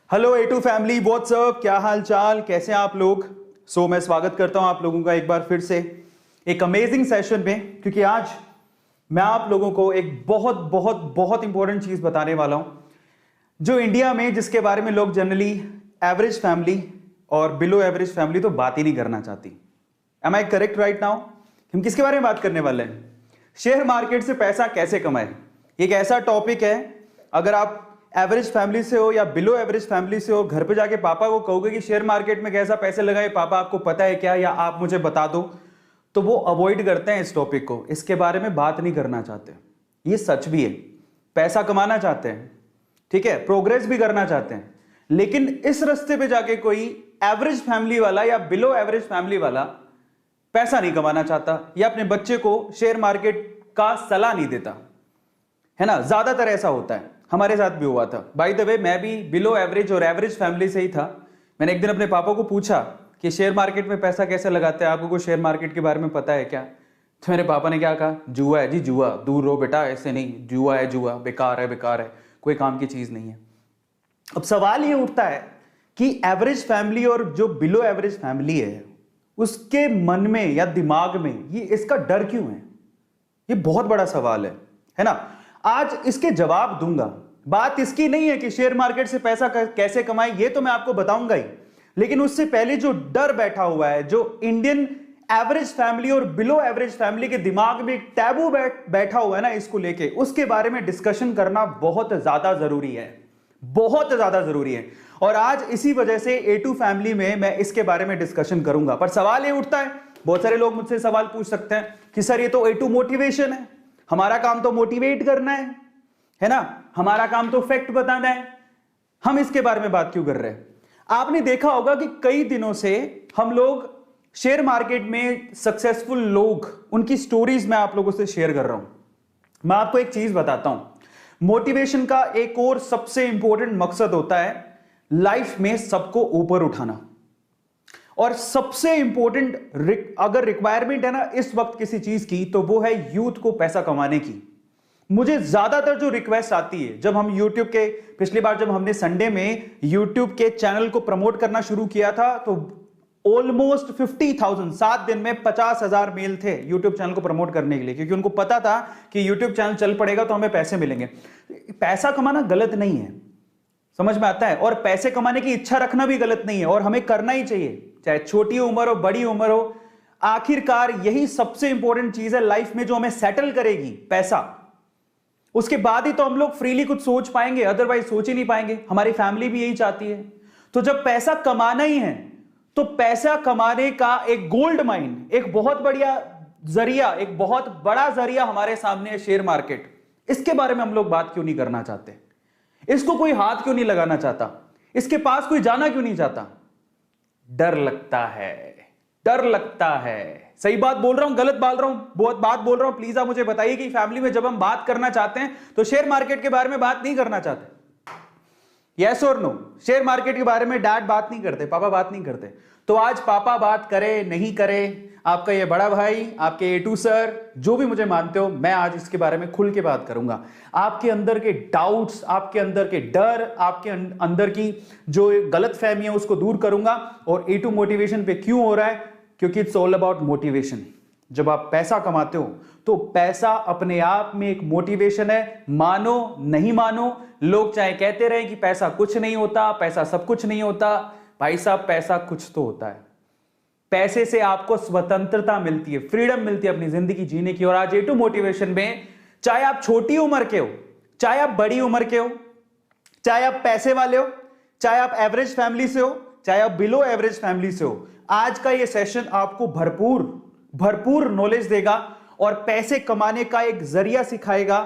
Hello A2 family, WhatsApp, क्या हाल चाल, कैसे हैं आप लोग। मैं स्वागत करता हूं आप लोगों का एक बार फिर से एक अमेजिंग सेशन में, क्योंकि आज मैं आप लोगों को एक बहुत बहुत बहुत इंपॉर्टेंट चीज बताने वाला हूं जो इंडिया में, जिसके बारे में लोग जनरली एवरेज फैमिली और बिलो एवरेज फैमिली तो बात ही नहीं करना चाहती। Am I correct right now? हम किसके बारे में बात करने वाले हैं? शेयर मार्केट से पैसा कैसे कमाए। एक ऐसा टॉपिक है, अगर आप एवरेज फैमिली से हो या बिलो एवरेज फैमिली से हो, घर पे जाके पापा को कहोगे कि शेयर मार्केट में कैसा पैसे लगाए, पापा आपको पता है क्या, या आप मुझे बता दो, तो वो अवॉइड करते हैं इस टॉपिक को, इसके बारे में बात नहीं करना चाहते। ये सच भी है, पैसा कमाना चाहते हैं, ठीक है, प्रोग्रेस भी करना चाहते हैं, लेकिन इस रास्ते पे जाके कोई एवरेज फैमिली वाला या बिलो एवरेज फैमिली वाला पैसा नहीं कमाना चाहता या अपने बच्चे को शेयर मार्केट का सलाह नहीं देता, है ना। ज्यादातर ऐसा होता है, हमारे साथ भी हुआ था। बाय द वे, मैं भी बिलो एवरेज और एवरेज फैमिली से ही था। मैंने एक दिन अपने पापा को पूछा कि शेयर मार्केट में पैसा कैसे लगाते हैं, आपको शेयर मार्केट के बारे में पता है क्या। तो मेरे पापा ने क्या कहा, जुआ है जी जुआ, दूर रहो बेटा, ऐसे नहीं, जुआ है जुआ, बेकार है बेकार है, कोई काम की चीज नहीं है। अब सवाल ये उठता है कि एवरेज फैमिली और जो बिलो एवरेज फैमिली है, उसके मन में या दिमाग में ये इसका डर क्यों है? ये बहुत बड़ा सवाल है ना। आज इसके जवाब दूंगा। बात इसकी नहीं है कि शेयर मार्केट से पैसा कैसे कमाए, ये तो मैं आपको बताऊंगा ही, लेकिन उससे पहले जो डर बैठा हुआ है, जो इंडियन एवरेज फैमिली और बिलो एवरेज फैमिली के दिमाग में एक टैबू बैठा हुआ है ना, इसको लेके, उसके बारे में डिस्कशन करना बहुत ज्यादा जरूरी है, बहुत ज्यादा जरूरी है। और आज इसी वजह से A2 फैमिली में मैं इसके बारे में डिस्कशन करूंगा। पर सवाल ये उठता है, बहुत सारे लोग मुझसे सवाल पूछ सकते हैं कि सर ये तो A2 मोटिवेशन है, हमारा काम तो मोटिवेट करना है ना, हमारा काम तो फैक्ट बताना है, हम इसके बारे में बात क्यों कर रहे हैं। आपने देखा होगा कि कई दिनों से हम लोग शेयर मार्केट में सक्सेसफुल लोग, उनकी स्टोरीज मैं आप लोगों से शेयर कर रहा हूं। मैं आपको एक चीज बताता हूं, मोटिवेशन का एक और सबसे इंपॉर्टेंट मकसद होता है लाइफ में सबको ऊपर उठाना। और सबसे इंपॉर्टेंट अगर रिक्वायरमेंट है ना इस वक्त किसी चीज की, तो वो है यूथ को पैसा कमाने की। मुझे ज्यादातर जो रिक्वेस्ट आती है, जब हम YouTube के, पिछली बार जब हमने संडे में YouTube के चैनल को प्रमोट करना शुरू किया था, तो ऑलमोस्ट 50,000, 7 दिन में 50,000 मेल थे YouTube चैनल को प्रमोट करने के लिए, क्योंकि उनको पता था कि YouTube चैनल चल पड़ेगा तो हमें पैसे मिलेंगे। पैसा कमाना गलत नहीं है, समझ में आता है, और पैसे कमाने की इच्छा रखना भी गलत नहीं है, और हमें करना ही चाहिए, चाहे छोटी उम्र हो बड़ी उम्र हो। आखिरकार यही सबसे इंपॉर्टेंट चीज है लाइफ में जो हमें सेटल करेगी, पैसा। उसके बाद ही तो हम लोग फ्रीली कुछ सोच पाएंगे, अदरवाइज सोच ही नहीं पाएंगे। हमारी फैमिली भी यही चाहती है। तो जब पैसा कमाना ही है, तो पैसा कमाने का एक गोल्ड माइन, एक बहुत बढ़िया जरिया, एक बहुत बड़ा जरिया हमारे सामने है शेयर मार्केट। इसके बारे में हम लोग बात क्यों नहीं करना चाहते? इसको कोई हाथ क्यों नहीं लगाना चाहता? इसके पास कोई जाना क्यों नहीं चाहता? डर लगता है, डर लगता है। सही बात बोल रहा हूं, गलत बोल रहा हूं, बहुत बात बोल रहा हूं? प्लीज आप मुझे बताइए कि फैमिली में जब हम बात करना चाहते हैं तो शेयर मार्केट के बारे में बात नहीं करना चाहते, यस और नो? शेयर मार्केट के बारे में डैड बात नहीं करते, पापा बात नहीं करते। तो आज पापा बात करे नहीं करे, आपका ये बड़ा भाई, आपके A2 सर, जो भी मुझे मानते हो, मैं आज इसके बारे में खुल के बात करूंगा। आपके अंदर के डाउट्स, आपके अंदर के डर, आपके अंदर की जो गलत फहमी है उसको दूर करूंगा। और A2 मोटिवेशन पे क्यों हो रहा है? क्योंकि इट्स ऑल अबाउट मोटिवेशन। जब आप पैसा कमाते हो तो पैसा अपने आप में एक मोटिवेशन है। मानो नहीं मानो, लोग चाहे कहते रहे कि पैसा कुछ नहीं होता, पैसा सब कुछ नहीं होता, भाई साहब पैसा कुछ तो होता है। पैसे से आपको स्वतंत्रता मिलती है, फ्रीडम मिलती है अपनी जिंदगी जीने की। और आज A2 मोटिवेशन में, चाहे आप छोटी उम्र के हो, चाहे आप बड़ी उम्र के हो, चाहे आप पैसे वाले हो, चाहे आप एवरेज फैमिली से हो, चाहे आप बिलो एवरेज फैमिली से हो, आज का यह सेशन आपको भरपूर भरपूर नॉलेज देगा और पैसे कमाने का एक जरिया सिखाएगा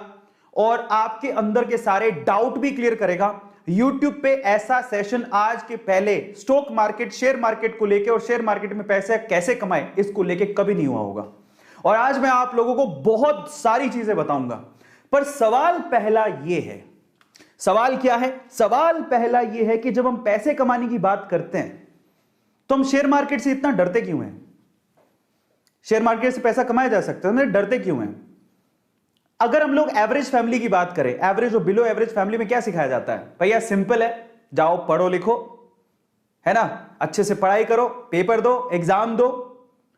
और आपके अंदर के सारे डाउट भी क्लियर करेगा। YouTube पे ऐसा सेशन आज के पहले स्टॉक मार्केट, शेयर मार्केट को लेके और शेयर मार्केट में पैसे कैसे कमाएं इसको लेके कभी नहीं हुआ होगा। और आज मैं आप लोगों को बहुत सारी चीजें बताऊंगा। पर सवाल पहला यह है, सवाल क्या है? सवाल पहला यह है कि जब हम पैसे कमाने की बात करते हैं तो हम शेयर मार्केट से इतना डरते क्यों हैं? शेयर मार्केट से पैसा कमाया जा सकता है, डरते क्यों हैं? अगर हम लोग एवरेज फैमिली की बात करें, एवरेज और बिलो एवरेज फैमिली में क्या सिखाया जाता है? भैया सिंपल है, जाओ पढ़ो लिखो, है ना, अच्छे से पढ़ाई करो, पेपर दो, एग्जाम दो,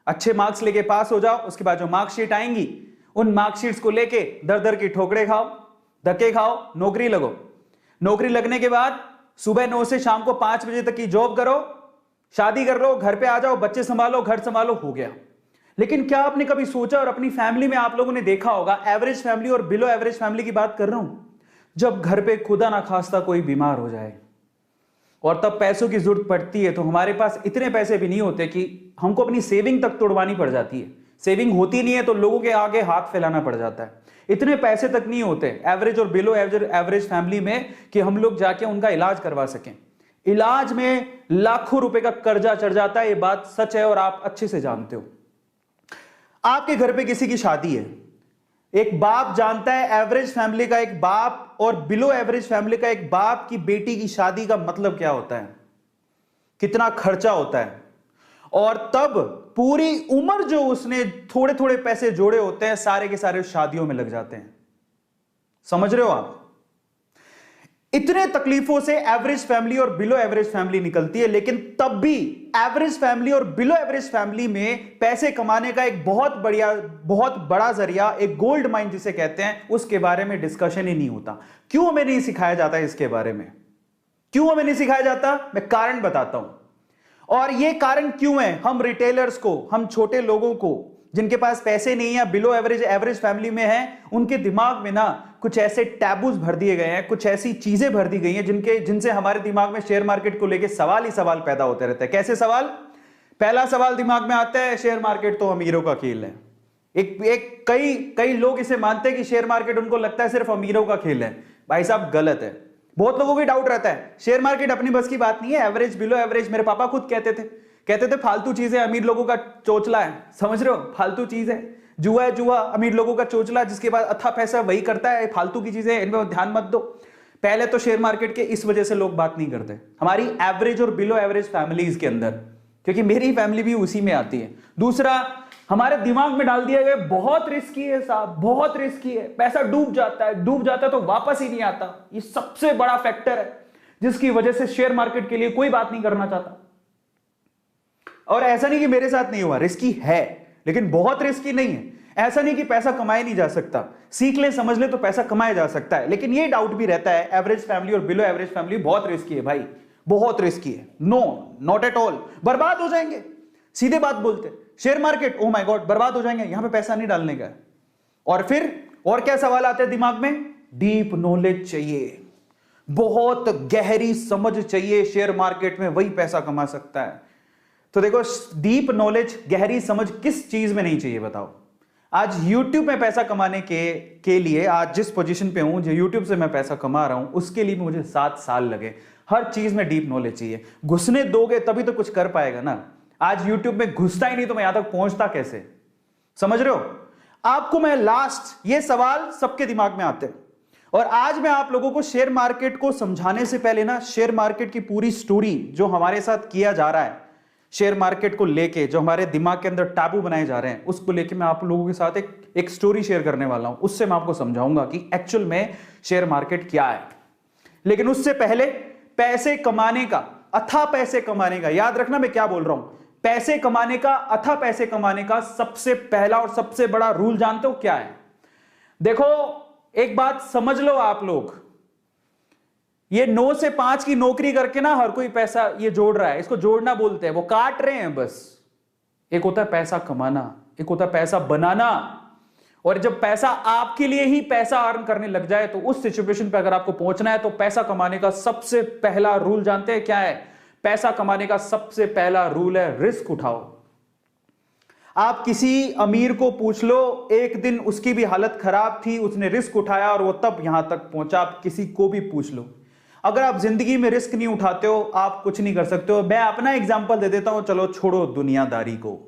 अच्छे मार्क्स लेके पास हो जाओ। उसके बाद जो मार्कशीट आएंगी उन मार्कशीट्स को लेके दर दर की ठोकरे खाओ, धक्के खाओ, नौकरी लगो। नौकरी लगने के बाद सुबह 9 से शाम को 5 बजे तक की जॉब करो, शादी कर लो, घर पे आ जाओ, बच्चे संभालो, घर संभालो, हो गया। लेकिन क्या आपने कभी सोचा, और अपनी फैमिली में आप लोगों ने देखा होगा, एवरेज फैमिली और बिलो एवरेज फैमिली की बात कर रहा हूं, जब घर पे खुदा ना खास्ता कोई बीमार हो जाए और तब पैसों की जरूरत पड़ती है, तो हमारे पास इतने पैसे भी नहीं होते कि हमको अपनी सेविंग तक तोड़वानी पड़ जाती है। सेविंग होती नहीं है तो लोगों के आगे हाथ फैलाना पड़ जाता है। इतने पैसे तक नहीं होते एवरेज और बिलो एवरेज फैमिली में कि हम लोग जाके उनका इलाज करवा सकें। इलाज में लाखों रुपए का कर्जा चढ़ जाता है, ये बात सच है और आप अच्छे से जानते हो। आपके घर पे किसी की शादी है, एक बाप जानता है एवरेज फैमिली का एक बाप और बिलो एवरेज फैमिली का एक बाप की बेटी की शादी का मतलब क्या होता है, कितना खर्चा होता है, और तब पूरी उम्र जो उसने थोड़े थोड़े पैसे जोड़े होते हैं सारे के सारे शादियों में लग जाते हैं। समझ रहे हो आप? इतने तकलीफों से एवरेज फैमिली और बिलो एवरेज फैमिली निकलती है, लेकिन तब भी एवरेज फैमिली और बिलो एवरेज फैमिली में पैसे कमाने का एक बहुत बड़ा जरिया, एक गोल्ड माइन जिसे कहते हैं, उसके बारे में डिस्कशन ही नहीं होता। क्यों हमें नहीं सिखाया जाता इसके बारे में? क्यों हमें नहीं सिखाया जाता? मैं कारण बताता हूं। और यह कारण क्यों है, हम रिटेलर्स को, हम छोटे लोगों को जिनके पास पैसे नहीं है, बिलो एवरेज फैमिली में है, उनके दिमाग में ना कुछ ऐसे टैबूज भर दिए गए हैं, कुछ ऐसी चीजें भर दी गई हैं जिनसे हमारे दिमाग में शेयर मार्केट को लेके सवाल ही सवाल पैदा होते रहते हैं। कैसे सवाल? पहला सवाल दिमाग में आता है, शेयर मार्केट तो अमीरों का खेल है। कई लोग इसे मानते हैं कि शेयर मार्केट, उनको लगता है सिर्फ अमीरों का खेल है। भाई साहब गलत है। बहुत लोगों को डाउट रहता है शेयर मार्केट अपनी बस की बात नहीं है, एवरेज बिलो एवरेज, मेरे पापा खुद कहते थे फालतू चीजें अमीर लोगों का चोचला है। समझ रहे हो? फालतू चीज है, जुआ है, जुआ अमीर लोगों का चोचला, जिसके पास अच्छा पैसा वही करता है, फालतू की चीजें इनमें ध्यान मत दो। पहले तो शेयर मार्केट के इस वजह से लोग बात नहीं करते हमारी एवरेज और बिलो एवरेज फैमिलीज के अंदर, क्योंकि मेरी फैमिली भी उसी में आती है। दूसरा, हमारे दिमाग में डाल दिया गया बहुत रिस्की है साहब, बहुत रिस्की है, पैसा डूब जाता है तो वापस ही नहीं आता। ये सबसे बड़ा फैक्टर है जिसकी वजह से शेयर मार्केट के लिए कोई बात नहीं करना चाहता। और ऐसा नहीं कि मेरे साथ नहीं हुआ, रिस्की है लेकिन बहुत रिस्की नहीं है। ऐसा नहीं कि पैसा कमाया नहीं जा सकता, सीख ले समझ ले तो पैसा कमाया जा सकता है। लेकिन ये डाउट भी रहता है एवरेज फैमिली और बिलो एवरेज फैमिली बहुत रिस्की है भाई, बहुत रिस्की है। नो, नॉट एट ऑल, बर्बाद हो जाएंगे। सीधे बात बोलते, share market oh my God बर्बाद हो जाएंगे, यहां पे पैसा नहीं डालने का। और फिर और क्या सवाल आते हैं दिमाग में? डीप नॉलेज चाहिए, बहुत गहरी समझ चाहिए, शेयर मार्केट में वही पैसा कमा सकता है। तो देखो, डीप नॉलेज, गहरी समझ किस चीज में नहीं चाहिए बताओ? आज YouTube में पैसा कमाने के लिए, आज जिस पोजीशन पे हूं, जो YouTube से मैं पैसा कमा रहा हूं, उसके लिए मुझे 7 साल लगे। हर चीज में डीप नॉलेज चाहिए, घुसने दोगे तभी तो कुछ कर पाएगा ना। आज YouTube में घुसता ही नहीं तो मैं यहां तक पहुंचता कैसे? समझ रहे हो? आपको मैं लास्ट, ये सवाल सबके दिमाग में आते हैं, और आज मैं आप लोगों को शेयर मार्केट को समझाने से पहले ना, शेयर मार्केट की पूरी स्टोरी जो हमारे साथ किया जा रहा है, शेयर मार्केट को लेके जो हमारे दिमाग के अंदर टाबू बनाए जा रहे हैं, उसको लेके मैं आप लोगों के साथ एक स्टोरी शेयर करने वाला हूं। उससे मैं आपको समझाऊंगा कि एक्चुअल में शेयर मार्केट क्या है। लेकिन उससे पहले पैसे कमाने का, अथाह पैसे कमाने का, याद रखना मैं क्या बोल रहा हूं, पैसे कमाने का, अथाह पैसे कमाने का सबसे पहला और सबसे बड़ा रूल जानते हो क्या है? देखो, एक बात समझ लो आप लोग, ये 9 से 5 की नौकरी करके ना हर कोई पैसा ये जोड़ रहा है, इसको जोड़ना बोलते हैं, वो काट रहे हैं बस। एक होता है पैसा कमाना, एक होता है पैसा बनाना। और जब पैसा आपके लिए ही पैसा अर्न करने लग जाए, तो उस सिचुएशन पे अगर आपको पहुंचना है, तो पैसा कमाने का सबसे पहला रूल जानते हैं क्या है? पैसा कमाने का सबसे पहला रूल है रिस्क उठाओ। आप किसी अमीर को पूछ लो, एक दिन उसकी भी हालत खराब थी, उसने रिस्क उठाया और वो तब यहां तक पहुंचा। आप किसी को भी पूछ लो, अगर आप जिंदगी में रिस्क नहीं उठाते हो, आप कुछ नहीं कर सकते हो। मैं अपना एग्जांपल दे देता हूं, चलो छोड़ो दुनियादारी को।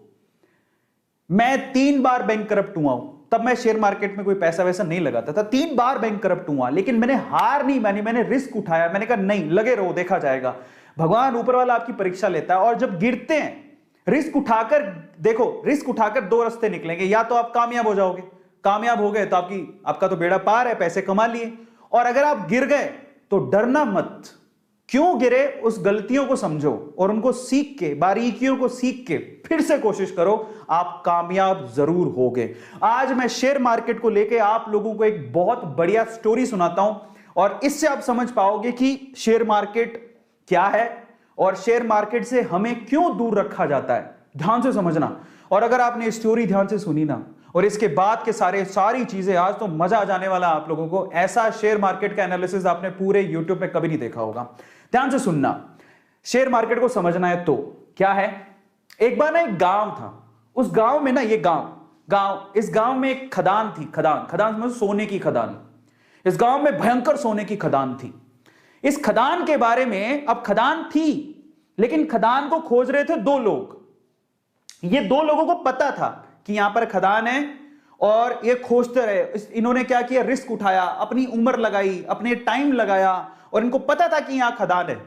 मैं 3 बार बैंक करप्ट हुआ हूं, तब मैं शेयर मार्केट में कोई पैसा वैसा नहीं लगाता था। 3 बार बैंक करप्ट हुआ, लेकिन मैंने हार नहीं मानी, मैंने रिस्क उठाया। मैंने कहा नहीं, लगे रहो, देखा जाएगा। भगवान ऊपर वाला आपकी परीक्षा लेता है, और जब गिरते हैं, रिस्क उठाकर देखो, रिस्क उठाकर 2 रास्ते निकलेंगे। या तो आप कामयाब हो जाओगे, कामयाब हो गए तो आपका तो बेड़ा पार है, पैसे कमा लिए। और अगर आप गिर गए तो डरना मत, क्यों गिरे उस गलतियों को समझो और उनको सीख के, बारीकियों को सीख के फिर से कोशिश करो, आप कामयाब जरूर होगे। आज मैं शेयर मार्केट को लेके आप लोगों को एक बहुत बढ़िया स्टोरी सुनाता हूं और इससे आप समझ पाओगे कि शेयर मार्केट क्या है और शेयर मार्केट से हमें क्यों दूर रखा जाता है। ध्यान से समझना, और अगर आपने स्टोरी ध्यान से सुनी ना और इसके बाद के सारी चीजें, आज तो मजा आ जाने वाला आप लोगों को। ऐसा शेयर मार्केट का एनालिसिस आपने पूरे यूट्यूब में कभी नहीं देखा होगा। ध्यान से सुनना, शेयर मार्केट को समझना है तो क्या है। एक बार ना एक गांव था, उस गांव में ना, ये इस गांव में एक खदान थी। खदान मतलब सोने की खदान। इस गांव में भयंकर सोने की खदान थी। इस खदान के बारे में, अब खदान थी लेकिन खदान को खोज रहे थे दो लोग। ये दो लोगों को पता था कि यहां पर खदान है और ये खोजते रहे। इन्होंने क्या किया, रिस्क उठाया, अपनी उम्र लगाई, अपने टाइम लगाया और इनको पता था कि यहां खदान है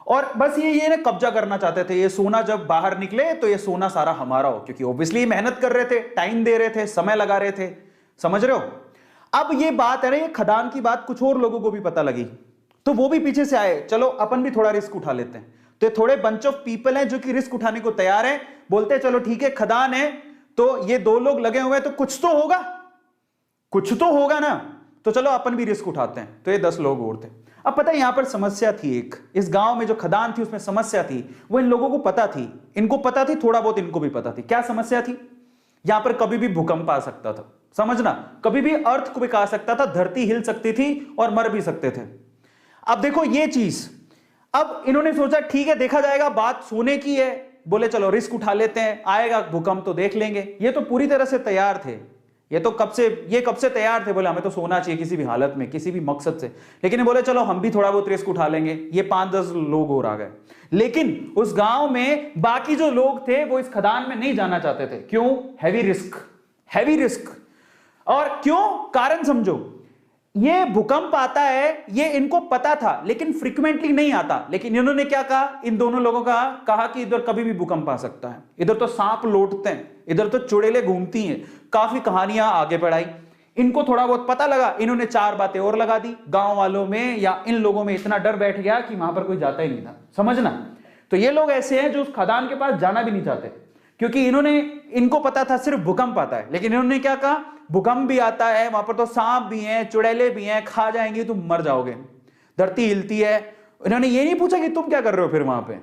और बस ये ना कब्जा करना चाहते थे। ये सोना जब बाहर निकले तो ये सोना सारा हमारा हो, क्योंकि ऑब्वियसली मेहनत कर रहे थे, टाइम दे रहे थे, समय लगा रहे थे। समझ रहे हो। अब ये बात है ना, ये खदान की बात कुछ और लोगों को भी पता लगी तो वो भी पीछे से आए, चलो अपन भी थोड़ा रिस्क उठा लेते हैं। तो थोड़े बंच ऑफ पीपल हैं जो कि रिस्क उठाने को तैयार हैं, बोलते हैं चलो ठीक है, खदान है तो ये दो लोग लगे हुए हैं तो कुछ तो होगा ना, तो चलो अपन भी रिस्क उठाते हैं। तो ये 10 लोग और थे। अब पता है यहां पर समस्या थी एक, इस गांव में जो खदान थी उसमें समस्या थी, वो इन लोगों को पता थी, इनको पता थी, थोड़ा बहुत इनको भी पता थी। क्या समस्या थी, यहां पर कभी भी भूकंप आ सकता था। समझना, कभी भी अर्थक्वेक आ सकता था, धरती हिल सकती थी और मर भी सकते थे। अब देखो ये चीज, अब इन्होंने सोचा ठीक है देखा जाएगा, बात सोने की है, बोले चलो रिस्क उठा लेते हैं, आएगा भूकंप तो देख लेंगे। ये तो पूरी तरह से तैयार थे, ये कब से तैयार थे, बोले हमें तो सोना चाहिए किसी भी हालत में, किसी भी मकसद से। लेकिन ये बोले चलो हम भी थोड़ा बहुत रिस्क उठा लेंगे। ये 5-10 लोग और आ गए, लेकिन उस गांव में बाकी जो लोग थे वो इस खदान में नहीं जाना चाहते थे। क्यों, हैवी रिस्क। और क्यों, कारण समझो। ये भूकंप आता है ये इनको पता था लेकिन फ्रीक्वेंटली नहीं आता। लेकिन इन्होंने क्या कहा, इन दोनों लोगों का कहा कि इधर कभी भी भूकंप आ सकता है, इधर तो सांप लौटते हैं, इधर तो चुड़ैलें घूमती हैं, काफी कहानियां आगे बढ़ाई। इनको थोड़ा बहुत पता लगा, इन्होंने 4 बातें और लगा दी। गांव वालों में या इन लोगों में इतना डर बैठ गया कि वहां पर कोई जाता ही नहीं था। समझना, तो ये लोग ऐसे हैं जो उस खदान के पास जाना भी नहीं चाहते, क्योंकि इनको पता था सिर्फ भूकंप आता है। लेकिन इन्होंने क्या कहा, भूकंप भी आता है, वहां पर तो सांप भी हैं, चुड़ैलें भी हैं, खा जाएंगी, तुम मर जाओगे, धरती हिलती है। इन्होंने ये नहीं पूछा कि तुम क्या कर रहे हो फिर वहां पे।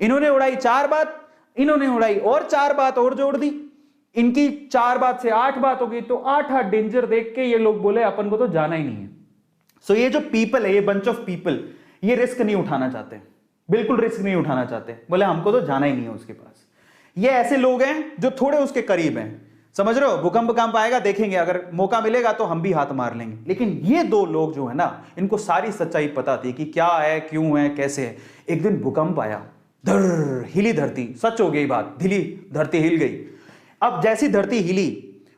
इन्होंने उड़ाई 4 बात, इन्होंने उड़ाई और 4 बात और जोड़ दी। इनकी 4 बात से 8 बात हो गई, तो 8 डेंजर देख के ये लोग बोले अपन को तो जाना ही नहीं है। सो ये जो पीपल है, ये बंच ऑफ पीपल, ये रिस्क नहीं उठाना चाहते, बिल्कुल रिस्क नहीं उठाना चाहते, बोले हमको तो जाना ही नहीं है उसके पास। ये ऐसे लोग हैं जो थोड़े उसके करीब हैं। समझ रहे हो, भूकंप आएगा देखेंगे, अगर मौका मिलेगा तो हम भी हाथ मार लेंगे। लेकिन ये 2 लोग जो है ना, इनको सारी सच्चाई पता थी कि क्या है, क्यों है, कैसे है। एक दिन भूकंप आया, हिली धरती, सच हो गई बात, धरती हिल गई। अब जैसी धरती हिली,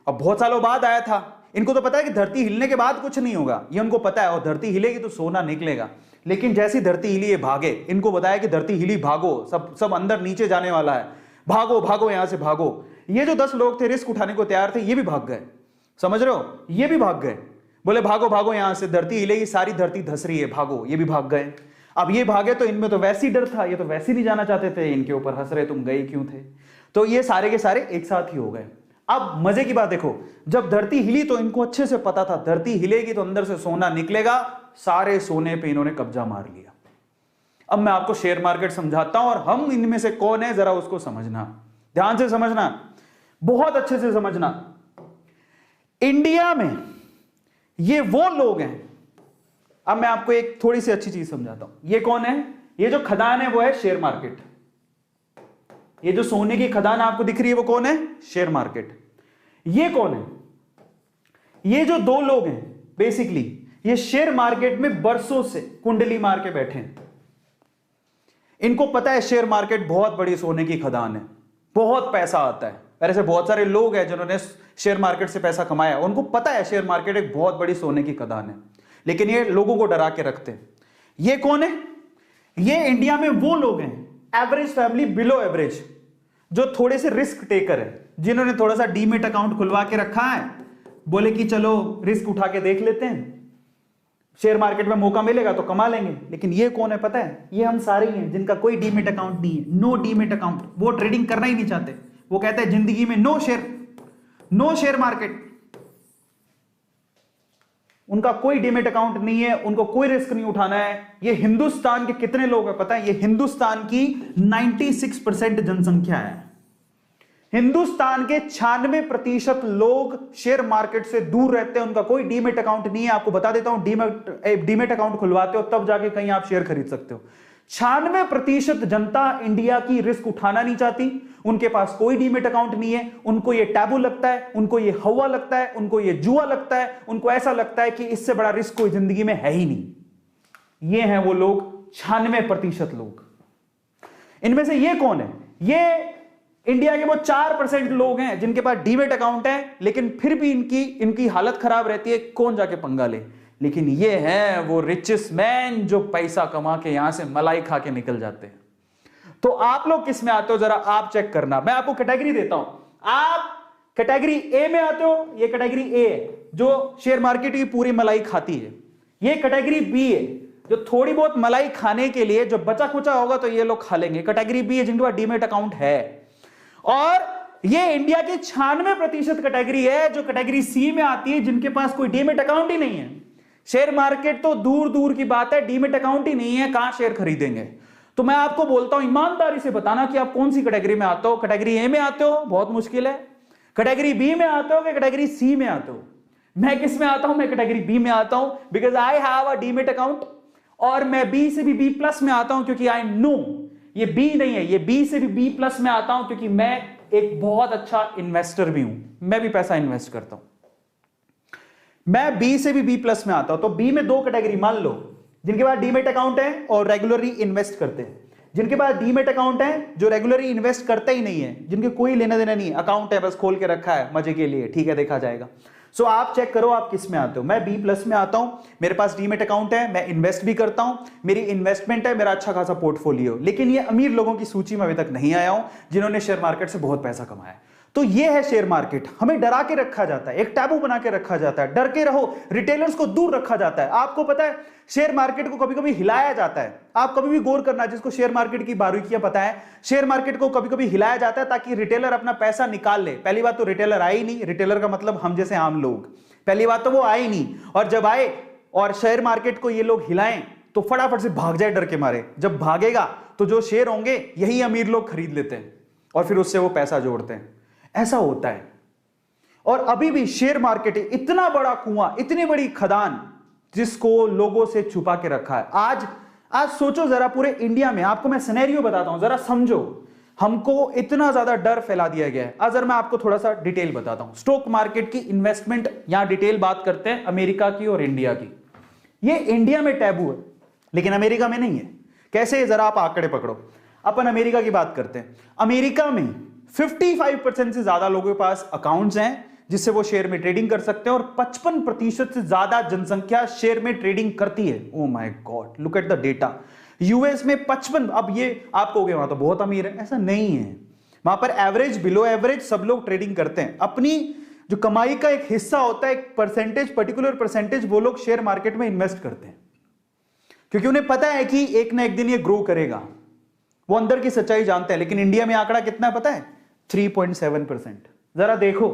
अब बहुत सालों बाद आया था, इनको तो पता है कि धरती हिलने के बाद कुछ नहीं होगा, ये उनको पता है, और धरती हिलेगी तो सोना निकलेगा। लेकिन जैसी धरती हिली ये भागे, इनको बताया कि धरती हिली, भागो, सब अंदर नीचे जाने वाला है, भागो यहां से भागो। ये जो 10 लोग थे रिस्क उठाने को तैयार थे, ये भी भाग गए। समझ रहे हो, ये भी भाग गए, बोले भागो यहां से, धरती हिलेगी, सारी धरती धस रही है, भागो। ये भी भाग गए। अब ये भागे तो इनमें तो वैसी डर था, ये तो वैसे नहीं जाना चाहते थे, इनके ऊपर हंस रहे तुम गए क्यों थे। तो ये सारे के सारे एक साथ ही हो गए। अब मजे की बात देखो, जब धरती हिली तो इनको अच्छे से पता था धरती हिलेगी तो अंदर से सोना निकलेगा। सारे सोने पे इन्होंने कब्जा मार लिया। अब मैं आपको शेयर मार्केट समझाता हूं और हम इनमें से कौन है जरा उसको समझना, ध्यान से समझना, बहुत अच्छे से समझना। इंडिया में ये वो लोग हैं, अब मैं आपको एक थोड़ी सी अच्छी चीज समझाता हूं। ये कौन है, ये जो खदान है वो है शेयर मार्केट। ये जो सोने की खदान आपको दिख रही है वो कौन है, शेयर मार्केट। ये कौन है, ये जो 2 लोग हैं बेसिकली ये शेयर मार्केट में बरसों से कुंडली मार के बैठे हैं। इनको पता है शेयर मार्केट बहुत बड़ी सोने की खदान है, बहुत पैसा आता है। ऐसे बहुत सारे लोग हैं जिन्होंने शेयर मार्केट से पैसा कमाया, उनको पता है शेयर मार्केट एक बहुत बड़ी सोने की खदान है, लेकिन ये लोगों को डरा के रखते हैं। ये कौन है, ये इंडिया में वो लोग हैं, एवरेज फैमिली, बिलो एवरेज, जो थोड़े से रिस्क टेकर है, जिन्होंने थोड़ा सा डीमेट अकाउंट खुलवा के रखा है, बोले कि चलो रिस्क उठा के देख लेते हैं। शेयर मार्केट में मौका मिलेगा तो कमा लेंगे। लेकिन ये कौन है पता है? ये हम सारे ही हैं जिनका कोई डीमेट अकाउंट नहीं है, नो डीमेट अकाउंट। वो ट्रेडिंग करना ही नहीं चाहते, वो कहते हैं जिंदगी में नो शेयर मार्केट। उनका कोई डीमेट अकाउंट नहीं है, उनको कोई रिस्क नहीं उठाना है। ये हिंदुस्तान के कितने लोग हैं पता है? ये हिंदुस्तान की 96% जनसंख्या है। हिंदुस्तान के 96% लोग शेयर मार्केट से दूर रहते हैं, उनका कोई डीमेट अकाउंट नहीं है। आपको बता देता हूं, डीमेट अकाउंट खुलवाते हो तब जाके कहीं आप शेयर खरीद सकते हो। 96% जनता इंडिया की रिस्क उठाना नहीं चाहती, उनके पास कोई डीमेट अकाउंट नहीं है। उनको ये टैबू लगता है, उनको ये हवा लगता है, उनको ये जुआ लगता है, उनको ऐसा लगता है कि इससे बड़ा रिस्क कोई जिंदगी में है ही नहीं। ये हैं वो लोग, 96% लोग। इनमें से ये कौन है? ये इंडिया के वो 4% लोग हैं जिनके पास डीमेट अकाउंट है, लेकिन फिर भी इनकी हालत खराब रहती है, कौन जाके पंगा ले। लेकिन ये हैं वो रिचेस्ट मैन जो पैसा कमा के यहां से मलाई खा के निकल जाते हैं। तो आप लोग किस में आते हो जरा आप चेक करना। मैं आपको कैटेगरी देता हूं, आप कैटेगरी ए में आते हो। ये कैटेगरी ए है जो शेयर मार्केट की पूरी मलाई खाती है। ये कैटेगरी बी है जो थोड़ी बहुत मलाई खाने के लिए जो बचा खुचा होगा तो ये लोग खा लेंगे। कैटेगरी बी है जिनके पास डीमेट अकाउंट है। और ये इंडिया की 96% कैटेगरी है जो कैटेगरी सी में आती है, जिनके पास कोई डीमेट अकाउंट ही नहीं है। शेयर मार्केट तो दूर दूर की बात है, डीमेट अकाउंट ही नहीं है, कहां शेयर खरीदेंगे। तो मैं आपको बोलता हूं, ईमानदारी से बताना कि आप कौन सी कैटेगरी में आते हो। कैटेगरी ए में आते हो, बहुत मुश्किल है। कैटेगरी बी में आते हो कि कैटेगरी सी में आते हो? मैं किस में आता हूं? मैं कैटेगरी बी में आता हूं, because I have a demat account. और मैं बी से भी बी प्लस में आता हूं क्योंकि आई नो ये बी नहीं है, ये बी से भी बी प्लस में आता हूं क्योंकि मैं एक बहुत अच्छा इन्वेस्टर भी हूं। मैं भी पैसा इन्वेस्ट करता हूं। मैं बी से भी बी प्लस में आता हूं। तो बी में दो कैटेगरी मान लो, जिनके पास डीमेट अकाउंट है और रेगुलरली इन्वेस्ट करते हैं। जिनके पास डीमेट अकाउंट है जो रेगुलरली इन्वेस्ट करते ही नहीं है, जिनके कोई लेना देना नहीं है, अकाउंट है बस खोल के रखा है मजे के लिए, ठीक है देखा जाएगा। सो आप चेक करो आप किस में आते हो। मैं बी प्लस में आता हूं, मेरे पास डीमेट अकाउंट है, मैं इन्वेस्ट भी करता हूं, मेरी इन्वेस्टमेंट है, मेरा अच्छा खासा पोर्टफोलियो। लेकिन ये अमीर लोगों की सूची में अभी तक नहीं आया हूं जिन्होंने शेयर मार्केट से बहुत पैसा कमाया। तो ये है शेयर मार्केट। हमें डरा के रखा जाता है, एक टैबू बना के रखा जाता है, डर के रहो, रिटेलर्स को दूर रखा जाता है। आपको पता है शेयर मार्केट को कभी कभी हिलाया जाता है। आप कभी भी गौर करना, जिसको शेयर मार्केट की बारीकियां पता है, शेयर मार्केट को कभी कभी हिलाया जाता है ताकि रिटेलर अपना पैसा निकाल ले। पहली बात तो रिटेलर आए ही नहीं, रिटेलर का मतलब हम जैसे आम लोग, पहली बात तो वो आए ही नहीं। और जब आए और शेयर मार्केट को ये लोग हिलाएं तो फटाफट से भाग जाए डर के मारे। जब भागेगा तो जो शेयर होंगे यही अमीर लोग खरीद लेते हैं और फिर उससे वो पैसा जोड़ते हैं। ऐसा होता है। और अभी भी शेयर मार्केट इतना बड़ा कुआं, इतनी बड़ी खदान जिसको लोगों से छुपा के रखा है। आज सोचो जरा, पूरे इंडिया में आपको मैं सिनेरियो बताता हूं, जरा समझो। हमको इतना ज्यादा डर फैला दिया गया है। अगर मैं आपको थोड़ा सा डिटेल बताता हूं, स्टॉक मार्केट की इन्वेस्टमेंट, यहां डिटेल बात करते हैं अमेरिका की और इंडिया की। ये इंडिया में टैबू है लेकिन अमेरिका में नहीं है। कैसे? जरा आप आंकड़े पकड़ो। अपन अमेरिका की बात करते हैं। अमेरिका में 55% से ज्यादा लोगों के पास अकाउंट्स हैं जिससे वो शेयर में ट्रेडिंग कर सकते हैं और 55% से ज्यादा जनसंख्या शेयर में ट्रेडिंग करती है। Oh my God, look at the data. US में 55, अब ये आप कहोगे वहां तो बहुत अमीर है, ऐसा नहीं है। वहां पर एवरेज, बिलो एवरेज सब लोग ट्रेडिंग करते हैं। अपनी जो कमाई का एक हिस्सा होता है, एक परसेंटेज, पर्टिकुलर परसेंटेज, वो लोग शेयर मार्केट में इन्वेस्ट करते हैं क्योंकि उन्हें पता है कि एक ना एक दिन ये ग्रो करेगा। वो अंदर की सच्चाई जानते हैं। लेकिन इंडिया में आंकड़ा कितना है पता है? 3.7%। जरा देखो,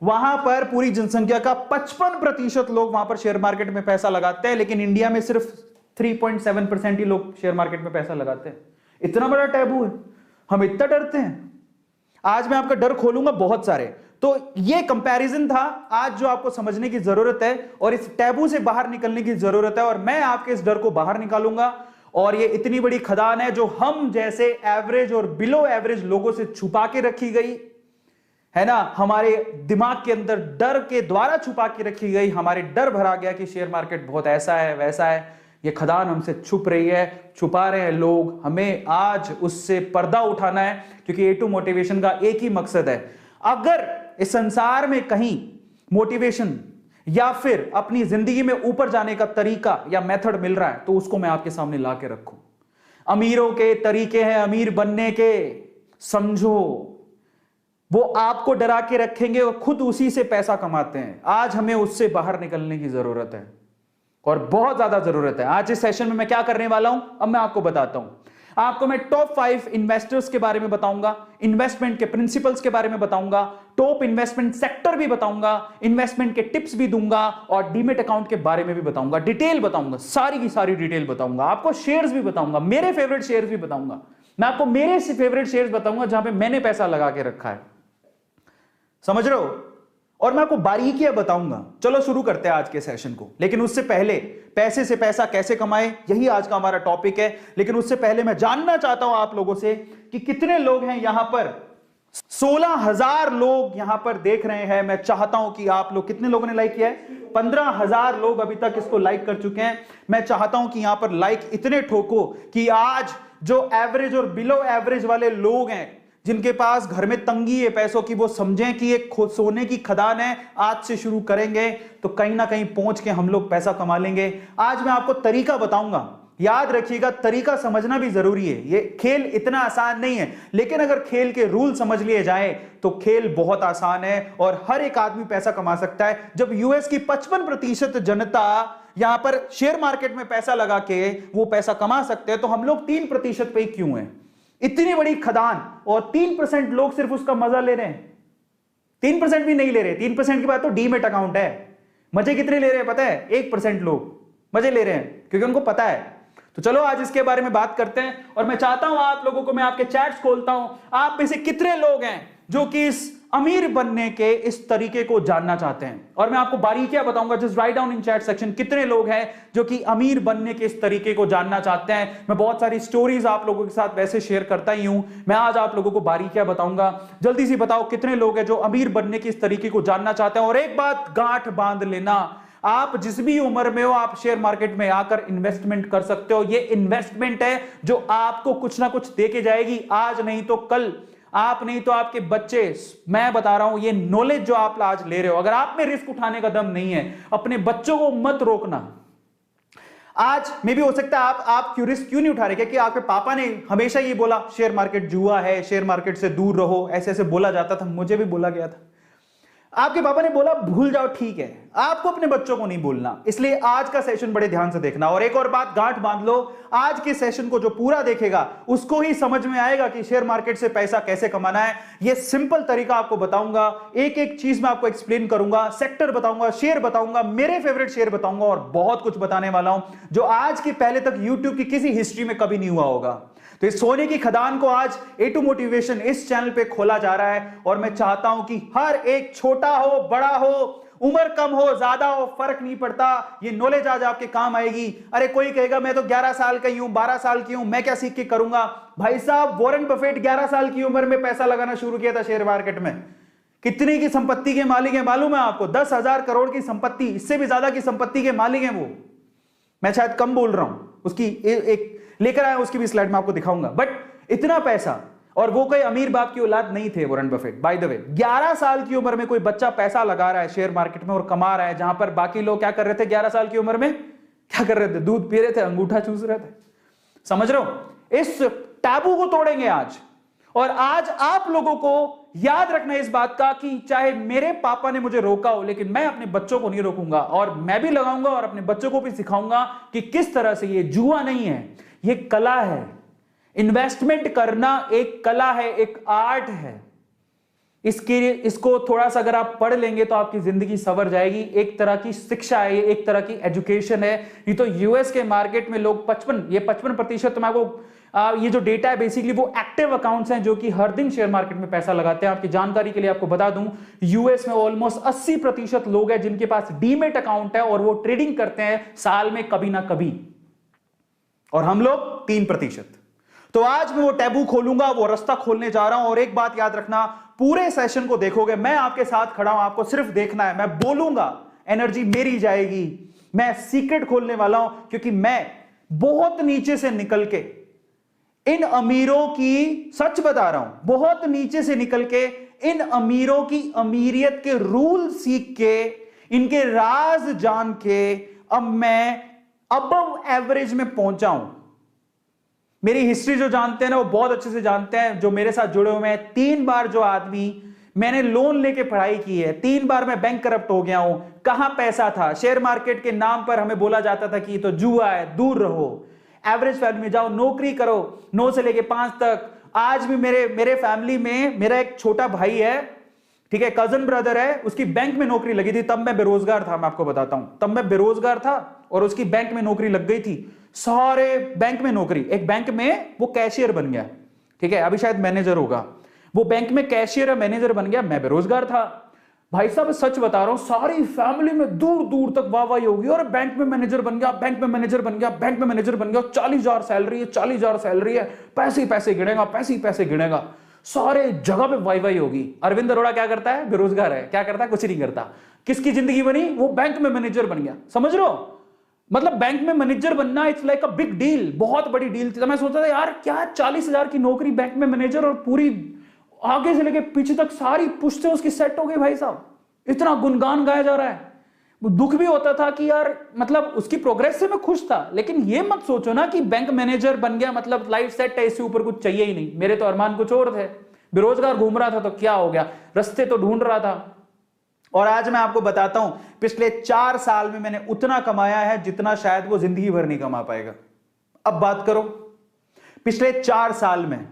वहां पर पूरी जनसंख्या का 55% लोग वहां पर शेयर मार्केट में पैसा लगाते हैं, लेकिन इंडिया में सिर्फ 3.7% ही लोग शेयर मार्केट में पैसा लगाते हैं। इतना बड़ा टैबू है, हम इतना डरते हैं। आज मैं आपका डर खोलूंगा बहुत सारे। तो ये कंपैरिजन था आज जो आपको समझने की जरूरत है और इस टैबू से बाहर निकलने की जरूरत है, और मैं आपके इस डर को बाहर निकालूंगा। और ये इतनी बड़ी खदान है जो हम जैसे एवरेज और बिलो एवरेज लोगों से छुपा के रखी गई है ना, हमारे दिमाग के अंदर डर के द्वारा छुपा के रखी गई। हमारे डर भरा गया कि शेयर मार्केट बहुत ऐसा है वैसा है। ये खदान हमसे छुप रही है, छुपा रहे हैं लोग। हमें आज उससे पर्दा उठाना है क्योंकि A2 मोटिवेशन का एक ही मकसद है। अगर इस संसार में कहीं मोटिवेशन या फिर अपनी जिंदगी में ऊपर जाने का तरीका या मेथड मिल रहा है तो उसको मैं आपके सामने ला के रखूं। अमीरों के तरीके हैं अमीर बनने के, समझो। वो आपको डरा के रखेंगे और खुद उसी से पैसा कमाते हैं। आज हमें उससे बाहर निकलने की जरूरत है और बहुत ज्यादा जरूरत है। आज इस सेशन में मैं क्या करने वाला हूं, अब मैं आपको बताता हूं। आपको मैं टॉप 5 इन्वेस्टर्स के बारे में बताऊंगा, इन्वेस्टमेंट के प्रिंसिपल्स के बारे में बताऊंगा, टॉप इन्वेस्टमेंट सेक्टर भी बताऊंगा, इन्वेस्टमेंट के टिप्स भी दूंगा और डीमेट अकाउंट के बारे में भी बताऊंगा, डिटेल बताऊंगा, सारी की सारी डिटेल बताऊंगा। आपको शेयर्स भी बताऊंगा, मेरे फेवरेट शेयर्स भी बताऊंगा। मैं आपको मेरे फेवरेट शेयर्स बताऊंगा जहां पे मैंने पैसा लगा के रखा है, समझ रहे हो? और मैं आपको बारीकियां बताऊंगा। चलो शुरू करते हैं आज के सेशन को, लेकिन उससे पहले पैसे से पैसा कैसे कमाए, यही आज का हमारा टॉपिक है। लेकिन उससे पहले मैं जानना चाहता हूं आप लोगों से कि कितने लोग हैं यहां पर। 16,000 लोग यहां पर देख रहे हैं। मैं चाहता हूं कि आप लोग, कितने लोगों ने लाइक किया है? 15,000 लोग अभी तक इसको लाइक कर चुके हैं। मैं चाहता हूं कि यहां पर लाइक इतने ठोको कि आज जो एवरेज और बिलो एवरेज वाले लोग हैं, जिनके पास घर में तंगी है पैसों की, वो समझें कि एक सोने की खदान है। आज से शुरू करेंगे तो कहीं ना कहीं पहुंच के हम लोग पैसा कमा लेंगे। आज मैं आपको तरीका बताऊंगा, याद रखिएगा, तरीका समझना भी जरूरी है। ये खेल इतना आसान नहीं है, लेकिन अगर खेल के रूल समझ लिए जाए तो खेल बहुत आसान है और हर एक आदमी पैसा कमा सकता है। जब यूएस की 55% जनता यहां पर शेयर मार्केट में पैसा लगा के वो पैसा कमा सकते हैं, तो हम लोग 3% पे ही क्यों हैं? इतनी बड़ी खदान और 3% लोग सिर्फ उसका मजा ले रहे हैं। 3% भी नहीं ले रहे। 3% की बात तो डीमेट अकाउंट है। मजे कितने ले रहे हैं पता है? 1% लोग मजे ले रहे हैं क्योंकि उनको पता है। तो चलो आज इसके बारे में बात करते हैं। और मैं चाहता हूं आप लोगों को, मैं आपके चैट्स खोलता हूं, आप में से कितने लोग हैं जो कि इस अमीर बनने के इस तरीके को जानना चाहते हैं। और मैं आपको बारीकियां बताऊंगा। Just write down in chat section कितने लोग हैं जो कि अमीर बनने के इस तरीके को जानना चाहते हैं। मैं बहुत सारी स्टोरीज आप लोगों के साथ वैसे शेयर करता ही हूं। मैं आज आप लोगों को बारीकियां बताऊंगा। जल्दी से बताओ कितने लोग हैं जो अमीर बनने के इस तरीके को जानना चाहते हैं। और एक बात गांठ बांध लेना, आप जिस भी उम्र में हो आप शेयर मार्केट में आकर इन्वेस्टमेंट कर सकते हो। ये इन्वेस्टमेंट है जो आपको कुछ ना कुछ दे के जाएगी, आज नहीं तो कल, आप नहीं तो आपके बच्चे। मैं बता रहा हूं, ये नॉलेज जो आप आज ले रहे हो, अगर आप में रिस्क उठाने का दम नहीं है, अपने बच्चों को मत रोकना। आज मे भी हो सकता है आप क्यों रिस्क क्यों नहीं उठा रहे? कि आपके पापा ने हमेशा ये बोला शेयर मार्केट जुआ है, शेयर मार्केट से दूर रहो, ऐसे ऐसे बोला जाता था, मुझे भी बोला गया था। आपके पापा ने बोला भूल जाओ, ठीक है, आपको अपने बच्चों को नहीं भूलना। इसलिए आज का सेशन बड़े ध्यान से देखना। और एक और बात गांठ बांध लो, आज के सेशन को जो पूरा देखेगा उसको ही समझ में आएगा कि शेयर मार्केट से पैसा कैसे कमाना है। यह सिंपल तरीका आपको बताऊंगा, एक एक चीज मैं आपको एक्सप्लेन करूंगा, सेक्टर बताऊंगा, शेयर बताऊंगा, मेरे फेवरेट शेयर बताऊंगा और बहुत कुछ बताने वाला हूं जो आज के पहले तक यूट्यूब की किसी हिस्ट्री में कभी नहीं हुआ होगा। तो इस सोने की खदान को आज A2 मोटिवेशन इस चैनल पे खोला जा रहा है और मैं चाहता हूं कि हर एक, छोटा हो बड़ा हो, उम्र कम हो ज्यादा हो, फर्क नहीं पड़ता, ये नॉलेज आज आपके काम आएगी। अरे कोई कहेगा मैं तो 11 साल का ही हूं, 12 साल की हूं, मैं क्या सीख के करूंगा? भाई साहब, वॉरेन बफेट 11 साल की उम्र में पैसा लगाना शुरू किया था शेयर मार्केट में। कितनी की संपत्ति के मालिक है मालूम है आपको? 10,000 करोड़ की संपत्ति, इससे भी ज्यादा की संपत्ति के मालिक है वो। मैं शायद कम बोल रहा हूं, उसकी एक लेकर आया, उसकी भी स्लाइड में आपको दिखाऊंगा। बट इतना पैसा, और वो कोई अमीर बाप की औलाद नहीं थे Warren Buffett. By the way, 11 साल की उम्र में कोई बच्चा पैसा लगा रहा है शेयर मार्केट में और कमा रहा है, जहां पर बाकी लोग क्या कर रहे थे 11 साल की उम्र में? क्या कर रहे थे? दूध पी रहे थे, अंगूठा चूस रहे थे। समझ रहे हो? इस टैबू को तोड़ेंगे आज। और आज आप लोगों को याद रखना इस बात का कि चाहे मेरे पापा ने मुझे रोका हो, लेकिन मैं अपने बच्चों को नहीं रोकूंगा और मैं भी लगाऊंगा और अपने बच्चों को भी सिखाऊंगा कि किस तरह से ये जुआ नहीं है, ये कला है। इन्वेस्टमेंट करना एक कला है, एक आर्ट है। इसको थोड़ा सा अगर आप पढ़ लेंगे तो आपकी जिंदगी संवर जाएगी। एक तरह की शिक्षा है, एक तरह की एजुकेशन है। ये तो यूएस के मार्केट में लोग 55% मैं आपको ये जो डेटा है बेसिकली वो एक्टिव अकाउंट्स हैं जो कि हर दिन शेयर मार्केट में पैसा लगाते हैं। आपकी जानकारी के लिए आपको बता दूं, यूएस में ऑलमोस्ट 80% लोग हैं जिनके पास डीमेट अकाउंट है और वो ट्रेडिंग करते हैं साल में कभी ना कभी, और हम लोग 3%। तो आज मैं वो टैबू खोलूंगा, वो रास्ता खोलने जा रहा हूं। और एक बात याद रखना, पूरे सेशन को देखोगे, मैं आपके साथ खड़ा हूं, आपको सिर्फ देखना है। मैं बोलूंगा, एनर्जी मेरी जाएगी, मैं सीक्रेट खोलने वाला हूं, क्योंकि मैं बहुत नीचे से निकल के इन अमीरों की, सच बता रहा हूं, बहुत नीचे से निकल के इन अमीरों की अमीरियत के रूल सीख के, इनके राज जान के अब मैं अबव एवरेज में पहुंचा हूं। मेरी हिस्ट्री जो जानते हैं ना वो बहुत अच्छे से जानते हैं, जो मेरे साथ जुड़े हुए हैं। 3 बार जो आदमी मैंने लोन लेके पढ़ाई की है, 3 बार मैं बैंक करप्ट हो गया हूं। कहां पैसा था? शेयर मार्केट के नाम पर हमें बोला जाता था कि ये तो जुआ है, दूर रहो। एवरेज फैमिली में जाओ, नौकरी करो 9 से लेके 5 तक। आज भी मेरे फैमिली में मेरा एक छोटा भाई है, ठीक है, कजन ब्रदर है, उसकी बैंक में नौकरी लगी थी। तब मैं बेरोजगार था, मैं आपको बताता हूं, तब मैं बेरोजगार था और उसकी बैंक में नौकरी लग गई थी। सारे बैंक में नौकरी, एक बैंक में वो कैशियर बन गया, ठीक है, अभी शायद मैनेजर होगा। वो बैंक में कैशियर मैनेजर बन गया, मैं बेरोजगार था। भाई साहब सच बता रहा हूं, सारी फैमिली में दूर दूर तक वाहवाही होगी, और बैंक में मैनेजर बन गया, बैंक में मैनेजर बन गया, बैंक में मैनेजर बन गया, 40,000 सैलरी है, 40,000 सैलरी है, पैसे ही पैसे गिनेगा, पैसे ही पैसे गिनेगा, सारे जगह पे वाहवाही होगी। अरविंद अरोड़ा क्या करता है? बेरोजगार है, क्या करता है? कुछ नहीं करता। किसकी जिंदगी बनी? वो बैंक में मैनेजर बन गया। समझ रहे हो? मतलब बैंक में मैनेजर बनना it's like a big deal, बहुत बड़ी डील थी। तो मैं सोचता था यार क्या 40,000 की नौकरी, बैंक में मैनेजर, और पूरी आगे से लेके पीछे तक सारी पुश्तें उसकी सेट हो गई। भाई साहब इतना गुणगान गाया जा रहा है। दुख भी होता था कि यार मतलब उसकी प्रोग्रेस से मैं खुश था, लेकिन ये मत सोचो ना कि बैंक मैनेजर बन गया मतलब लाइफ सेट है, इससे ऊपर कुछ चाहिए ही नहीं। मेरे तो अरमान कुछ और थे। बेरोजगार घूम रहा था तो क्या हो गया, रास्ते तो ढूंढ रहा था। और आज मैं आपको बताता हूं, पिछले 4 साल में मैंने उतना कमाया है जितना शायद वो जिंदगी भर नहीं कमा पाएगा। अब बात करो, पिछले 4 साल में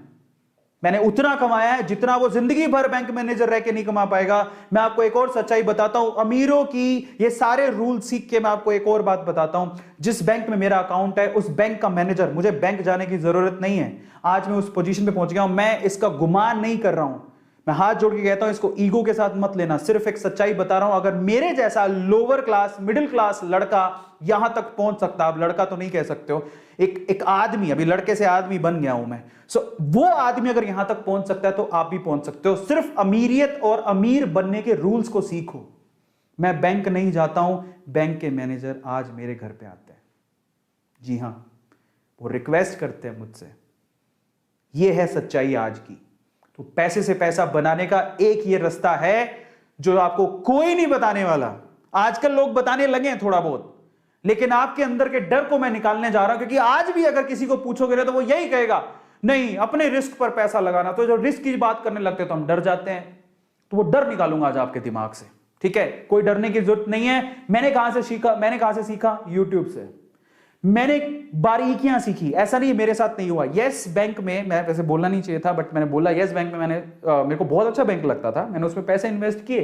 मैंने उतना कमाया है जितना वो जिंदगी भर बैंक मैनेजर रह के नहीं कमा पाएगा। मैं आपको एक और सच्चाई बताता हूं, अमीरों की ये सारे रूल सीख के मैं आपको एक और बात बताता हूं। जिस बैंक में मेरा अकाउंट है उस बैंक का मैनेजर, मुझे बैंक जाने की जरूरत नहीं है। आज मैं उस पोजीशन पे पहुंच गया हूं। मैं इसका गुमान नहीं कर रहा हूं, मैं हाथ जोड़ के कहता हूं, इसको ईगो के साथ मत लेना, सिर्फ एक सच्चाई बता रहा हूं। अगर मेरे जैसा लोअर क्लास मिडिल क्लास लड़का यहां तक पहुंच सकता, आप लड़का तो नहीं कह सकते हो, एक आदमी, अभी लड़के से आदमी बन गया हूं मैं, वो आदमी अगर यहां तक पहुंच सकता है तो आप भी पहुंच सकते हो। सिर्फ अमीरियत और अमीर बनने के रूल्स को सीखो। मैं बैंक नहीं जाता हूं, बैंक के मैनेजर आज मेरे घर पे आते हैं। जी हां, वो रिक्वेस्ट करते हैं मुझसे। ये है सच्चाई आज की। तो पैसे से पैसा बनाने का एक ये रास्ता है जो आपको कोई नहीं बताने वाला। आजकल लोग बताने लगे हैं थोड़ा बहुत, लेकिन आपके अंदर के डर को मैं निकालने जा रहा हूं, क्योंकि आज भी अगर किसी को पूछोगे ना तो वो यही कहेगा, नहीं अपने रिस्क पर पैसा लगाना। तो जब रिस्क की बात करने लगते हैं तो हम डर जाते हैं। तो वो डर निकालूंगा आज आपके दिमाग से, ठीक है? कोई डरने की जरूरत नहीं है। मैंने कहां से सीखा? यूट्यूब से। मैंने बारीकियां सीखी। ऐसा नहीं मेरे साथ नहीं हुआ। यस बैंक में, मैं वैसे बोलना नहीं चाहिए था बट मैंने बोला, यस बैंक में मेरे को बहुत अच्छा बैंक लगता था, मैंने उसमें पैसे इन्वेस्ट किए,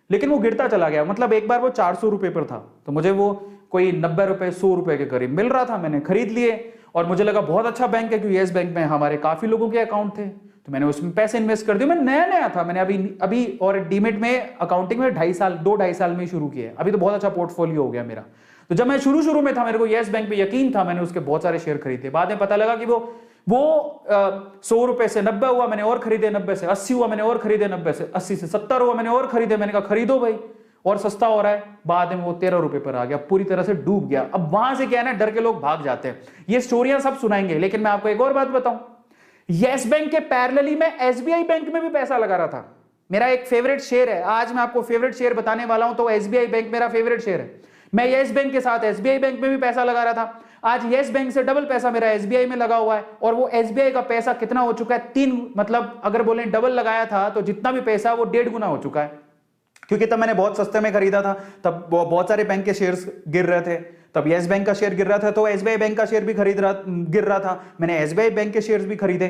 लेकिन वो गिरता चला गया। मतलब एक बार वो 400 रुपए पर था तो मुझे वो कोई 90 रुपए 100 रुपए के करीब मिल रहा था, मैंने खरीद लिए और मुझे लगा बहुत अच्छा बैंक है, क्योंकि यस बैंक में हमारे काफी लोगों के अकाउंट थे, तो मैंने उसमें पैसे इन्वेस्ट कर दिए। मैं नया था, मैंने अभी और डीमेट में अकाउंटिंग में 2.5 साल में शुरू किया। अभी तो बहुत अच्छा पोर्टफोलियो हो गया मेरा। तो जब मैं शुरू में था, मेरे को यस बैंक पे यकीन था, मैंने उसके बहुत सारे शेयर खरीदे। बाद में पता लगा कि वो 100 रुपए से 90 हुआ, मैंने और खरीदे, 90 से 80 हुआ, मैंने और खरीदे, 90 से 80 से 70 हुआ, मैंने और खरीदे। मैंने कहा खरीदो भाई, और सस्ता हो रहा है। बाद में वो 13 रुपए पर आ गया, पूरी तरह से डूब गया। अब वहां से क्या है ना, डर के लोग भाग जाते हैं। ये स्टोरियां सब सुनाएंगे, लेकिन मैं आपको एक और बात बताऊं, यस बैंक के पैरेलली में एसबीआई बैंक में भी पैसा लगा रहा था। मेरा एक फेवरेट शेयर है, आज मैं आपको फेवरेट शेयर बताने वाला हूं, तो एसबीआई बैंक मेरा फेवरेट शेयर है। मैं यस बैंक के साथ एसबीआई बैंक में भी पैसा लगा रहा था। आज यस बैंक से डबल पैसा मेरा एसबीआई में लगा हुआ है, और वो एसबीआई का पैसा कितना हो चुका है, 3, मतलब अगर बोले डबल लगाया था तो जितना भी पैसा वो 1.5 गुना हो चुका है। क्योंकि तब मैंने बहुत सस्ते में खरीदा था, तब बहुत सारे बैंक के शेयर्स गिर रहे थे, तब यस बैंक का शेयर गिर रहा था, तो एसबीआई बैंक का शेयर भी गिर रहा था, मैंने एसबीआई बैंक के शेयर्स भी खरीदे।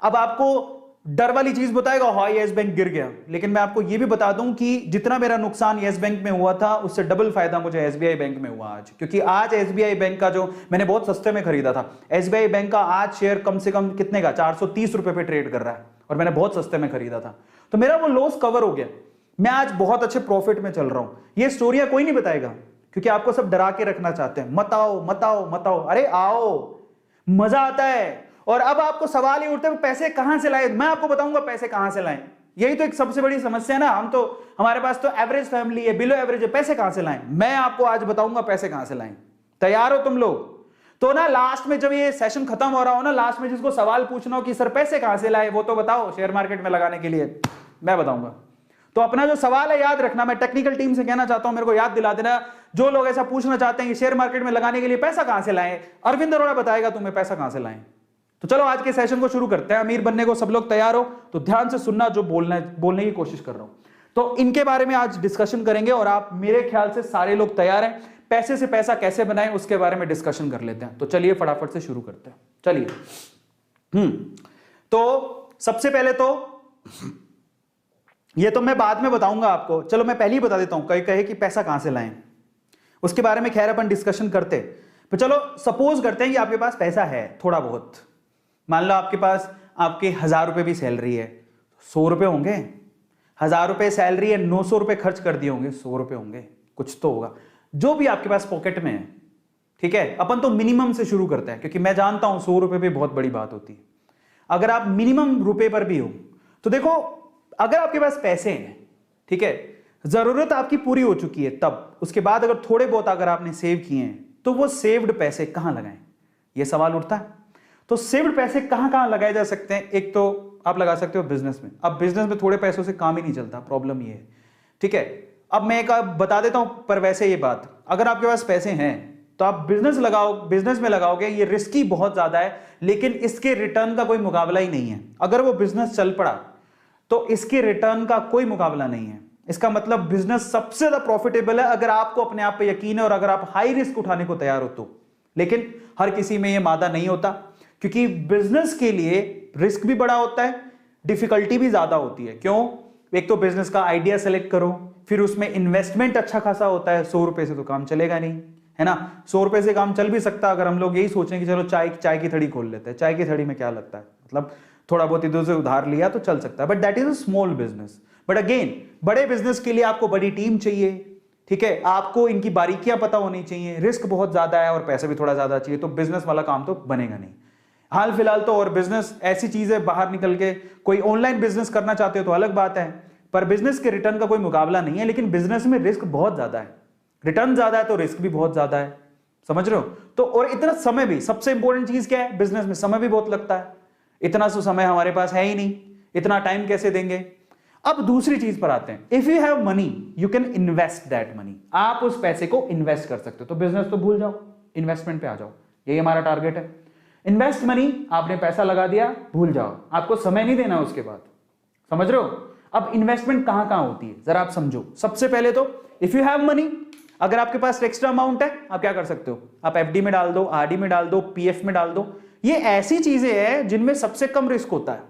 अब आपको डर वाली चीज बताएगा, हाँ यस बैंक गिर गया, लेकिन मैं आपको यह भी बता दूं कि जितना मेरा नुकसान यस बैंक में हुआ था, उससे डबल फायदा मुझे एसबीआई बैंक में हुआ आज। क्योंकि आज एसबीआई बैंक का, जो मैंने बहुत सस्ते में खरीदा था, एसबीआई बैंक का आज शेयर कम से कम कितने का, 430 रुपए पे ट्रेड कर रहा है, और मैंने बहुत सस्ते में खरीदा था, तो मेरा वो लॉस कवर हो गया। मैं आज बहुत अच्छे प्रॉफिट में चल रहा हूं। ये स्टोरियां कोई नहीं बताएगा, क्योंकि आपको सब डरा के रखना चाहते हैं, मत आओ मत आओ मत आओ। अरे आओ, मजा आता है। और अब आपको सवाल ही उठते हैं पैसे कहां से लाए। मैं आपको बताऊंगा पैसे कहां से लाएं। यही तो एक सबसे बड़ी समस्या है ना, हमारे पास तो एवरेज फैमिली है, बिलो एवरेज है, पैसे कहां से लाएं। मैं आपको आज बताऊंगा पैसे कहां से लाएं। तैयार हो तुम लोग? तो ना लास्ट में जब ये सेशन खत्म हो रहा हो ना, लास्ट में जिसको सवाल पूछना हो कि सर पैसे कहां से लाए, वो तो बताओ शेयर मार्केट में लगाने के लिए, मैं बताऊंगा। तो अपना जो सवाल है याद रखना। मैं टेक्निकल टीम से कहना चाहता हूं, मेरे को याद दिला देना, जो लोग ऐसा पूछना चाहते हैं कि शेयर मार्केट में लगाने के लिए पैसा कहां से लाएं, अरविंद अरोड़ा बताएगा तुम्हें पैसा कहां से लाएं। तो तो चलो आज के सेशन को शुरू करते हैं। अमीर बनने को सब लोग तैयार हो तो ध्यान से सुनना जो बोलने की कोशिश कर रहा हूं। तो इनके बारे में आज डिस्कशन करेंगे और आप मेरे ख्याल से सारे लोग तैयार हैं। पैसे से पैसा कैसे बनाएं उसके बारे में डिस्कशन कर लेते हैं। तो चलिए फटाफट से शुरू करते हैं। चलिए तो सबसे पहले तो ये तो मैं बाद में बताऊंगा आपको, चलो मैं पहले ही बता देता हूं। कहे कि पैसा कहां से लाएं, उसके बारे में खैर अपन डिस्कशन करते। तो चलो सपोज करते हैं कि आपके पास पैसा है थोड़ा बहुत। मान लो आपके पास आपके 1000 रुपए भी सैलरी है, 100 रुपए होंगे। 1000 रुपए सैलरी है, 900 रुपए खर्च कर दिए होंगे, 100 रुपए होंगे, कुछ तो होगा जो भी आपके पास पॉकेट में है। ठीक है, अपन तो मिनिमम से शुरू करते हैं क्योंकि मैं जानता हूं 100 रुपए भी बहुत बड़ी बात होती है। अगर आप मिनिमम रुपए पर भी हो तो देखो, अगर आपके पास पैसे हैं, ठीक है, जरूरत आपकी पूरी हो चुकी है, तब उसके बाद अगर थोड़े बहुत अगर आपने सेव किए हैं तो वो सेव्ड पैसे कहां लगाएं, ये सवाल उठता है। तो सेव्ड पैसे कहां कहां लगाए जा सकते हैं? एक तो आप लगा सकते हो बिजनेस में। अब बिजनेस में थोड़े पैसों से काम ही नहीं चलता, प्रॉब्लम ये है। ठीक है, अब मैं एक बता देता हूं, पर वैसे ये बात, अगर आपके पास पैसे हैं तो आप बिजनेस में लगाओगे, ये रिस्की बहुत ज्यादा है, लेकिन इसके रिटर्न का कोई मुकाबला ही नहीं है। अगर वो बिजनेस चल पड़ा तो इसके रिटर्न का कोई मुकाबला नहीं है। इसका मतलब बिजनेस सबसे ज्यादा प्रॉफिटेबल है अगर आपको अपने आप पे यकीन है और अगर आप हाई रिस्क उठाने को तैयार हो तो। लेकिन हर किसी में यह मादा नहीं होता, क्योंकि बिजनेस के लिए रिस्क भी बड़ा होता है, डिफिकल्टी भी ज्यादा होती है। क्यों? एक तो बिजनेस का आइडिया सेलेक्ट करो, फिर उसमें इन्वेस्टमेंट अच्छा खासा होता है। 100 रुपए से तो काम चलेगा नहीं, है ना। 100 रुपए से काम चल भी सकता अगर हम लोग यही सोचें कि चलो चाय की थड़ी खोल लेते हैं। चाय की थड़ी में क्या लगता है, मतलब थोड़ा बहुत इधर से उधार लिया तो चल सकता है, but that is a small business. But again, बड़े बिजनेस के लिए आपको बड़ी टीम चाहिए। ठीक है, आपको इनकी बारीकियां पता होनी चाहिए, रिस्क बहुत ज्यादा है और पैसा भी थोड़ा ज्यादा चाहिए, तो बिजनेस वाला काम तो बनेगा नहीं। हाल फिलहाल तो और बिजनेस ऐसी चीज है, बाहर निकल के कोई ऑनलाइन बिजनेस करना चाहते हो तो अलग बात है, पर बिजनेस के रिटर्न का कोई मुकाबला नहीं है। लेकिन बिजनेस में रिस्क बहुत ज्यादा है, रिटर्न ज्यादा है तो रिस्क भी बहुत ज्यादा है, समझ रहे हो। तो और इतना समय भी, सबसे इंपॉर्टेंट चीज क्या है, बिजनेस में समय भी बहुत लगता है। इतना सो समय हमारे पास है ही नहीं, इतना टाइम कैसे देंगे। अब दूसरी चीज पर आते हैं, if you have money you can invest that money. आप उस पैसे को इन्वेस्ट कर सकते हो। तो बिजनेस तो भूल जाओ, इन्वेस्टमेंट पे आ जाओ, यही हमारा टारगेट है। इन्वेस्ट मनी, आपने पैसा लगा दिया, भूल जाओ, आपको समय नहीं देना उसके बाद, समझ रहे हो। अब इन्वेस्टमेंट कहां कहां होती है जरा आप समझो। सबसे पहले तो इफ यू हैव मनी, अगर आपके पास एक्स्ट्रा अमाउंट है, आप क्या कर सकते हो, आप एफडी में डाल दो, आरडी में डाल दो, पीएफ में डाल दो। ये ऐसी चीजें हैं जिनमें सबसे कम रिस्क होता है,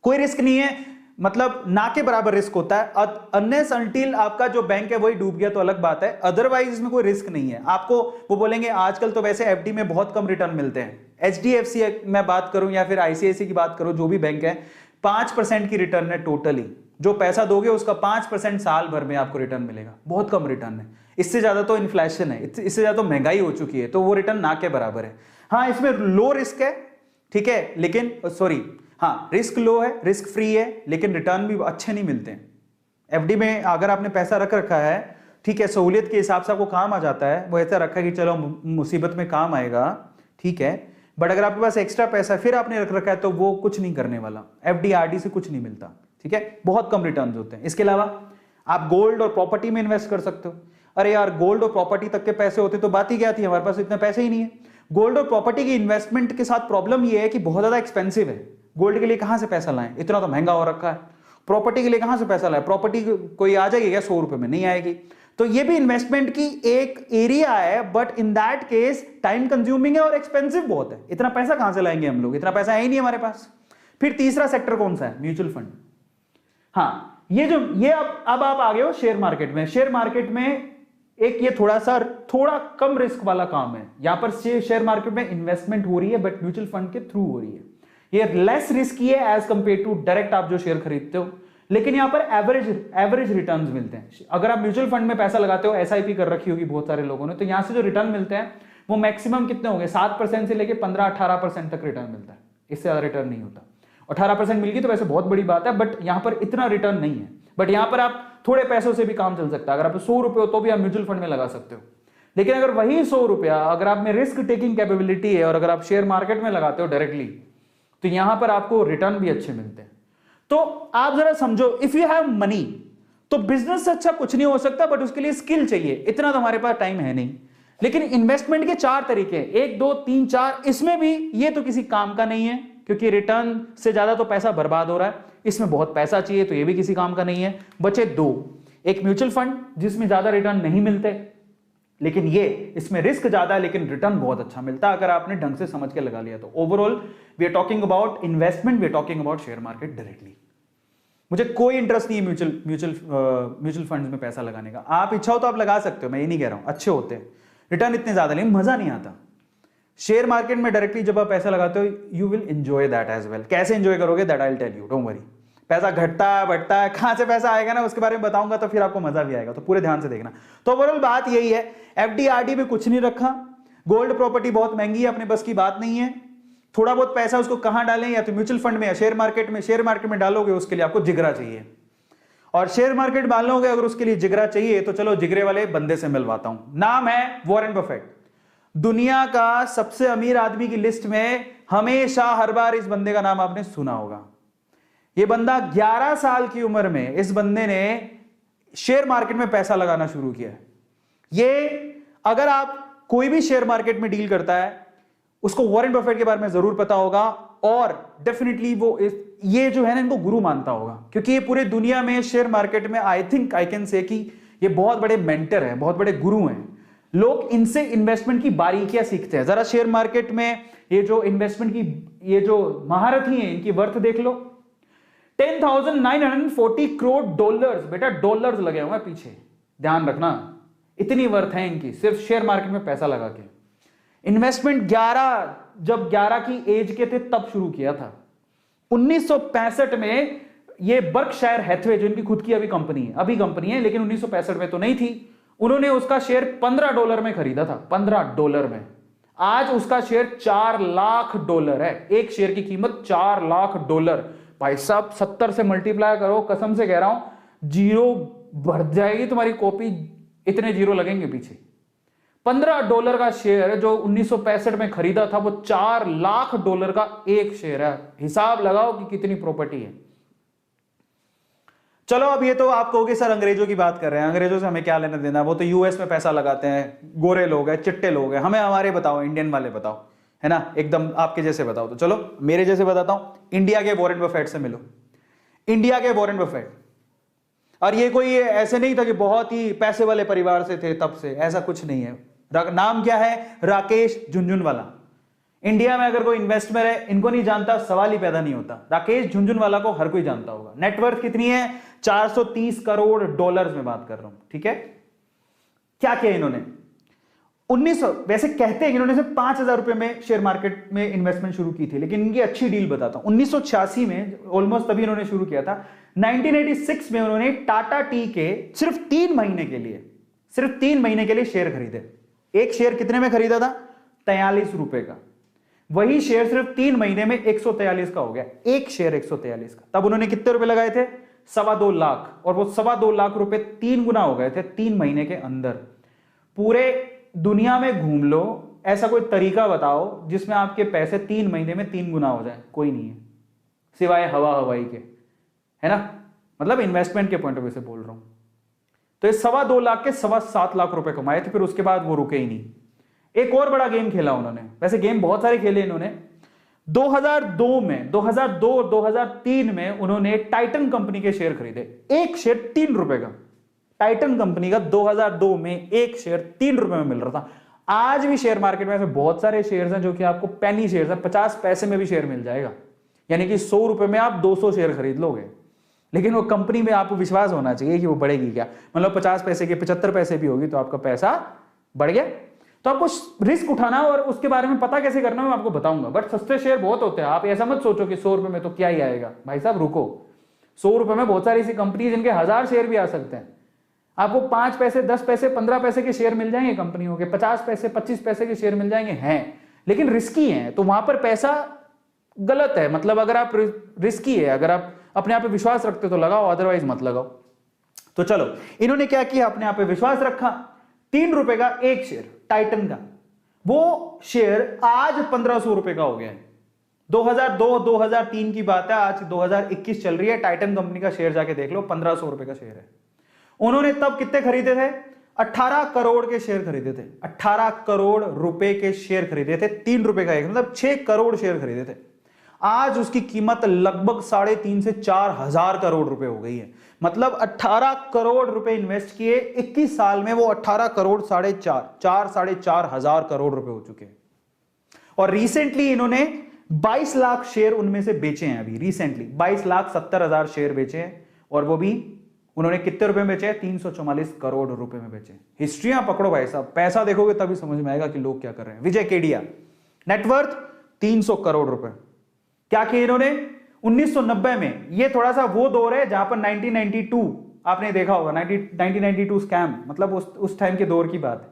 कोई रिस्क नहीं है, मतलब ना के बराबर रिस्क होता है। अनलेस अनटिल आपका जो बैंक है वही डूब गया तो अलग बात है, अदरवाइज इसमें कोई रिस्क नहीं है। आपको वो बोलेंगे आजकल तो वैसे एफडी में बहुत कम रिटर्न मिलते हैं, एचडीएफसी मैं बात करूं या फिर आईसीआईसी की बात करूं, जो भी बैंक है, 5% की रिटर्न है टोटली। जो पैसा दोगे उसका 5% साल भर में आपको रिटर्न मिलेगा, बहुत कम रिटर्न है। इससे ज्यादा तो इन्फ्लेशन है, इससे ज्यादा तो महंगाई हो चुकी है, तो वो रिटर्न ना के बराबर है। हाँ, इसमें लो रिस्क है, ठीक है, लेकिन सॉरी, हाँ रिस्क लो है, रिस्क फ्री है, लेकिन रिटर्न भी अच्छे नहीं मिलते हैं। एफडी में अगर आपने पैसा रख रखा है, ठीक है, सहूलियत के हिसाब से आपको काम आ जाता है, वो ऐसा रखा है कि चलो मुसीबत में काम आएगा, ठीक है, बट अगर आपके पास एक्स्ट्रा पैसा फिर आपने रख रखा है तो वो कुछ नहीं करने वाला, एफडी आरडी से कुछ नहीं मिलता, ठीक है, बहुत कम रिटर्न होते हैं। इसके अलावा आप गोल्ड और प्रॉपर्टी में इन्वेस्ट कर सकते हो। अरे यार, गोल्ड और प्रॉपर्टी तक के पैसे होते तो बात ही क्या थी, हमारे पास इतने पैसे ही नहीं है। गोल्ड और प्रॉपर्टी की इन्वेस्टमेंट के साथ प्रॉब्लम ये है कि बहुत ज्यादा एक्सपेंसिव है। गोल्ड के लिए कहां से पैसा लाएं, इतना तो महंगा हो रखा है। प्रॉपर्टी के लिए कहां से पैसा लाएं, प्रॉपर्टी कोई आ जाएगी क्या 100 रुपए में, नहीं आएगी। तो ये भी इन्वेस्टमेंट की एक एरिया है, but in that case time consuming है और एक्सपेंसिव बहुत है। इतना पैसा कहां से लाएंगे हम लोग, इतना पैसा है ही नहीं हमारे पास। फिर तीसरा सेक्टर कौन सा है, म्यूचुअल फंड। हाँ, ये अब आप आ गए हो शेयर मार्केट में। शेयर मार्केट में एक ये थोड़ा कम रिस्क वाला काम है। यहां पर शेयर मार्केट में इन्वेस्टमेंट हो रही है, बट म्यूचुअल फंड के थ्रू हो रही है। ये लेस रिस्की है एज कंपेयर टू डायरेक्ट आप जो शेयर खरीदते हो, लेकिन यहां पर एवरेज रिटर्न्स मिलते हैं। अगर आप म्यूचुअल फंड में पैसा लगाते हो, एसआईपी कर रखी होगी बहुत सारे लोगों ने, तो यहां से जो रिटर्न मिलते हैं वो मैक्सिमम कितने होंगे, 7% से लेकर 15-18% तक रिटर्न मिलता है, इससे ज्यादा रिटर्न नहीं होता। 18% मिल गई तो वैसे बहुत बड़ी बात है, बट यहां पर इतना रिटर्न नहीं है। बट यहां पर आप थोड़े पैसों से भी काम चल सकता है। अगर आप 100 रुपए हो तो भी आप म्यूचुअल फंड में लगा सकते हो। लेकिन अगर वही 100 रुपया अगर आप में रिस्क टेकिंग कैपेबिलिटी है और अगर आप शेयर मार्केट में लगाते हो डायरेक्टली, तो यहां पर आपको रिटर्न भी अच्छे मिलते हैं। तो आप जरा समझो, इफ यू हैव मनी तो बिजनेस से अच्छा कुछ नहीं हो सकता, बट उसके लिए स्किल चाहिए। इतना तो हमारे पास टाइम है नहीं, लेकिन इन्वेस्टमेंट के 4 तरीके, 1 2 3 4, इसमें भी ये तो किसी काम का नहीं है क्योंकि रिटर्न से ज्यादा तो पैसा बर्बाद हो रहा है, इसमें बहुत पैसा चाहिए तो ये भी किसी काम का नहीं है। बचे 2, एक म्यूचुअल फंड जिसमें ज्यादा रिटर्न नहीं मिलते, लेकिन ये इसमें रिस्क ज्यादा है लेकिन रिटर्न बहुत अच्छा मिलता है अगर आपने ढंग से समझ के लगा लिया तो। Overall we are talking about investment, we are talking about share market directly. मुझे कोई इंटरेस्ट नहीं है म्यूचुअल फंड्स में पैसा लगाने का। आप इच्छा हो तो आप लगा सकते हो, मैं ये नहीं कह रहा हूं, अच्छे होते हैं, रिटर्न इतने ज्यादा नहीं, मजा नहीं आता। शेयर मार्केट में डायरेक्टली जब आप पैसा लगाते हो you will enjoy that as well. कैसे एंजॉय करोगे that I will tell you, don't worry. पैसा घटता है बढ़ता है, कहां से पैसा आएगा ना उसके बारे में बताऊंगा तो फिर आपको मजा भी आएगा, तो पूरे ध्यान से देखना। तो ओवरऑल बात यही है, एफडी आरडी में कुछ नहीं रखा, गोल्ड प्रॉपर्टी बहुत महंगी है, अपने बस की बात नहीं है। थोड़ा बहुत पैसा उसको कहां डालें, या तो म्यूचुअल फंड में या शेयर मार्केट में। शेयर मार्केट में डालोगे उसके लिए आपको जिगरा चाहिए, और शेयर मार्केट डालोगे अगर उसके लिए जिगरा चाहिए तो चलो जिगरे वाले बंदे से मिलवाता हूं। नाम है वॉरेन बफेट। दुनिया का सबसे अमीर आदमी की लिस्ट में हमेशा हर बार इस बंदे का नाम आपने सुना होगा। ये बंदा 11 साल की उम्र में इस बंदे ने शेयर मार्केट में पैसा लगाना शुरू किया। ये अगर आप कोई भी शेयर मार्केट में डील करता है उसको वॉरेन बफेट के बारे में जरूर पता होगा, और डेफिनेटली वो ये जो है ना इनको गुरु मानता होगा, क्योंकि ये पूरे दुनिया में शेयर मार्केट में I think I can say कि ये बहुत बड़े मेंटर हैं, बहुत बड़े गुरु हैं। लोग इनसे इन्वेस्टमेंट की बारीकियां सीखते हैं। जरा शेयर मार्केट में ये जो इन्वेस्टमेंट की ये जो महारथी हैं इनकी वर्थ देख लो, 10,940 करोड़ डॉलर्स, बेटा डॉलर्स लगे हुए हैं पीछे, ध्यान रखना, इतनी वर्थ है इनकी सिर्फ शेयर मार्केट में पैसा लगा के। इन्वेस्टमेंट 11 की एज के थे तब शुरू किया था। 1965 में ये बर्कशायर हैथवे, जो इनकी खुद की अभी कंपनी है लेकिन 1965 में तो नहीं थी, उन्होंने उसका शेयर $15 में खरीदा था, $15 में। आज उसका शेयर $4 लाख है, एक शेयर की कीमत $4 लाख। भाई साहब 70 से मल्टीप्लाई करो, कसम से कह रहा हूं जीरो भर जाएगी तुम्हारी कॉपी, इतने जीरो लगेंगे पीछे। $15 का शेयर जो 1965 में खरीदा था वो $4 लाख का एक शेयर है। हिसाब लगाओ कि कितनी प्रॉपर्टी है। चलो अब ये तो आप कहोगे सर अंग्रेजों की बात कर रहे हैं, अंग्रेजों से हमें क्या लेना देना, वो तो यूएस में पैसा लगाते हैं, गोरे लोग हैं, चिट्टे लोग हैं, हमें हमारे बताओ, इंडियन वाले बताओ, है ना, एकदम आपके जैसे बताओ। तो चलो मेरे जैसे बताता हूं, इंडिया के वॉरेन बफेट से मिलो, इंडिया के वॉरेन बफेट। और ये कोई ऐसे नहीं था कि बहुत ही पैसे वाले परिवार से थे तब से, ऐसा कुछ नहीं है। नाम क्या है? राकेश झुनझुनवाला। इंडिया में अगर कोई इन्वेस्टर है इनको नहीं जानता सवाल ही पैदा नहीं होता। राकेश झुनझुनवाला को हर कोई जानता होगा। नेटवर्थ कितनी है? 430 करोड़ डॉलर्स में बात कर रहा हूं, ठीक है। क्या किया इन्होंने? 1900, वैसे कहते हैं कि इन्होंने सिर्फ 5,000 रुपए में शेयर मार्केट में इन्वेस्टमेंट शुरू की थी, लेकिन इनकी अच्छी डील बताता हूं। 1986 में ऑलमोस्ट तभी इन्होंने शुरू किया था। 1986 में उन्होंने टाटा टी के सिर्फ 3 महीने के लिए शेयर खरीदे। एक शेयर कितने में खरीदा था? 43 रुपए का। वही शेयर सिर्फ 3 महीने में 143 का हो गया, एक शेयर 143 का। तब उन्होंने कितने रुपए लगाए थे? 2.25 लाख, और वो 2.25 लाख रुपए 3 गुना हो गए थे 3 महीने के अंदर। पूरे दुनिया में घूम लो, ऐसा कोई तरीका बताओ जिसमें आपके पैसे 3 महीने में 3 गुना हो जाए, कोई नहीं है सिवाय हवाई के, है ना। मतलब इन्वेस्टमेंट के पॉइंट ऑफ व्यू से बोल रहा हूं। तो ये 2.25 लाख के 7.25 लाख रुपए कमाए थे, फिर उसके बाद वो रुके ही नहीं। एक और बड़ा गेम खेला उन्होंने, वैसे गेम बहुत सारे खेले इन्होंने। 2002 और 2003 में उन्होंने टाइटन कंपनी के शेयर खरीदे, एक शेयर 3 रुपए का। टाइटन कंपनी का 2002 में एक शेयर 3 रुपए में मिल रहा था। आज भी शेयर मार्केट में ऐसे बहुत सारे शेयर्स हैं जो कि आपको पेनी शेयर्स हैं, 50 पैसे में भी शेयर मिल जाएगा, यानी कि 100 रुपए में आप 200 शेयर खरीद लोगे। लेकिन वो कंपनी में आपको विश्वास होना चाहिए कि वो बढ़ेगी क्या। मतलब 50 पैसे के 75 पैसे भी होगी तो आपका पैसा बढ़ गया। तो आपको रिस्क उठाना और उसके बारे में पता कैसे करना मैं आपको बताऊंगा। बट सस्ते शेयर बहुत होते हैं, आप ऐसा मत सोचो कि 100 रुपए में तो क्या ही आएगा। भाई साहब रुको, 100 रुपए में बहुत सारी ऐसी कंपनी जिनके 1000 शेयर भी आ सकते हैं। आपको 5 पैसे 10 पैसे 15 पैसे के शेयर मिल जाएंगे कंपनियों के, 50 पैसे 25 पैसे के शेयर मिल जाएंगे, हैं लेकिन रिस्की हैं, तो वहां पर पैसा गलत है। मतलब अगर आप रिस्की है, अगर आप अपने आप पे विश्वास रखते तो लगाओ, अदरवाइज मत लगाओ। तो चलो इन्होंने क्या किया, अपने आप पे विश्वास रखा। 3 रुपए का एक शेयर टाइटन का, वो शेयर आज 1500 रुपए का हो गया है। 2002-2003 की बात है, आज 2021 चल रही है। टाइटन कंपनी का शेयर जाके देख लो, 1500 रुपए का शेयर है। उन्होंने तब कितने खरीदे थे? 18 करोड़ के शेयर खरीदे थे, 18 करोड़ रुपए के शेयर खरीदे थे, 3 रुपए का एक, मतलब 6 करोड़ शेयर खरीदे थे। आज उसकी कीमत लगभग 3.5 से 4 हजार करोड़ रुपए हो गई है। मतलब 18 करोड़ रुपए इन्वेस्ट किए, 21 साल में वो 18 करोड़ 4.5 हजार करोड़ रुपए हो चुके हैं। और रिसेंटली इन्होंने 22 लाख शेयर उनमें से बेचे हैं। अभी रिसेंटली 22,70,000 शेयर बेचे हैं, और वो भी उन्होंने कितने रुपए में बेचे हैं? 344 करोड़ रुपए में बेचे। हिस्ट्रियां पकड़ो भाई साहब, पैसा देखोगे तभी समझ में आएगा कि लोग क्या कर रहे हैं। विजय केडिया, नेटवर्थ 300 करोड़ रुपए। क्या किया इन्होंने? 1990 में, ये थोड़ा सा वो दौर है जहां पर 1992 आपने देखा होगा, 1992 स्कैम, मतलब उस टाइम के दौर की बात है।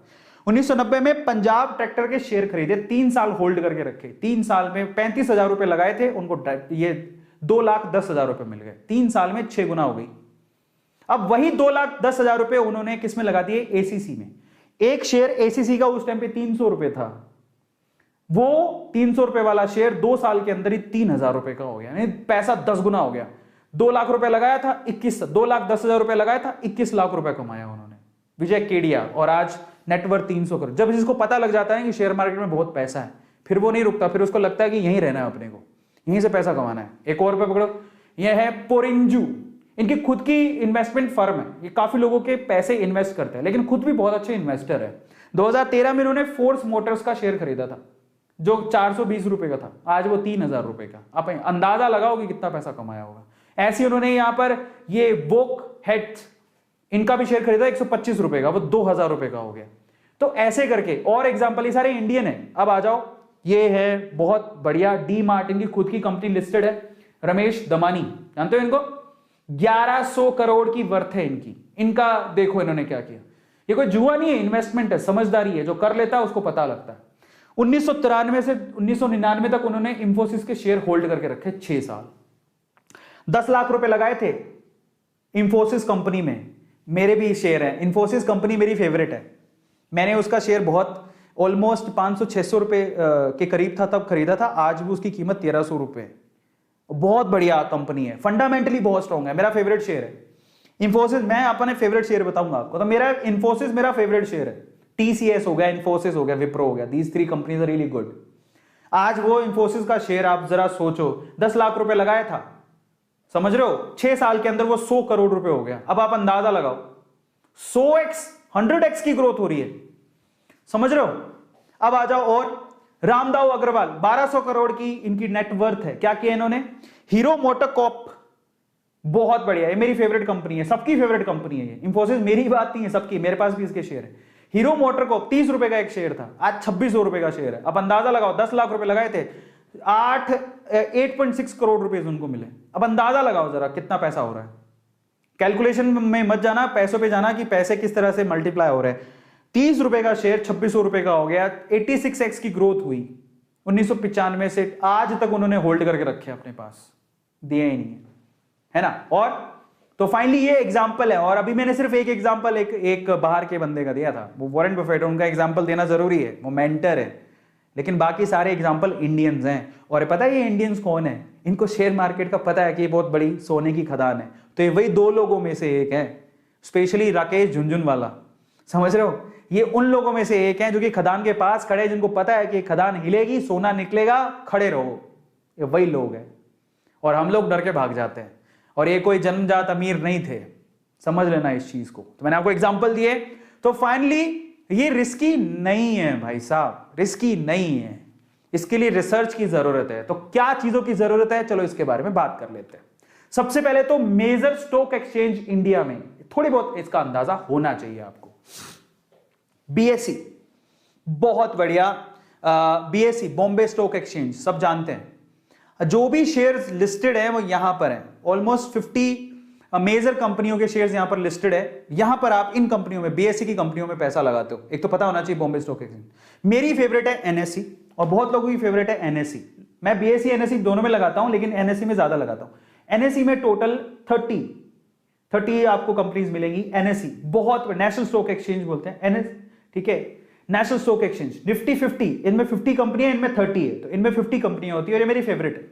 1990 में पंजाब ट्रैक्टर के शेयर खरीदे, 3 साल होल्ड करके रखे, 3 साल में 35,000 रुपए लगाए थे उनको, ये 2,10,000 रुपए मिल गए, 3 साल में 6 गुना हो गई। अब वही 2,10,000 रुपए उन्होंने किस में लगा दिए? एसीसी में। एक शेयर एसीसी का उस टाइम पे 300 रुपए था, वो 300 रुपए वाला शेयर 2 साल के अंदर ही 3,000 रुपए का हो गया, यानी पैसा 10 गुना हो गया। 2 लाख रुपए लगाया था, 2,10,000 रुपए लगाया था, 21 लाख रुपए कमाया उन्होंने, विजय केडिया। और आज नेटवर्थ 300 करोड़। जब जिसको पता लग जाता है कि शेयर मार्केट में बहुत पैसा है, फिर वो नहीं रुकता, फिर उसको लगता है कि यहीं रहना है, अपने को यहीं से पैसा कमाना है। एक और पे पकड़ो, ये है पोरिंजू, इनकी खुद की इन्वेस्टमेंट फर्म है, ये काफी लोगों के पैसे इन्वेस्ट करते हैं, लेकिन खुद भी बहुत अच्छे इन्वेस्टर है। 2013 में इन्होंने फोर्स मोटर्स का शेयर खरीदा था, जो 420 रुपए का था, आज वो 3,000 रुपए का। आप अंदाजा लगाओ कि कितना पैसा कमाया होगा। ऐसे उन्होंने यहां पर ये वोक हेड्स, इनका भी शेयर खरीदा 125 रुपए का, वो 2,000 रुपए का हो गया। तो ऐसे करके और एग्जांपल, ये सारे इंडियन है। अब आ जाओ, ये है बहुत बढ़िया, डी मार्ट, इनकी खुद की कंपनी लिस्टेड है, रमेश दमानी, जानते हो इनको? 1100 करोड़ की वर्थ है इनकी। इनका देखो इन्होंने क्या किया, ये कोई जुआ नहीं है, इन्वेस्टमेंट है, समझदारी है, जो कर लेता है उसको पता लगता है। 1993 से 1999 तक उन्होंने इंफोसिस के शेयर होल्ड करके रखे, 6 साल, 10 लाख रुपए लगाए थे इंफोसिस कंपनी में। मेरे भी शेयर है, इंफोसिस कंपनी मेरी फेवरेट है, मैंने उसका शेयर बहुत ऑलमोस्ट 500-600 रुपए के करीब था तब खरीदा था, आज भी उसकी कीमत 1,300 रुपए। बहुत बढ़िया कंपनी है, फंडामेंटली बहुत स्ट्रॉन्ग है, मेरा फेवरेट शेयर है इंफोसिस। मैं अपने फेवरेट शेयर बताऊंगा आपको, तो मेरा इंफोसिस मेरा फेवरेट शेयर है। टीसीएस हो गया, इंफोसिस हो गया, विप्रो हो गया, these 3 companies are really good. आज वो इंफोसिस का शेयर आप जरा सोचो, 10 लाख रुपए लगाया था, समझ रहे हो, 6 साल के अंदर वो 100 करोड़ रुपए हो गया। अब आप अंदाजा लगाओ, 100x 100x की ग्रोथ हो रही है, समझ रहे हो। अब आ जाओ, और रामदाव अग्रवाल 1200 करोड़ की इनकी नेटवर्थ है। क्या किया इन्होंने? हीरो मोटोकॉर्प, बहुत बढ़िया, ये मेरी फेवरेट कंपनी है, सबकी फेवरेट कंपनी है ये। इंफोसिस मेरी बात नहीं है, सबकी, मेरे पास भी इसके शेयर है। हीरो मोटोकॉर्प 30 रुपए का एक शेयर था, आज 2600 रुपए का शेयर है। अब अंदाजा लगाओ, 10 लाख रुपए लगाए थे, 8.6 करोड़ रुपए उनको मिले। अब अंदाजा लगाओ जरा कितना पैसा हो रहा है। कैलकुलेशन में मत जाना, पैसों पे जाना कि पैसे किस तरह से मल्टीप्लाई हो रहे हैं। 30 रुपए का शेयर 2600 रुपए का हो गया, 86x की ग्रोथ हुई 1995 से आज तक उन्होंने होल्ड करके रखे अपने पास, दिए ही नहीं है ना। और तो फाइनली ये एग्जांपल है, और अभी मैंने सिर्फ एक एग्जांपल एक बाहर के बंदे का दिया था, वो वॉरेन बफेट, उनका एग्जांपल देना जरूरी है, वो मेंटर है, लेकिन बाकी सारे एग्जांपल इंडियंस हैं। और पता है ये इंडियंस कौन है? इनको शेयर मार्केट का पता है कि ये बहुत बड़ी सोने की खदान है, तो ये वही 2 लोगों में से एक है, स्पेशली राकेश झुनझुनवाला, समझ रहे हो। ये उन लोगों में से एक है जो कि खदान के पास खड़े, जिनको पता है कि खदान हिलेगी, सोना निकलेगा, खड़े रहो, ये वही लोग हैं। और हम लोग डर के भाग जाते हैं, और ये कोई जन्मजात अमीर नहीं थे, समझ लेना इस चीज को। तो मैंने आपको एग्जांपल दिए। तो फाइनली ये रिस्की नहीं है भाई साहब, रिस्की नहीं है, इसके लिए रिसर्च की जरूरत है। तो क्या चीजों की जरूरत है, चलो इसके बारे में बात कर लेते हैं। सबसे पहले तो मेजर स्टॉक एक्सचेंज इंडिया में थोड़ी बहुत इसका अंदाजा होना चाहिए आपको। बीएसई, बहुत बढ़िया, बीएसई बॉम्बे स्टॉक एक्सचेंज, सब जानते हैं। जो भी शेयर्स लिस्टेड है वो यहां पर है, ऑलमोस्ट 50 मेजर कंपनियों के शेयर्स यहां पर लिस्टेड है। यहां पर आप इन कंपनियों में, बीएसई की कंपनियों में पैसा लगाते हो। एक तो पता होना चाहिए बॉम्बे स्टॉक एक्सचेंज। मेरी फेवरेट है एनएससी, और बहुत लोगों की फेवरेट है एनएससी। मैं बीएसई एनएससी दोनों में लगाता हूं, लेकिन एनएससी में ज्यादा लगाता हूं। एनएससी में टोटल 30 आपको कंपनीज मिलेंगी। एनएससी बहुत, नेशनल स्टॉक एक्सचेंज बोलते हैं एनएस, ठीक है, नेशनल स्टॉक एक्सचेंज। निफ्टी 50, इनमें 50 कंपनियां, इनमें 30 है, तो इनमें 50 कंपनियां होती है, और ये मेरी फेवरेट है,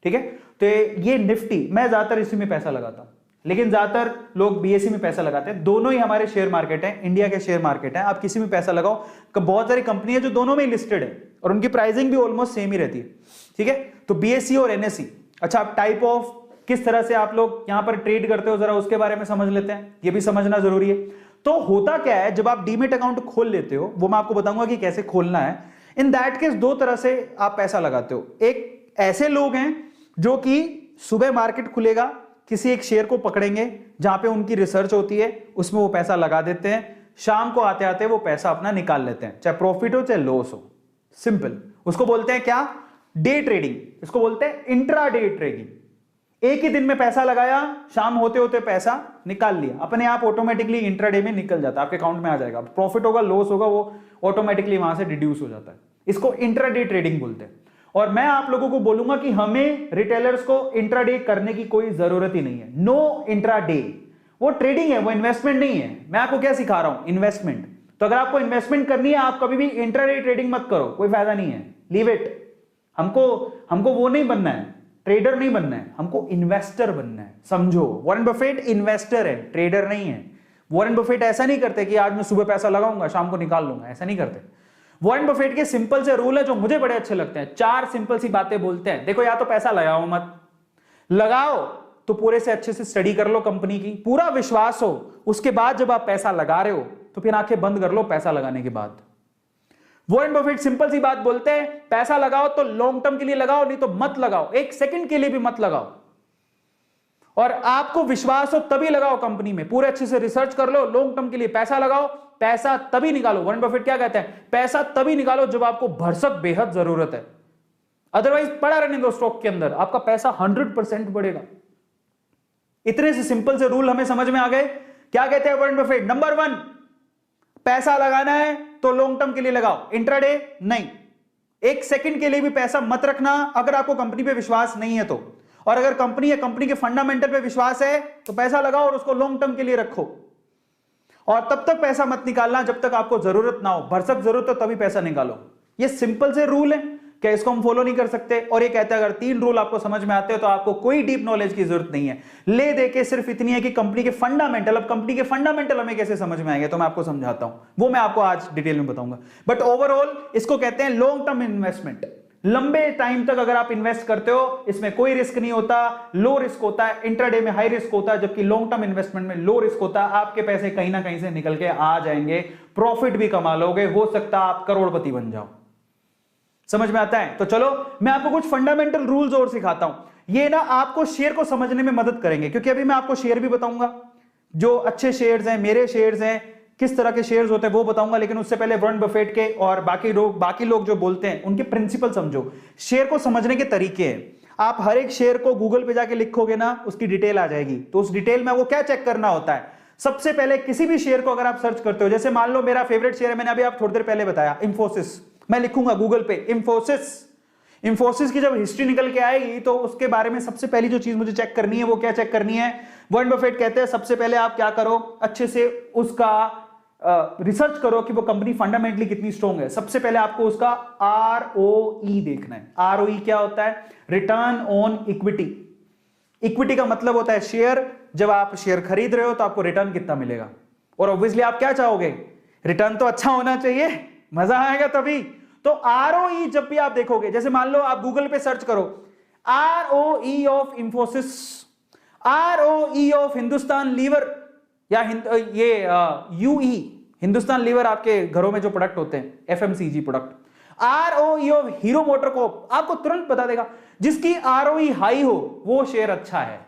ठीक है। तो ये निफ्टी, मैं ज्यादातर इसी में पैसा लगाता हूं। लेकिन ज्यादातर लोग बीएसई में पैसा लगाते हैं। दोनों ही हमारे शेयर मार्केट है, इंडिया के शेयर मार्केट है, आप किसी में पैसा लगाओ। बहुत सारी कंपनी है जो दोनों में लिस्टेड है और उनकी प्राइसिंग भी ऑलमोस्ट सेम ही रहती है, ठीक है। तो बीएसई और एनएसई। अच्छा, आप टाइप ऑफ किस तरह से आप लोग यहां पर ट्रेड करते हो जरा उसके बारे में समझ लेते हैं, ये भी समझना जरूरी है। तो होता क्या है, जब आप डीमेट अकाउंट खोल लेते हो, वो मैं आपको बताऊंगा कि कैसे खोलना है। इन दैट केस दो तरह से आप पैसा लगाते हो। एक ऐसे लोग हैं जो कि सुबह मार्केट खुलेगा, किसी एक शेयर को पकड़ेंगे जहां पे उनकी रिसर्च होती है, उसमें वो पैसा लगा देते हैं, शाम को आते आते वो पैसा अपना निकाल लेते हैं, चाहे प्रॉफिट हो चाहे लॉस हो। सिंपल। उसको बोलते हैं क्या? Day trading. इसको बोलते हैं इंट्रा डे ट्रेडिंग। एक ही दिन में पैसा लगाया, शाम होते होते पैसा निकाल लिया, अपने आप ऑटोमेटिकली इंट्राडे में निकल जाता है, आपके अकाउंट में आ जाएगा। प्रॉफिट होगा लॉस होगा वो ऑटोमेटिकली वहां से डिड्यूस हो जाता है। इसको इंट्राडे ट्रेडिंग बोलते हैं। और मैं आप लोगों को बोलूंगा कि हमें रिटेलर्स को इंट्राडे करने की कोई जरूरत ही नहीं है। नो इंट्राडे, वो ट्रेडिंग है, वो इन्वेस्टमेंट नहीं है। मैं आपको क्या सिखा रहा हूं? इन्वेस्टमेंट। तो अगर आपको इन्वेस्टमेंट करनी है, आप कभी भी इंट्राडे ट्रेडिंग मत करो, कोई फायदा नहीं है, लीव इट। हमको वो नहीं बनना है, ट्रेडर नहीं बनना है, हमको इन्वेस्टर बनना है, समझो। वॉरेन बफेट इन्वेस्टर है, ट्रेडर नहीं है। वॉरेन बफेट ऐसा नहीं करते कि आज मैं सुबह पैसा लगाऊंगा शाम को निकाल लूंगा, ऐसा नहीं करते। वॉरेन बफेट के सिंपल से रूल है जो मुझे बड़े अच्छे लगते हैं। 4 सिंपल सी बातें बोलते हैं। देखो, या तो पैसा लगाओ मत, लगाओ तो पूरे से अच्छे से स्टडी कर लो कंपनी की, पूरा विश्वास हो, उसके बाद जब आप पैसा लगा रहे हो तो फिर आंखें बंद कर लो पैसा लगाने के बाद। वॉरेन बफेट सिंपल सी बात बोलते हैं, पैसा लगाओ तो लॉन्ग टर्म के लिए लगाओ, नहीं तो मत लगाओ, एक सेकंड के लिए भी मत लगाओ। और आपको विश्वास हो तभी लगाओ कंपनी में, पूरे अच्छे से रिसर्च कर लो, लॉन्ग टर्म के लिए पैसा लगाओ, पैसा तभी निकालो। वॉरेन बफेट क्या कहते हैं? पैसा तभी निकालो जब आपको भरसक बेहद जरूरत है, अदरवाइज पड़ा रहने दो स्टॉक के अंदर, आपका पैसा 100% बढ़ेगा। इतने से सिंपल से रूल हमें समझ में आ गए। क्या कहते हैं वॉरेन बफेट? नंबर 1, पैसा लगाना है तो लॉन्ग टर्म के लिए लगाओ, इंट्राडे नहीं। एक सेकंड के लिए भी पैसा मत रखना अगर आपको कंपनी पे विश्वास नहीं है तो। और अगर कंपनी या कंपनी के फंडामेंटल पे विश्वास है तो पैसा लगाओ और उसको लॉन्ग टर्म के लिए रखो। और तब तक पैसा मत निकालना जब तक आपको जरूरत ना हो, भरसक जरूरत हो तभी पैसा निकालो। ये सिंपल से रूल है, क्या इसको हम फॉलो नहीं कर सकते? और ये कहते हैं अगर 3 रूल आपको समझ में आते हो तो आपको कोई डीप नॉलेज की जरूरत नहीं है। ले दे के सिर्फ इतनी है कि कंपनी के फंडामेंटल, अब कंपनी के फंडामेंटल हमें कैसे समझ में आएंगे तो मैं आपको समझाता हूं, वो मैं आपको आज डिटेल में बताऊंगा। बट ओवरऑल इसको कहते हैं लॉन्ग टर्म इन्वेस्टमेंट। लंबे टाइम तक अगर आप इन्वेस्ट करते हो, इसमें कोई रिस्क नहीं होता, लो रिस्क होता है। इंट्राडे में हाई रिस्क होता है, जबकि लॉन्ग टर्म इन्वेस्टमेंट में लो रिस्क होता है। आपके पैसे कहीं ना कहीं से निकल के आ जाएंगे, प्रॉफिट भी कमा लोगे, हो सकता है आप करोड़पति बन जाओ। समझ में आता है? तो चलो मैं आपको कुछ फंडामेंटल रूल्स और सिखाता हूं, ये ना आपको शेयर को समझने में मदद करेंगे। क्योंकि अभी मैं आपको शेयर भी बताऊंगा, जो अच्छे शेयर्स हैं, मेरे शेयर्स हैं, किस तरह के शेयर्स होते हैं वो बताऊंगा। लेकिन उससे पहले वॉरेन बफेट के और बाकी लोग जो बोलते हैं उनके प्रिंसिपल समझो। शेयर को समझने के तरीके हैं। आप हर एक शेयर को गूगल पे जाके लिखोगे ना, उसकी डिटेल आ जाएगी। तो उस डिटेल में वो क्या चेक करना होता है? सबसे पहले किसी भी शेयर को अगर आप सर्च करते हो, जैसे मान लो मेरा फेवरेट शेयर है, मैंने अभी आप थोड़ी देर पहले बताया, इंफोसिस। मैं लिखूंगा गूगल पे इंफोसिस की जब हिस्ट्री निकल के आएगी तो उसके बारे में सबसे पहली जो चीज मुझे चेक करनी है वो क्या चेक करनी है? वॉरेन बफेट कहते हैं सबसे पहले आप क्या करो, अच्छे से उसका रिसर्च करो कि वो कंपनी फंडामेंटली कितनी स्ट्रॉन्ग है। सबसे पहले आपको उसका ROE देखना है। ROE क्या होता है? Return on equity. इक्विटी का मतलब होता है शेयर। जब आप शेयर खरीद रहे हो तो आपको रिटर्न कितना मिलेगा, और ऑब्वियसली आप क्या चाहोगे? रिटर्न तो अच्छा होना चाहिए, मजा आएगा तभी। तो ROE जब भी आप देखोगे, जैसे मान लो आप गूगल पे सर्च करो ROE of Infosys, ROE of Hindustan lever, या ये UE, हिंदुस्तान लीवर आपके घरों में जो प्रोडक्ट होते हैं FMCG product, ROE of Hero MotoCorp, आपको तुरंत बता देगा। जिसकी ROE हाई हो वो शेयर अच्छा है,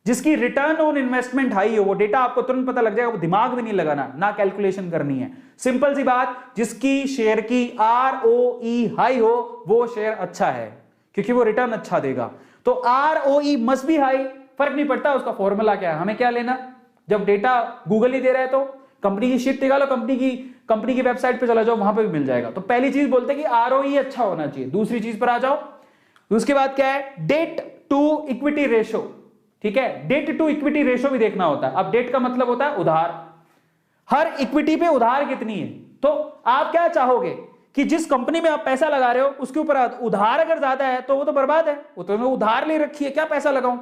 जिसकी रिटर्न ऑन इन्वेस्टमेंट हाई हो, वो डेटा आपको तुरंत पता लग जाएगा, वो दिमाग भी नहीं लगाना, ना कैलकुलेशन करनी है, सिंपल सी बात। जिसकी शेयर की ROE हाई हो वो शेयर अच्छा है, क्योंकि वो रिटर्न अच्छा देगा। तो ROE मस्ट बी हाई, फर्क नहीं पड़ता उसका फॉर्मूला क्या है, हमें क्या लेना। जब डेटा गूगल ही दे रहा है तो कंपनी की शीट निकालो, कंपनी की वेबसाइट पे चला जाओ, वहां पे भी मिल जाएगा। तो पहली चीज बोलते हैं कि ROE अच्छा होना चाहिए। दूसरी चीज पर आ जाओ, उसके बाद क्या है? Debt to equity ratio. ठीक है, डेट टू इक्विटी रेशो भी देखना होता है। अब डेट का मतलब होता है उधार, हर इक्विटी पे उधार कितनी है। तो आप क्या चाहोगे कि जिस कंपनी में आप पैसा लगा रहे हो उसके ऊपर उधार अगर ज्यादा है तो वो तो बर्बाद है, वो तो मैं उधार ले रखी है, क्या पैसा लगाऊं।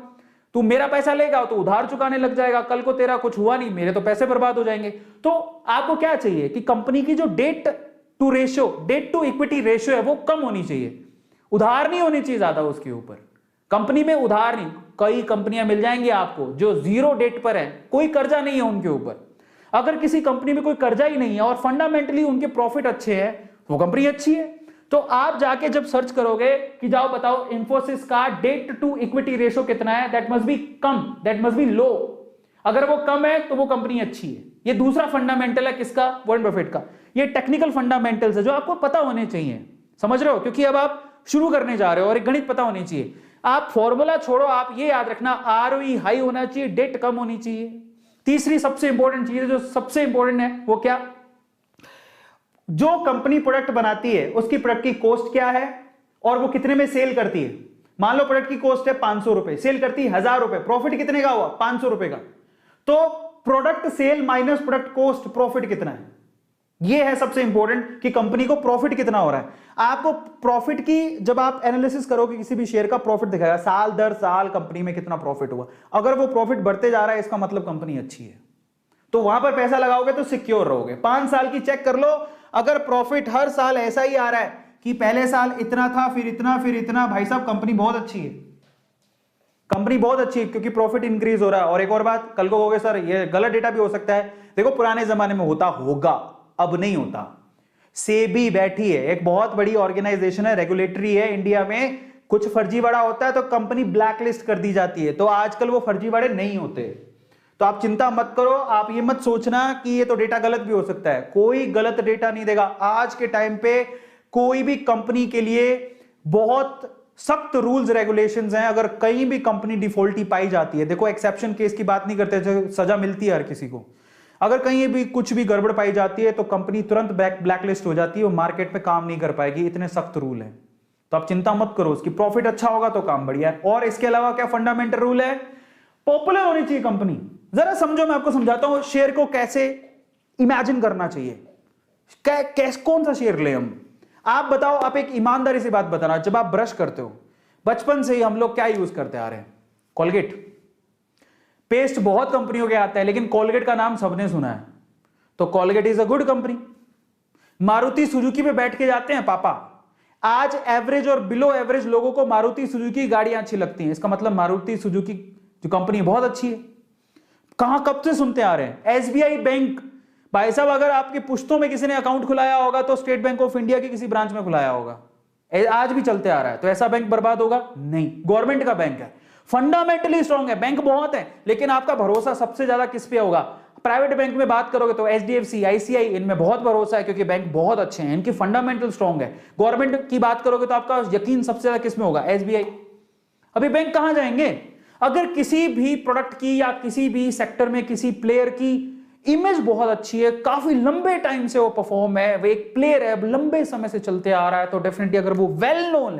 तू मेरा पैसा लेगा तो उधार चुकाने लग जाएगा, कल को तेरा कुछ हुआ नहीं, मेरे तो पैसे बर्बाद हो जाएंगे। तो आपको क्या चाहिए कि कंपनी की जो डेट टू इक्विटी रेशियो है वो कम होनी चाहिए, उधार नहीं होनी चाहिए ज्यादा उसके ऊपर। कंपनी में उधार नहीं, कई कंपनियां मिल जाएंगी आपको जो जीरो डेट पर है, कोई कर्जा नहीं है उनके ऊपर। अगर किसी कंपनी में कोई कर्जा ही नहीं है और फंडामेंटली उनके प्रॉफिट अच्छे हैं, वो कंपनी अच्छी है। तो आप जाके जब सर्च करोगे कि जाओ बताओ इंफोसिस का डेट टू इक्विटी रेशियो कितना है, दैट मस्ट बी कम, दैट मस्ट बी लो। अगर वो कम है तो वो कंपनी अच्छी है। ये दूसरा फंडामेंटल है किसका, वॉरेन बफेट का। ये टेक्निकल फंडामेंटल्स है जो आपको पता होने चाहिए, समझ रहे हो, क्योंकि अब आप शुरू करने जा रहे हो और एक गणित पता होनी चाहिए। आप फॉर्मूला छोड़ो, आप ये याद रखना आरओई हाई होना चाहिए, डेट कम होनी चाहिए। तीसरी सबसे इंपॉर्टेंट चीज है, जो सबसे इंपॉर्टेंट है वो क्या, जो कंपनी प्रोडक्ट बनाती है उसकी प्रोडक्ट की कॉस्ट क्या है और वो कितने में सेल करती है। मान लो प्रोडक्ट की कॉस्ट है 500 रुपए, सेल करती है 1000 रुपए, प्रॉफिट कितने का हुआ, 500 रुपए का। तो product sale minus product cost, profit कितना है, ये है सबसे इंपॉर्टेंट कि कंपनी को प्रॉफिट कितना हो रहा है। आपको प्रॉफिट की जब आप एनालिसिस करोगे किसी भी शेयर का, प्रॉफिट दिखाएगा साल दर साल कंपनी में कितना प्रॉफिट हुआ। अगर वो प्रॉफिट बढ़ते जा रहा है इसका मतलब कंपनी अच्छी है, तो वहां पर पैसा लगाओगे तो सिक्योर रहोगे। 5 साल की चेक कर लो, अगर प्रॉफिट हर साल ऐसा ही आ रहा है कि पहले साल इतना था फिर इतना फिर इतना, भाई साहब कंपनी बहुत अच्छी है, कंपनी बहुत अच्छी है, क्योंकि प्रॉफिट इंक्रीज हो रहा है। और एक और बात, कल को कहोगे सर ये गलत डेटा भी हो सकता है, देखो पुराने जमाने में होता होगा, अब नहीं होता। सेबी बैठी है, एक बहुत बड़ी ऑर्गेनाइजेशन है, रेगुलेटरी है इंडिया में, कुछ फर्जीवाड़ा होता है तो कंपनी ब्लैकलिस्ट कर दी जाती है। तो आजकल वो फर्जीवाड़े नहीं होते, तो आप चिंता मत करो। आप ये मत सोचना कि ये तो डेटा गलत भी हो सकता है, कोई गलत डेटा नहीं देगा। आज के टाइम पे कोई भी कंपनी के लिए बहुत सख्त रूल्स रेगुलेशंस हैं। अगर कहीं भी कंपनी डिफॉल्टी पाई जाती है, देखो एक्सेप्शन केस की बात नहीं करते, जो सजा मिलती है हर किसी को, अगर कहीं भी कुछ भी गड़बड़ पाई जाती है तो कंपनी तुरंत ब्लैकलिस्ट हो जाती है, वो मार्केट में काम नहीं कर पाएगी, इतने सख्त रूल है। तो आप चिंता मत करो, उसकी प्रॉफिट अच्छा होगा तो काम बढ़िया है। और इसके अलावा क्या फंडामेंटल रूल है, पॉपुलर होनी चाहिए कंपनी। जरा समझो, मैं आपको समझाता हूं शेयर को कैसे इमेजिन करना चाहिए, कौन सा शेयर ले हम। आप बताओ, आप एक ईमानदारी से बात बताना, जब आप ब्रश करते हो बचपन से ही हम लोग क्या यूज करते आ रहे हैं, कोलगेट। पेस्ट बहुत कंपनियों के आता है, लेकिन कोलगेट का नाम सबने सुना है, तो Colgate is a good company. Maruti Suzuki पे बैठ के जाते हैं पापा, आज एवरेज और बिलो एवरेज लोगों को मारुति सुजुकी गाड़ियां अच्छी लगती हैं, इसका मतलब मारुति सुजुकी जो कंपनी बहुत अच्छी है। कहां कब से सुनते आ रहे हैं, एसबीआई बैंक, भाई साहब अगर आपके पुश्तों में किसी ने अकाउंट खुलाया होगा तो स्टेट बैंक ऑफ इंडिया के किसी ब्रांच में खुलाया होगा, आज भी चलते आ रहा है। तो ऐसा बैंक बर्बाद होगा नहीं, गवर्नमेंट का बैंक है, फंडामेंटली स्ट्रांग है, बैंक बहुत है, लेकिन आपका भरोसा सबसे ज्यादा किस पे होगा। प्राइवेट बैंक में बात करोगे तो एचडीएफसी, आईसीआई, इनमें बहुत भरोसा है क्योंकि बैंक बहुत अच्छे हैं, इनकी फंडामेंटल स्ट्रांग है। गवर्नमेंट की बात करोगे तो आपका यकीन सबसे ज्यादा किस में होगा, एसबीआई। अभी बैंक कहां जाएंगे, अगर किसी भी प्रोडक्ट की या किसी भी सेक्टर में किसी प्लेयर की इमेज बहुत अच्छी है, काफी लंबे टाइम से वो परफॉर्म है, वो एक प्लेयर है, लंबे समय से चलते आ रहा है, तो डेफिनेटली अगर वो वेल नोन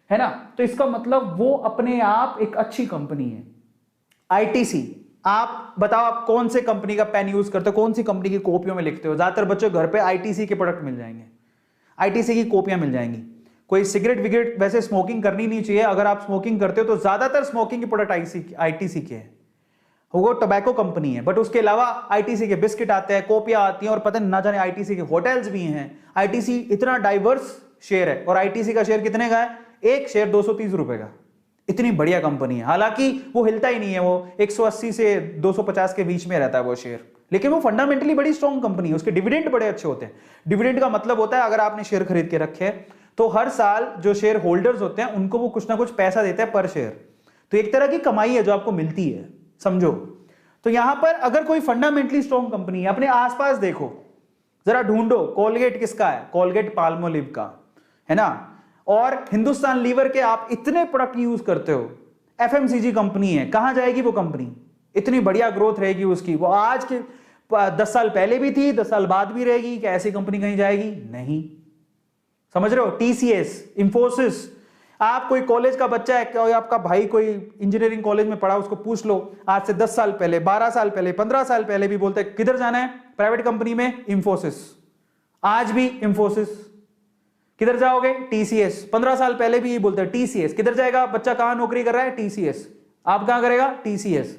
है ना, तो इसका मतलब वो अपने आप एक अच्छी कंपनी है। आईटीसी, आप बताओ आप कौन से कंपनी का पेन यूज करते हो, कौन सी कंपनी की कॉपियों में लिखते हो। ज्यादातर बच्चों घर पे आईटीसी के प्रोडक्ट मिल जाएंगे, आईटीसी की कॉपियां मिल जाएंगी। कोई सिगरेट विगरेट, वैसे स्मोकिंग करनी नहीं चाहिए, अगर आप स्मोकिंग करते हो तो ज्यादातर स्मोकिंग के प्रोडक्ट आईटीसी के हैं, वो टोबैको कंपनी है। बट उसके अलावा आईटीसी के बिस्किट आते हैं, कॉपियां आती हैं, और पता ना जाने आईटीसी के होटल्स भी हैं। आईटीसी इतना डाइवर्स शेयर है, और आईटीसी का शेयर कितने का है, एक शेयर 230 रुपए का। इतनी बढ़िया कंपनी है, हालांकि वो हिलता ही नहीं है, वो 180 से 250 के बीच में रहता है वो शेयर, लेकिन वो फंडामेंटली बड़ी स्ट्रॉन्ग कंपनी है। उसके डिविडेंड बड़े अच्छे होते हैं। डिविडेंड का मतलब होता है अगर आपने शेयर खरीद के रखे हैं तो हर साल जो शेयर होल्डर्स होते हैं उनको वो कुछ ना कुछ पैसा देते हैं पर शेयर, तो एक तरह की कमाई है जो आपको मिलती है, समझो। तो यहां पर अगर कोई फंडामेंटली स्ट्रॉन्ग कंपनी है, अपने आसपास देखो, जरा ढूंढो, कोलगेट किसका है, कोलगेट पाल्मोलिव का है ना, और हिंदुस्तान लीवर के आप इतने प्रोडक्ट यूज करते हो, एफएमसीजी कंपनी है, कहां जाएगी वो कंपनी, इतनी बढ़िया ग्रोथ रहेगी उसकी, वो आज के 10 साल पहले भी थी, 10 साल बाद भी रहेगी, क्या ऐसी कंपनी कहीं जाएगी, नहीं, समझ रहे हो। टीसीएस, इंफोसिस, आप कोई कॉलेज का बच्चा है, कोई आपका भाई कोई इंजीनियरिंग कॉलेज में पढ़ा, उसको पूछ लो आज से 10 साल पहले, 12 साल पहले, 15 साल पहले भी बोलते हैं किधर जाना है, प्राइवेट कंपनी में, इंफोसिस। आज भी इंफोसिस। किधर जाओगे, टीसीएस। 15 साल पहले भी ये बोलते हैं टीसीएस। किधर जाएगा बच्चा, कहां नौकरी कर रहा है, टीसीएस। आप कहां करेगा? टीसीएस।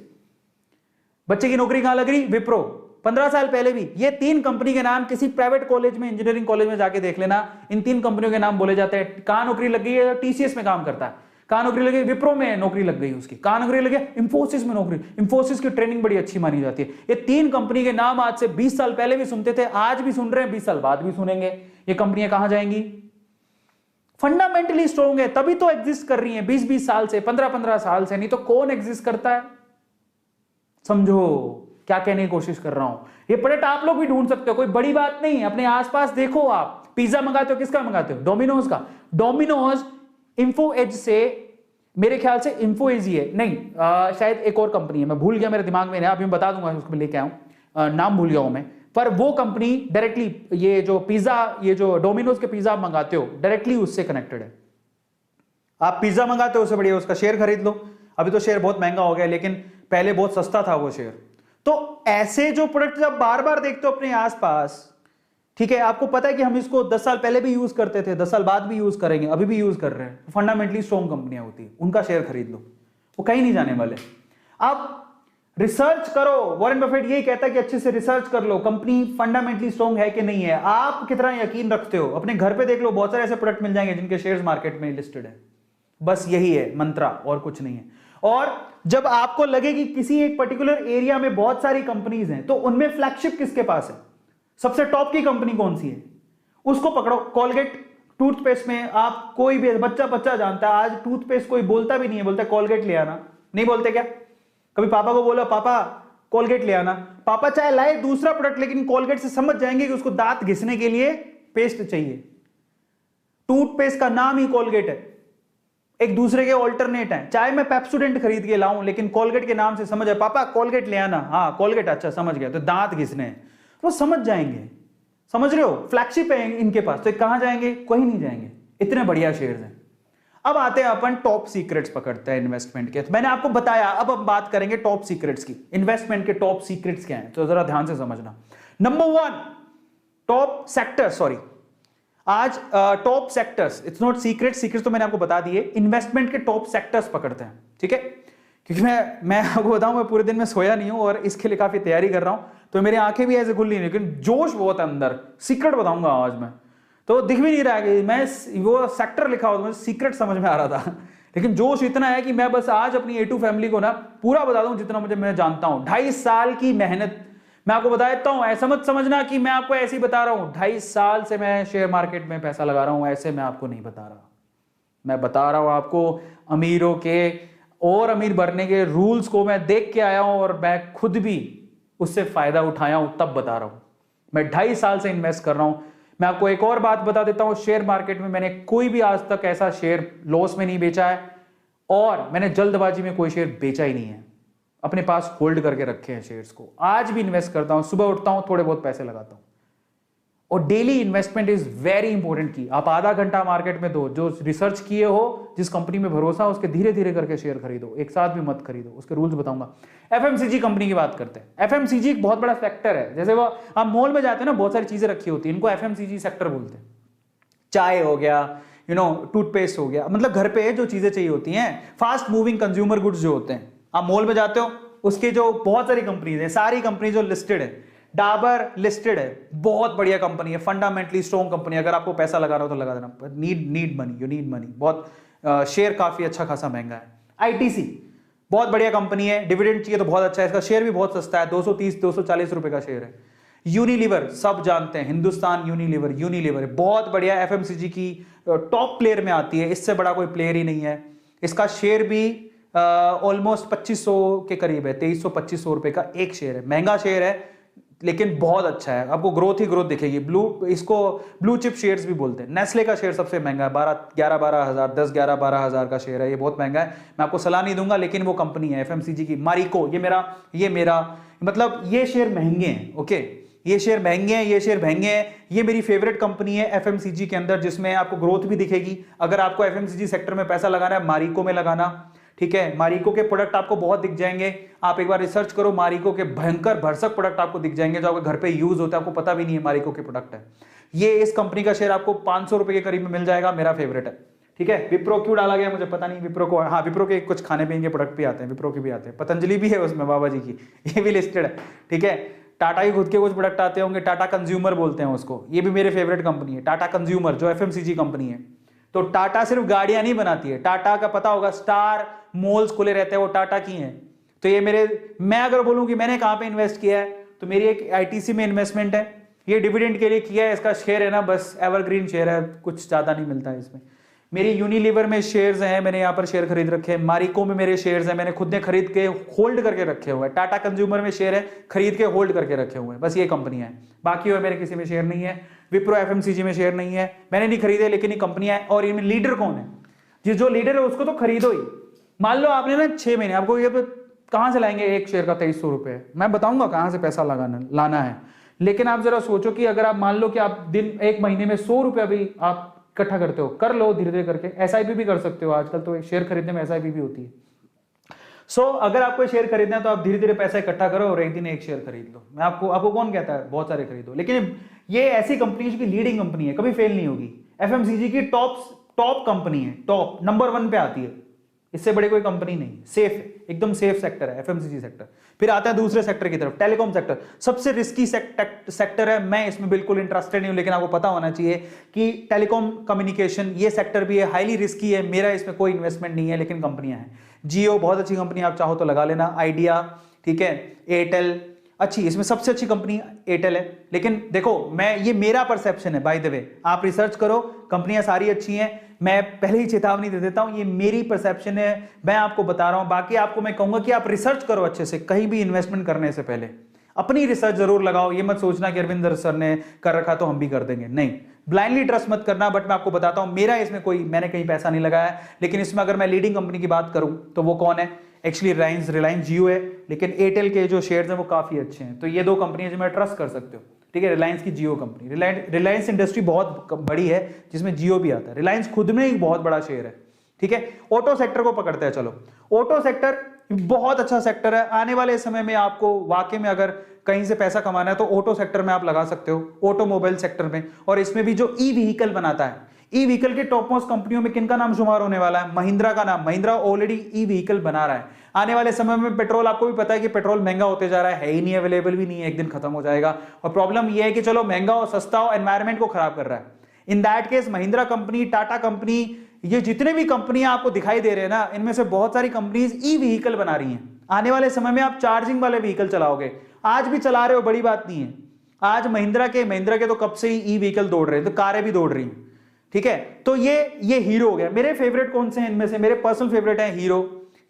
बच्चे की नौकरी कहां लग रही? विप्रो। 15 साल पहले भी ये 3 कंपनी के नाम किसी प्राइवेट कॉलेज में, इंजीनियरिंग कॉलेज में जाके देख लेना, इन 3 कंपनियों के नाम बोले जाते हैं। कहां नौकरी लग गई है? टीसीएस में काम करता है। कहां नौकरी लगी? विप्रो में नौकरी लग गई उसकी। कहां नौकरी लगी? इंफोसिस में नौकरी। इंफोसिस की ट्रेनिंग बड़ी अच्छी मानी जाती है। ये 3 कंपनी के नाम आज से 20 साल पहले भी सुनते थे, आज भी सुन रहे हैं, 20 साल बाद भी सुनेंगे। ये कंपनियां कहां जाएंगी? फंडामेंटली स्ट्रॉन्ग है, तभी तो एग्जिस्ट कर रही हैं 20-20 साल से, 15-15 साल से। नहीं तो कौन एग्जिस्ट करता है? समझो क्या कहने की कोशिश कर रहा हूं। ये प्रोडक्ट आप लोग भी ढूंढ सकते हो, कोई बड़ी बात नहीं है। अपने आसपास देखो, आप पिज्जा मंगाते हो, किसका मंगाते हो? डोमिनोज का। डोमिनोज इन्फो एज से, मेरे ख्याल से इन्फो एज ही है, नहीं शायद एक और कंपनी है, मैं भूल गया, मेरे दिमाग में नहीं, अभी मैं बता दूंगा, उसको लेके आऊं, नाम भूल गया हूं मैं। पर वो कंपनी डायरेक्टली, ये जो पिज्जा, ये जो डोमिनोज के पिज्जा आप मंगाते हो, डायरेक्टली उससे कनेक्टेड है। आप पिज्जा मंगाते हो, उससे बढ़िया उसका शेयर खरीद लो। अभी तो शेयर बहुत महंगा हो गया, लेकिन पहले बहुत सस्ता था वो शेयर। तो ऐसे जो प्रोडक्ट जब बार बार देखते हो अपने आसपास, ठीक है, आपको पता है कि हम इसको 10 साल पहले भी यूज करते थे, 10 साल बाद भी यूज करेंगे, अभी भी यूज कर रहे हैं, तो फंडामेंटली स्ट्रॉन्ग कंपनियां होती है, उनका शेयर खरीद लो, वो कहीं नहीं जाने वाले। आप रिसर्च करो, वॉरेन बफेट यही कहता है कि अच्छे से रिसर्च कर लो, कंपनी फंडामेंटली स्ट्रॉन्ग है कि नहीं है। आप कितना यकीन रखते हो? अपने घर पे देख लो, बहुत सारे ऐसे प्रोडक्ट मिल जाएंगे जिनके शेयर्स मार्केट में लिस्टेड है। बस यही है मंत्रा, और कुछ नहीं है। और जब आपको लगे कि किसी एक पर्टिकुलर एरिया में बहुत सारी कंपनीज हैं, तो उनमें फ्लैगशिप किसके पास है? सबसे टॉप की कंपनी कौन सी है? उसको पकड़ो। कॉलगेट टूथपेस्ट में आप, कोई भी बच्चा जानता है, आज टूथपेस्ट कोई बोलता भी नहीं है, बोलता है कॉलगेट ले आना। नहीं बोलते क्या? कभी पापा को बोला, पापा कॉलगेट ले आना, पापा चाहे लाए दूसरा प्रोडक्ट, लेकिन कॉलगेट से समझ जाएंगे कि उसको दांत घिसने के लिए पेस्ट चाहिए। टूथपेस्ट का नाम ही कॉलगेट है, एक दूसरे के ऑल्टरनेट है। चाहे मैं पेप्सोडेंट खरीद के लाऊं, लेकिन कॉलगेट के नाम से समझ आए, पापा कॉलगेट ले आना, हाँ कॉलगेट, अच्छा समझ गया, तो दांत घिसने हैं, वो समझ जाएंगे। समझ रहे हो? फ्लैगशिप है इनके पास, तो कहां जाएंगे? कहीं नहीं जाएंगे, इतने बढ़िया शेयर्स हैं। अब आते हैं अपन टॉप सीक्रेट्स पकड़ते हैं इन्वेस्टमेंट के। तो मैंने आपको बताया, अब हम बात करेंगे टॉप सीक्रेट्स की। इन्वेस्टमेंट के टॉप सीक्रेट्स क्या हैं, तो जरा ध्यान से समझना। नंबर 1, टॉप सेक्टर, सॉरी आज top sectors, it's not secret, secrets तो मैंने आपको बता दिए। इन्वेस्टमेंट के टॉप सेक्टर्स पकड़ते हैं, ठीक है? क्योंकि मैं आपको बताऊं, मैं पूरे दिन में सोया नहीं हूं और इसके लिए काफी तैयारी कर रहा हूं, तो मेरी आंखें भी ऐसे खुल नहीं, लेकिन जोश बहुत है अंदर। सीक्रेट बताऊंगा आज मैं, तो दिख भी नहीं रहा है कि मैं वो सेक्टर लिखा हो तो मुझे सीक्रेट समझ में आ रहा था, लेकिन जोश इतना है कि मैं बस आज अपनी A2 फैमिली को ना पूरा बता दूं जितना मैं जानता हूं। 2.5 साल की मेहनत मैं आपको बता देता हूं। ऐसा मत समझना कि मैं आपको ऐसे ही बता रहा हूं, 2.5 साल से मैं शेयर मार्केट में पैसा लगा रहा हूं, ऐसे मैं आपको नहीं बता रहा। मैं बता रहा हूं आपको अमीरों के और अमीर बनने के रूल्स को मैं देख के आया हूं, और मैं खुद भी उससे फायदा उठाया हूं, तब बता रहा हूं। मैं 2.5 साल से इन्वेस्ट कर रहा हूं। मैं आपको एक और बात बता देता हूं, शेयर मार्केट में मैंने कोई भी आज तक ऐसा शेयर लॉस में नहीं बेचा है, और मैंने जल्दबाजी में कोई शेयर बेचा ही नहीं है, अपने पास होल्ड करके रखे हैं शेयर्स को। आज भी इन्वेस्ट करता हूं, सुबह उठता हूं, थोड़े बहुत पैसे लगाता हूं, और daily investment is very important की। आप आधा घंटा मार्केट में दो, जो रिसर्च किए हो, जिस कंपनी में भरोसा हो, उसके धीरे धीरे करके शेयर खरीदो, एक साथ भी मत खरीदो। उसके रूल्स बताऊंगा। एफएमसीजी कंपनी की बात करते हैं। एफएमसीजी एक बहुत बड़ा सेक्टर है। जैसे वो आप मॉल में जाते हैं ना, बहुत सारी चीजें रखी होती है, इनको एफएमसीजी सेक्टर बोलते हैं। चाय हो गया, टूथपेस्ट हो गया, मतलब घर पे जो चीजें चाहिए होती हैं, फास्ट मूविंग कंज्यूमर गुड्स जो होते हैं। आप मॉल में जाते हो, उसके जो बहुत सारी कंपनीज हैं, सारी कंपनी जो लिस्टेड है, डाबर लिस्टेड है, बहुत बढ़िया कंपनी है, फंडामेंटली स्ट्रॉन्ग कंपनी। अगर आपको पैसा लगाना हो तो लगा देना, need money, you need money. बहुत शेयर काफी अच्छा खासा महंगा है। आईटीसी बहुत बढ़िया कंपनी है, डिविडेंड चाहिए तो बहुत अच्छा है, इसका शेयर भी बहुत सस्ता है, 230-240 रुपए का शेयर है। यूनिलीवर सब जानते हैं, हिंदुस्तान यूनिलीवर बहुत बढ़िया, एफएमसीजी की टॉप प्लेयर में आती है, इससे बड़ा कोई प्लेयर ही नहीं है। इसका शेयर भी ऑलमोस्ट 2500 के करीब है, 2300-2500 रुपए का एक शेयर है। महंगा शेयर है, लेकिन बहुत अच्छा है, आपको ग्रोथ ही ग्रोथ दिखेगी। इसको ब्लू चिप शेयर्स भी बोलते हैं। नेस्ले का शेयर सबसे महंगा है, 11-12 हजार, 10-11-12 हजार का शेयर है, ये बहुत महंगा है। मैं आपको सलाह नहीं दूंगा, लेकिन वो कंपनी है एफएमसीजी की। मारिको, ये मेरा मतलब ये शेयर महंगे हैं, ओके, ये शेयर महंगे हैं, ये मेरी फेवरेट कंपनी है एफएमसीजी के अंदर, जिसमें आपको ग्रोथ भी दिखेगी। अगर आपको एफएमसीजी सेक्टर में पैसा लगाना है, मारिको में लगाना, ठीक है। मारिको के प्रोडक्ट आपको बहुत दिख जाएंगे, आप एक बार रिसर्च करो, मारिको के भयंकर भरसक प्रोडक्ट आपको दिख जाएंगे, जो आपके घर पे यूज होते हैं, आपको पता भी नहीं है मारिको के प्रोडक्ट है। ये इस कंपनी का शेयर आपको 500 रुपए के करीब में मिल जाएगा, मेरा फेवरेट है, ठीक है। विप्रो क्यों डाला गया मुझे पता नहीं, विप्रो को, हाँ विप्रो के कुछ खाने पीने के प्रोडक्ट भी आते हैं, विप्रो के भी आते हैं, पतंजलि भी है उसमें, बाबा जी की, ये भी लिस्टेड है, ठीक है। टाटा की खुद के कुछ प्रोडक्ट आते होंगे, टाटा कंज्यूमर बोलते हैं उसको, ये भी मेरे फेवरेट कंपनी है, टाटा कंज्यूमर, जो एफएमसीजी कंपनी है। तो टाटा सिर्फ गाड़ियां नहीं बनाती है, टाटा का पता होगा स्टार मॉल्स खुले रहते हैं, वो टाटा की हैं। तो ये मैं अगर बोलूं कि मैंने कहां पे इन्वेस्ट किया है, तो मेरी एक आईटीसी में इन्वेस्टमेंट है, ये डिविडेंड के लिए किया है, इसका शेयर है ना बस एवरग्रीन शेयर है, कुछ ज्यादा नहीं मिलता है इसमें। मेरी यूनिलीवर में शेयर्स हैं, मैंने यहाँ पर शेयर खरीद रखे हैं, मारिको में मेरे शेयर्स हैं, मैंने खुद ने खरीद के होल्ड करके रखे हुए हैं, टाटा कंज्यूमर में शेयर है, खरीद के होल्ड करके रखे हुए हैं, बस ये कंपनियां हैं, बाकी और मेरे किसी में शेयर नहीं है। विप्रो एफएमसीजी में शेयर नहीं है, मैंने नहीं खरीदे, लेकिन ये कंपनियां हैं। और इनमें लीडर कौन है, जो लीडर है उसको तो खरीदो ही। मान लो आपने ना 6 महीने, आपको ये कहां से लाएंगे एक शेयर का 2300 रुपए, मैं बताऊंगा कहां से पैसा लाना है। लेकिन आप जरा सोचो कि अगर आप मान लो कि आप दिन 1 महीने में 100 रुपया भी आप इकट्ठा करते हो, कर लो धीरे धीरे करके, एसआईपी भी कर सकते हो, आजकल तो शेयर खरीदने में एसआईपी भी होती है। सो अगर आपको शेयर खरीदना है तो आप धीरे धीरे पैसा इकट्ठा करो और एक दिन एक शेयर खरीद लो। मैं आपको कौन कहता है बहुत सारे खरीदो, लेकिन ये ऐसी कंपनी की लीडिंग कंपनी है, कभी फेल नहीं होगी। एफएमसीजी की टॉप कंपनी है, टॉप नंबर 1 पे आती है, इससे बड़ी कोई कंपनी नहीं, सेफ है, एकदम सेफ सेक्टर है एफएमसीजी सेक्टर। फिर आता है दूसरे सेक्टर की तरफ, टेलीकॉम सेक्टर, सबसे रिस्की सेक्टर है, मैं इसमें बिल्कुल इंटरेस्टेड नहीं हूं, लेकिन आपको पता होना चाहिए कि टेलीकॉम कम्युनिकेशन ये सेक्टर भी है, हाईली रिस्की है, मेरा इसमें कोई इन्वेस्टमेंट नहीं है, लेकिन कंपनियां हैं। जियो बहुत अच्छी कंपनी, आप चाहो तो लगा लेना, आइडिया, ठीक है, एयरटेल अच्छी, इसमें सबसे अच्छी कंपनी एयरटेल है। लेकिन देखो ये मेरा परसेप्शन है, बाय द वे आप रिसर्च करो, कंपनियां सारी अच्छी हैं, मैं पहले ही चेतावनी दे देता हूं, ये मेरी परसेप्शन है, मैं आपको बता रहा हूं। बाकी आपको मैं कहूंगा कि आप रिसर्च करो अच्छे से, कहीं भी इन्वेस्टमेंट करने से पहले अपनी रिसर्च जरूर लगाओ। ये मत सोचना कि अरविंदर सर ने कर रखा तो हम भी कर देंगे, नहीं, ब्लाइंडली ट्रस्ट मत करना। बट मैं आपको बताता हूं, मेरा इसमें मैंने कहीं पैसा नहीं लगाया, लेकिन इसमें अगर मैं लीडिंग कंपनी की बात करूं तो वो कौन है, एक्चुअली रिलायंस जियो है, लेकिन एयरटेल के जो शेयर्स हैं वो काफी अच्छे हैं। तो ये 2 कंपनियां जो मैं ट्रस्ट कर सकते हो, ठीक है, रिलायंस की जियो कंपनी, रिलायंस इंडस्ट्री बहुत बड़ी है जिसमें जियो भी आता है, रिलायंस खुद में एक बहुत बड़ा शेयर है, ठीक है। ऑटो सेक्टर को पकड़ते हैं, चलो ऑटो सेक्टर बहुत अच्छा सेक्टर है, आने वाले समय में आपको वाकई में अगर कहीं से पैसा कमाना है तो ऑटो सेक्टर में आप लगा सकते हो, ऑटोमोबाइल सेक्टर में। और इसमें भी जो ई व्हीकल बनाता है, ई व्हीकल के टॉप मोस्ट कंपनियों में किनका नाम शुमार होने वाला है, महिंद्रा का नाम। महिंद्रा ऑलरेडी ई व्हीकल बना रहा है। आने वाले समय में पेट्रोल, आपको भी पता है कि पेट्रोल महंगा होते जा रहा है ही नहीं, अवेलेबल भी नहीं है, एक दिन खत्म हो जाएगा। और प्रॉब्लम यह है कि चलो महंगा और सस्ता हो, एनवायरमेंट को खराब कर रहा है। In that case Mahindra company, Tata company, ये जितने भी कंपनियां आपको दिखाई दे रहे हैं ना, इनमें से बहुत सारी कंपनीज ई व्हीकल बना रही हैं। आने वाले समय में आप चार्जिंग वाले व्हीकल चलाओगे, आज भी चला रहे हो, बड़ी बात नहीं है। आज महिंद्रा के तो कब से ही ई व्हीकल दौड़ रहे हैं, तो कारें भी दौड़ रही हैं, ठीक है। तो ये हीरो हो गया। मेरे फेवरेट कौन से हैं इनमें से, मेरे पर्सनल फेवरेट है हीरो,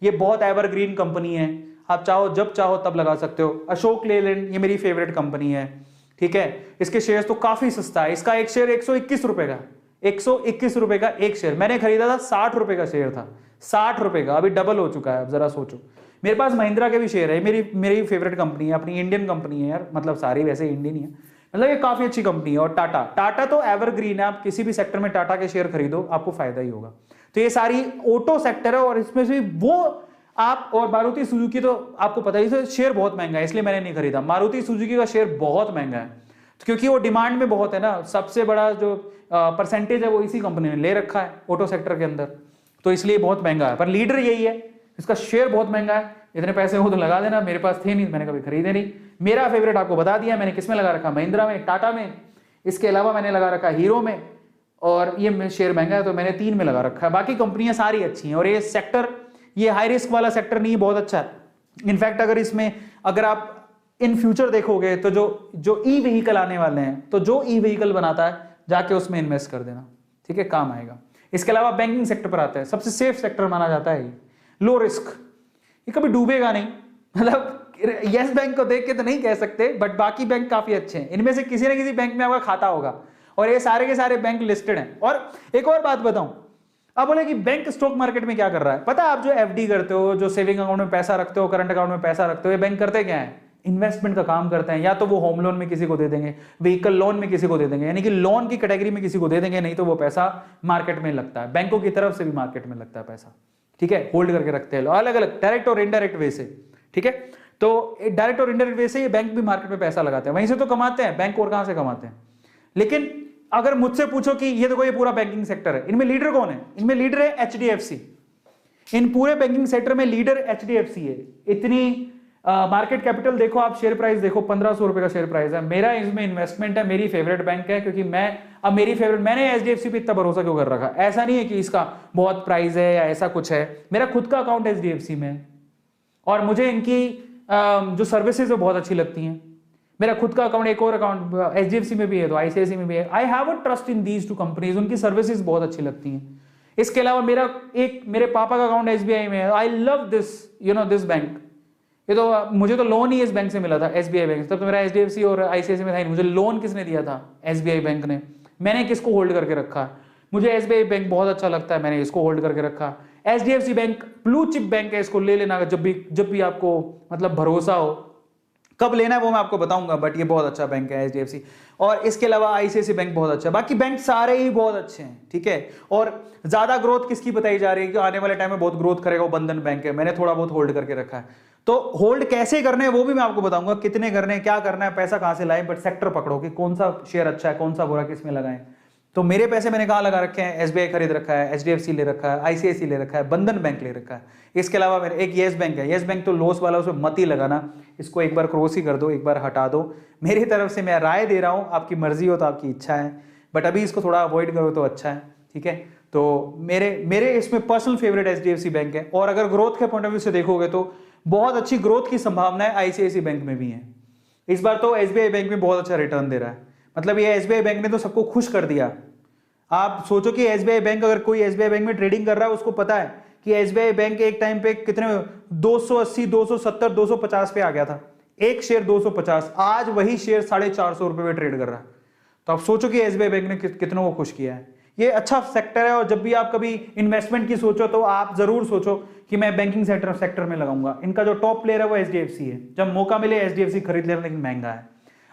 ये बहुत एवरग्रीन कंपनी है, आप चाहो जब चाहो तब लगा सकते हो। अशोक लेलैंड, ये मेरी फेवरेट कंपनी है, ठीक है। इसके शेयर्स तो काफी सस्ता है, इसका एक शेयर 121 रुपए का, 121 रुपए का एक शेयर। मैंने खरीदा था 60 रुपए का शेयर था, 60 रुपए का, अभी डबल हो चुका है। अब जरा सोचो, मेरे पास महिंद्रा के भी शेयर है, मेरी फेवरेट कंपनी है, अपनी इंडियन कंपनी है यार, मतलब सारी वैसे इंडियन ही है, मतलब ये काफी अच्छी कंपनी है। और टाटा तो एवरग्रीन है, आप किसी भी सेक्टर में टाटा के शेयर खरीदो आपको फायदा ही होगा। तो ये सारी ऑटो सेक्टर है, और इसमें से वो आप, और मारुति सुजुकी तो आपको पता ही है शेयर बहुत महंगा है, इसलिए मैंने नहीं खरीदा। मारुति सुजुकी का शेयर बहुत महंगा है, क्योंकि वो डिमांड में बहुत है ना, सबसे बड़ा जो परसेंटेज है वो इसी कंपनी ने ले रखा है ऑटो सेक्टर के अंदर, तो इसलिए बहुत महंगा है। पर लीडर यही है, इसका शेयर बहुत महंगा है। इतने पैसे हो तो लगा देना, मेरे पास थे नहीं, मैंने कभी खरीदे नहीं। मेरा फेवरेट आपको बता दिया मैंने, किसमें लगा रखा, महिंद्रा में, टाटा में, इसके अलावा मैंने लगा रखा हीरो में, और ये शेयर महंगा है तो मैंने 3 में लगा रखा है। बाकी कंपनियां सारी अच्छी हैं, और ये सेक्टर, ये हाई रिस्क वाला सेक्टर नहीं, बहुत अच्छा है। इनफैक्ट अगर आप इन फ्यूचर देखोगे तो जो ई व्हीकल आने वाले हैं, तो जो ई व्हीकल बनाता है जाके उसमें इन्वेस्ट कर देना, ठीक है, काम आएगा। इसके अलावा बैंकिंग सेक्टर पर आता है, सबसे सेफ सेक्टर माना जाता है, लो रिस्क, ये कभी डूबेगा नहीं। मतलब यस बैंक को देख के तो नहीं कह सकते, बट बाकी बैंक काफी अच्छे हैं, इनमें से किसी ना किसी बैंक में आपका खाता होगा, और ये सारे के सारे बैंक लिस्टेड हैं। और एक और बात बताऊं, अब बोले कि बैंक स्टॉक मार्केट में क्या कर रहा है, पता है, आप जो एफडी करते हो, जो सेविंग अकाउंट में पैसा रखते हो, करंट अकाउंट में पैसा रखते हो, ये बैंक करते क्या है, इन्वेस्टमेंट का काम करते हैं। या तो वो होम लोन में किसी को दे देंगे, व्हीकल लोन में किसी को दे देंगे, यानी कि लोन की कैटेगरी में किसी को दे देंगे, नहीं तो वो पैसा मार्केट में लगता है, बैंकों की तरफ से भी मार्केट में लगता है पैसा, ठीक है, होल्ड करके रखते हैं अलग अलग डायरेक्ट और इनडायरेक्ट वे से, ठीक है। तो डायरेक्ट और इनडायरेक्ट वे से ये बैंक भी मार्केट में पैसा लगाते हैं, वहीं से तो कमाते हैं बैंक, और कहां से कमाते हैं। लेकिन अगर मुझसे पूछो कि ये देखो ये पूरा बैंकिंग सेक्टर है, इनमें लीडर कौन है? इनमें लीडर है HDFC। इन पूरे बैंकिंग सेक्टर में लीडर HDFC है। इतनी मार्केट कैपिटल देखो आप, शेयर प्राइस देखो, 1500 रुपए का शेयर प्राइस है। मेरा इसमें इन्वेस्टमेंट है, मेरी फेवरेट बैंक है, क्योंकि मैंने HDFC पे इतना भरोसा क्यों कर रखा? ऐसा नहीं है कि इसका बहुत प्राइस है या ऐसा कुछ है, मेरा खुद का अकाउंट HDFC में है और मुझे इनकी जो सर्विसेज है बहुत अच्छी लगती हैं। मेरा खुद का अकाउंट, एक और अकाउंट HDFC में भी है तो ICICI में भी है। I have a trust in these two companies, उनकी सर्विसेज बहुत अच्छी लगती हैं। इसके अलावा मेरे पापा का अकाउंट SBI में है। I love this this bank. ये तो मुझे तो लोन ही इस बैंक से मिला था, SBI बैंक। तब तो मेरा HDFC और ICICI में था ही नहीं। मुझे लोन किसने दिया था? SBI बैंक ने। मैंने किसको होल्ड करके रखा? मुझे SBI बैंक बहुत अच्छा लगता है, मैंने इसको होल्ड करके रखा। HDFC bank blue chip bank है, इसको ले लेना जब भी आपको मतलब भरोसा हो। कब लेना है वो मैं आपको बताऊंगा, बट ये बहुत अच्छा बैंक है HDFC। और इसके अलावा ICICI बैंक बहुत अच्छा है। बाकी बैंक सारे ही बहुत अच्छे हैं, ठीक है। और ज्यादा ग्रोथ किसकी बताई जा रही है कि आने वाले टाइम में बहुत ग्रोथ करेगा, वो बंधन बैंक है। मैंने थोड़ा बहुत होल्ड करके रखा है। तो होल्ड कैसे करने हैं वो भी मैं आपको बताऊंगा, कितने करने हैं, क्या करना है, पैसा कहां से लाएं, बट सेक्टर पकड़ो कि कौन सा शेयर अच्छा है, कौन सा बुरा, किसमें लगाएं। तो मेरे पैसे मैंने कहां लगा रखे हैं? SBI खरीद रखा है, HDFC ले रखा है, ICICI ले रखा है, बंधन बैंक ले रखा है। इसके अलावा मेरे एक येस बैंक है। येस बैंक तो लॉस वाला, उसमें मत ही लगाना, इसको एक बार क्रॉस ही कर दो, एक बार हटा दो। मेरी तरफ से मैं राय दे रहा हूं, आपकी मर्जी हो तो आपकी इच्छा है, बट अभी इसको थोड़ा अवॉइड करो तो अच्छा है, ठीक है। तो मेरे इसमें पर्सनल फेवरेट HDFC बैंक है। और अगर ग्रोथ के पॉइंट ऑफ व्यू से देखोगे तो बहुत अच्छी ग्रोथ की संभावना है ICICI बैंक में भी है। इस बार तो SBI बैंक में बहुत अच्छा रिटर्न दे रहा है। मतलब ये SBI बैंक ने तो सबको खुश कर दिया। आप सोचो कि SBI बैंक, अगर कोई SBI बैंक में ट्रेडिंग कर रहा है उसको पता है कि SBI बैंक एक टाइम पे कितने 280, 270, 250 पे आ गया था, एक शेयर 250। आज वही शेयर 450 रुपए में ट्रेड कर रहा है। तो आप सोचो कि SBI बैंक ने कितनों को खुश किया है। ये अच्छा सेक्टर है। और जब भी आप कभी इन्वेस्टमेंट की सोचो तो आप जरूर सोचो कि मैं बैंकिंग सेक्टर में लगाऊंगा। इनका जो टॉप प्लेयर है वो HDFC है। जब मौका मिले HDFC खरीद लेना, लेकिन महंगा है।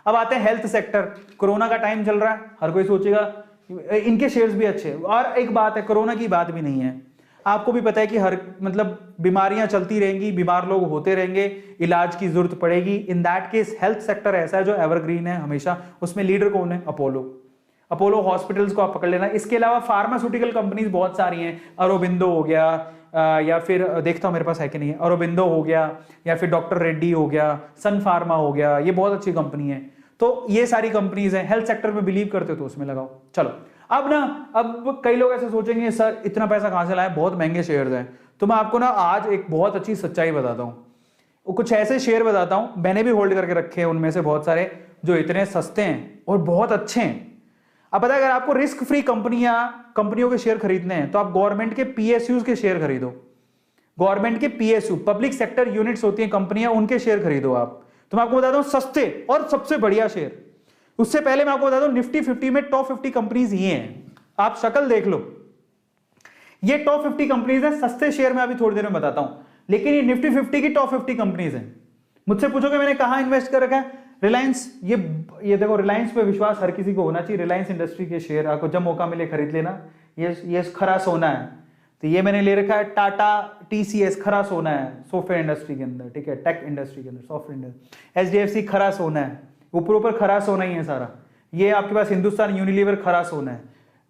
अब आते हैं हेल्थ सेक्टर। कोरोना का टाइम चल रहा है, हर कोई सोचेगा इनके शेयर्स भी अच्छे। और एक बात है, कोरोना की बात भी नहीं है, आपको भी पता है कि हर मतलब बीमारियां चलती रहेंगी, बीमार लोग होते रहेंगे, इलाज की जरूरत पड़ेगी। In that case health sector ऐसा है जो एवरग्रीन है हमेशा। उसमें लीडर कौन है? अपोलो हॉस्पिटल्स को आप पकड़ लेना। इसके अलावा फार्मास्यूटिकल कंपनीज बहुत सारी हैं। अरोबिंदो हो गया, या फिर देखता हूं मेरे पास है कि नहीं है, अरोबिंदो हो गया, या फिर डॉक्टर रेड्डी हो गया, सन फार्मा हो गया, ये बहुत अच्छी कंपनी है। तो ये सारी कंपनीज हैं। हेल्थ सेक्टर में बिलीव करते हो तो उसमें लगाओ। चलो अब कई लोग ऐसे सोचेंगे सर इतना पैसा कहां से लाए, बहुत महंगे शेयर्स हैं। तो मैं आपको ना आज एक बहुत अच्छी सच्चाई बताता हूं। कुछ ऐसे शेयर बताता हूं, मैंने भी होल्ड करके रखे हैं उनमें से बहुत सारे, जो इतने सस्ते हैं और बहुत अच्छे हैं। अब पता है, अगर आपको रिस्क फ्री कंपनियों के शेयर खरीदने हैं तो आप गवर्नमेंट के PSUs के शेयर खरीदो। गवर्नमेंट के PSU, पब्लिक सेक्टर यूनिट्स होती हैं कंपनियां, उनके शेयर खरीदो आप। तो मैं आपको बताता हूं सस्ते और सबसे बढ़िया शेयर। उससे पहले मैं आपको बताता हूं निफ्टी 50 में टॉप 50 कंपनीज ये हैं। आप शक्ल देख लो, ये टॉप 50 कंपनीज हैं। सस्ते शेयर में अभी थोड़ी देर में बताता हूं, लेकिन ये निफ्टी 50 की टॉप 50 कंपनीज हैं। मुझसे पूछोगे मैंने कहां इन्वेस्ट कर रखा है? रिलायंस। ये देखो, रिलायंस पे विश्वास हर किसी को होना चाहिए। रिलायंस इंडस्ट्री के शेयर आपको जब मौका मिले खरीद लेना। ये खरा सोना है। तो ये मैंने ले रखा है टाटा TCS, खरा सोना है सॉफ्टवेयर इंडस्ट्री के अंदर, ठीक है, टेक इंडस्ट्री के अंदर, सॉफ्टवेयर इंडस्ट्री। HDFC खरा सोना है, ऊपर खरा सोना ही है सारा। ये आपके पास हिंदुस्तान यूनिलीवर खरा सोना है।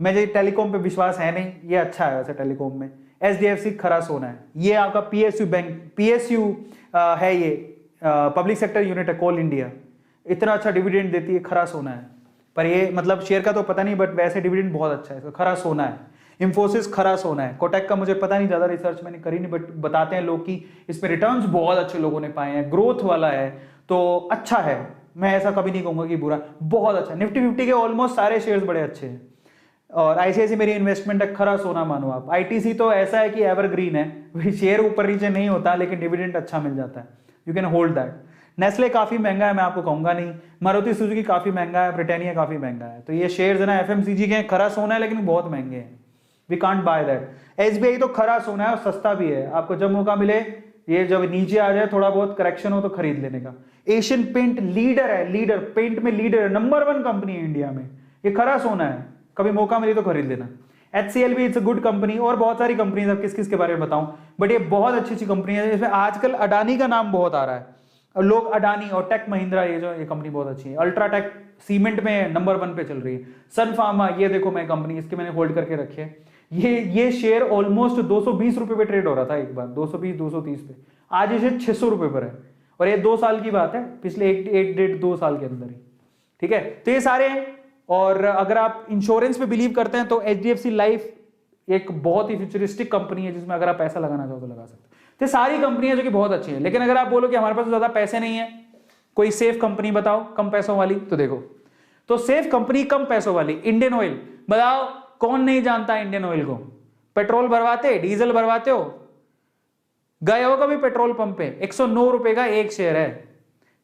मुझे टेलीकॉम पे विश्वास है नहीं, ये अच्छा है वैसे टेलीकॉम में। HDFC खरा सोना है। ये आपका PSU बैंक, PSU है, ये पब्लिक सेक्टर यूनिट है, कोल इंडिया। इतना अच्छा डिविडेंड देती है, खरा सोना है। पर ये मतलब शेयर का तो पता नहीं, बट वैसे डिविडेंड बहुत अच्छा है, खरा सोना है। इंफोसिस खरा सोना है। कोटक का मुझे पता नहीं, ज्यादा रिसर्च मैंने करी नहीं, बट बताते हैं लोग कि इसमें रिटर्न्स बहुत अच्छे लोगों ने पाए हैं, ग्रोथ वाला है, तो अच्छा है। मैं ऐसा कभी नहीं कहूंगा कि बुरा, बहुत अच्छा। निफ्टी 50 के ऑलमोस्ट सारे शेयर्स बड़े अच्छे हैं। और ICICI मेरी इन्वेस्टमेंट है, खरा सोना मानो आप। ITC तो ऐसा है कि एवरग्रीन है, शेयर ऊपर नीचे नहीं होता, लेकिन डिविडेंड अच्छा मिल जाता है, you can hold that. Nestle काफी महंगा है, मैं आपको कहूंगा नहीं। मारुति सुजुकी काफी महंगा है, ब्रिटानिया काफी महंगा है। तो ये शेयर्स है ना FMCG के, खरा सोना है, लेकिन बहुत महंगे हैं, we can't buy that. SBI तो खरा सोना है और सस्ता भी है। आपको जब मौका मिले, ये जब नीचे आ जाए, थोड़ा बहुत करेक्शन हो तो खरीद लेने का। एशियन पेंट लीडर है, लीडर पेंट में लीडर है, नंबर 1 कंपनी है इंडिया में। ये खरा सोना है, कभी मौका मिले तो खरीद लेना। HCL भी इट्स अ गुड कंपनी, और बहुत सारी कंपनीज, अब किस किस के बारे में बताऊं, बट ये बहुत अच्छी अच्छी कंपनी है। इसमें आजकल अडानी का नाम बहुत आ रहा है, और लोग अडानी और टेक महिंद्रा, ये कंपनी बहुत अच्छी है। अल्ट्राटेक सीमेंट में नंबर 1 पे चल रही है। सन फार्मा, ये देखो मैं कंपनी, इसके मैंने होल्ड करके रखे है। ये शेयर ऑलमोस्ट 220 रुपए पे ट्रेड हो रहा था एक बार, 220-230 पे, आज ये 600 रुपए पर है। और ये 2 साल की बात है, पिछले 1-1.5-2 साल के अंदर ही, ठीक है। तो ये सारे हैं। और अगर आप इंश्योरेंस पे बिलीव करते हैं तो HDFC लाइफ एक बहुत ही फ्यूचरिस्टिक कंपनी है, जिसमें अगर आप पैसा लगाना चाहो तो लगा सकते हो। तो सारी कंपनियां जो कि बहुत अच्छी हैं। लेकिन अगर आप बोलो कि हमारे पास ज्यादा पैसे नहीं है, कोई सेफ कंपनी बताओ कम पैसों वाली, तो देखो, तो सेफ कंपनी कम पैसों वाली, इंडियन ऑयल। बताओ कौन नहीं जानता इंडियन ऑयल को? पेट्रोल भरवाते, डीजल भरवाते हो, गए हो कभी पेट्रोल पंप पे? 109 रुपए का एक शेयर है।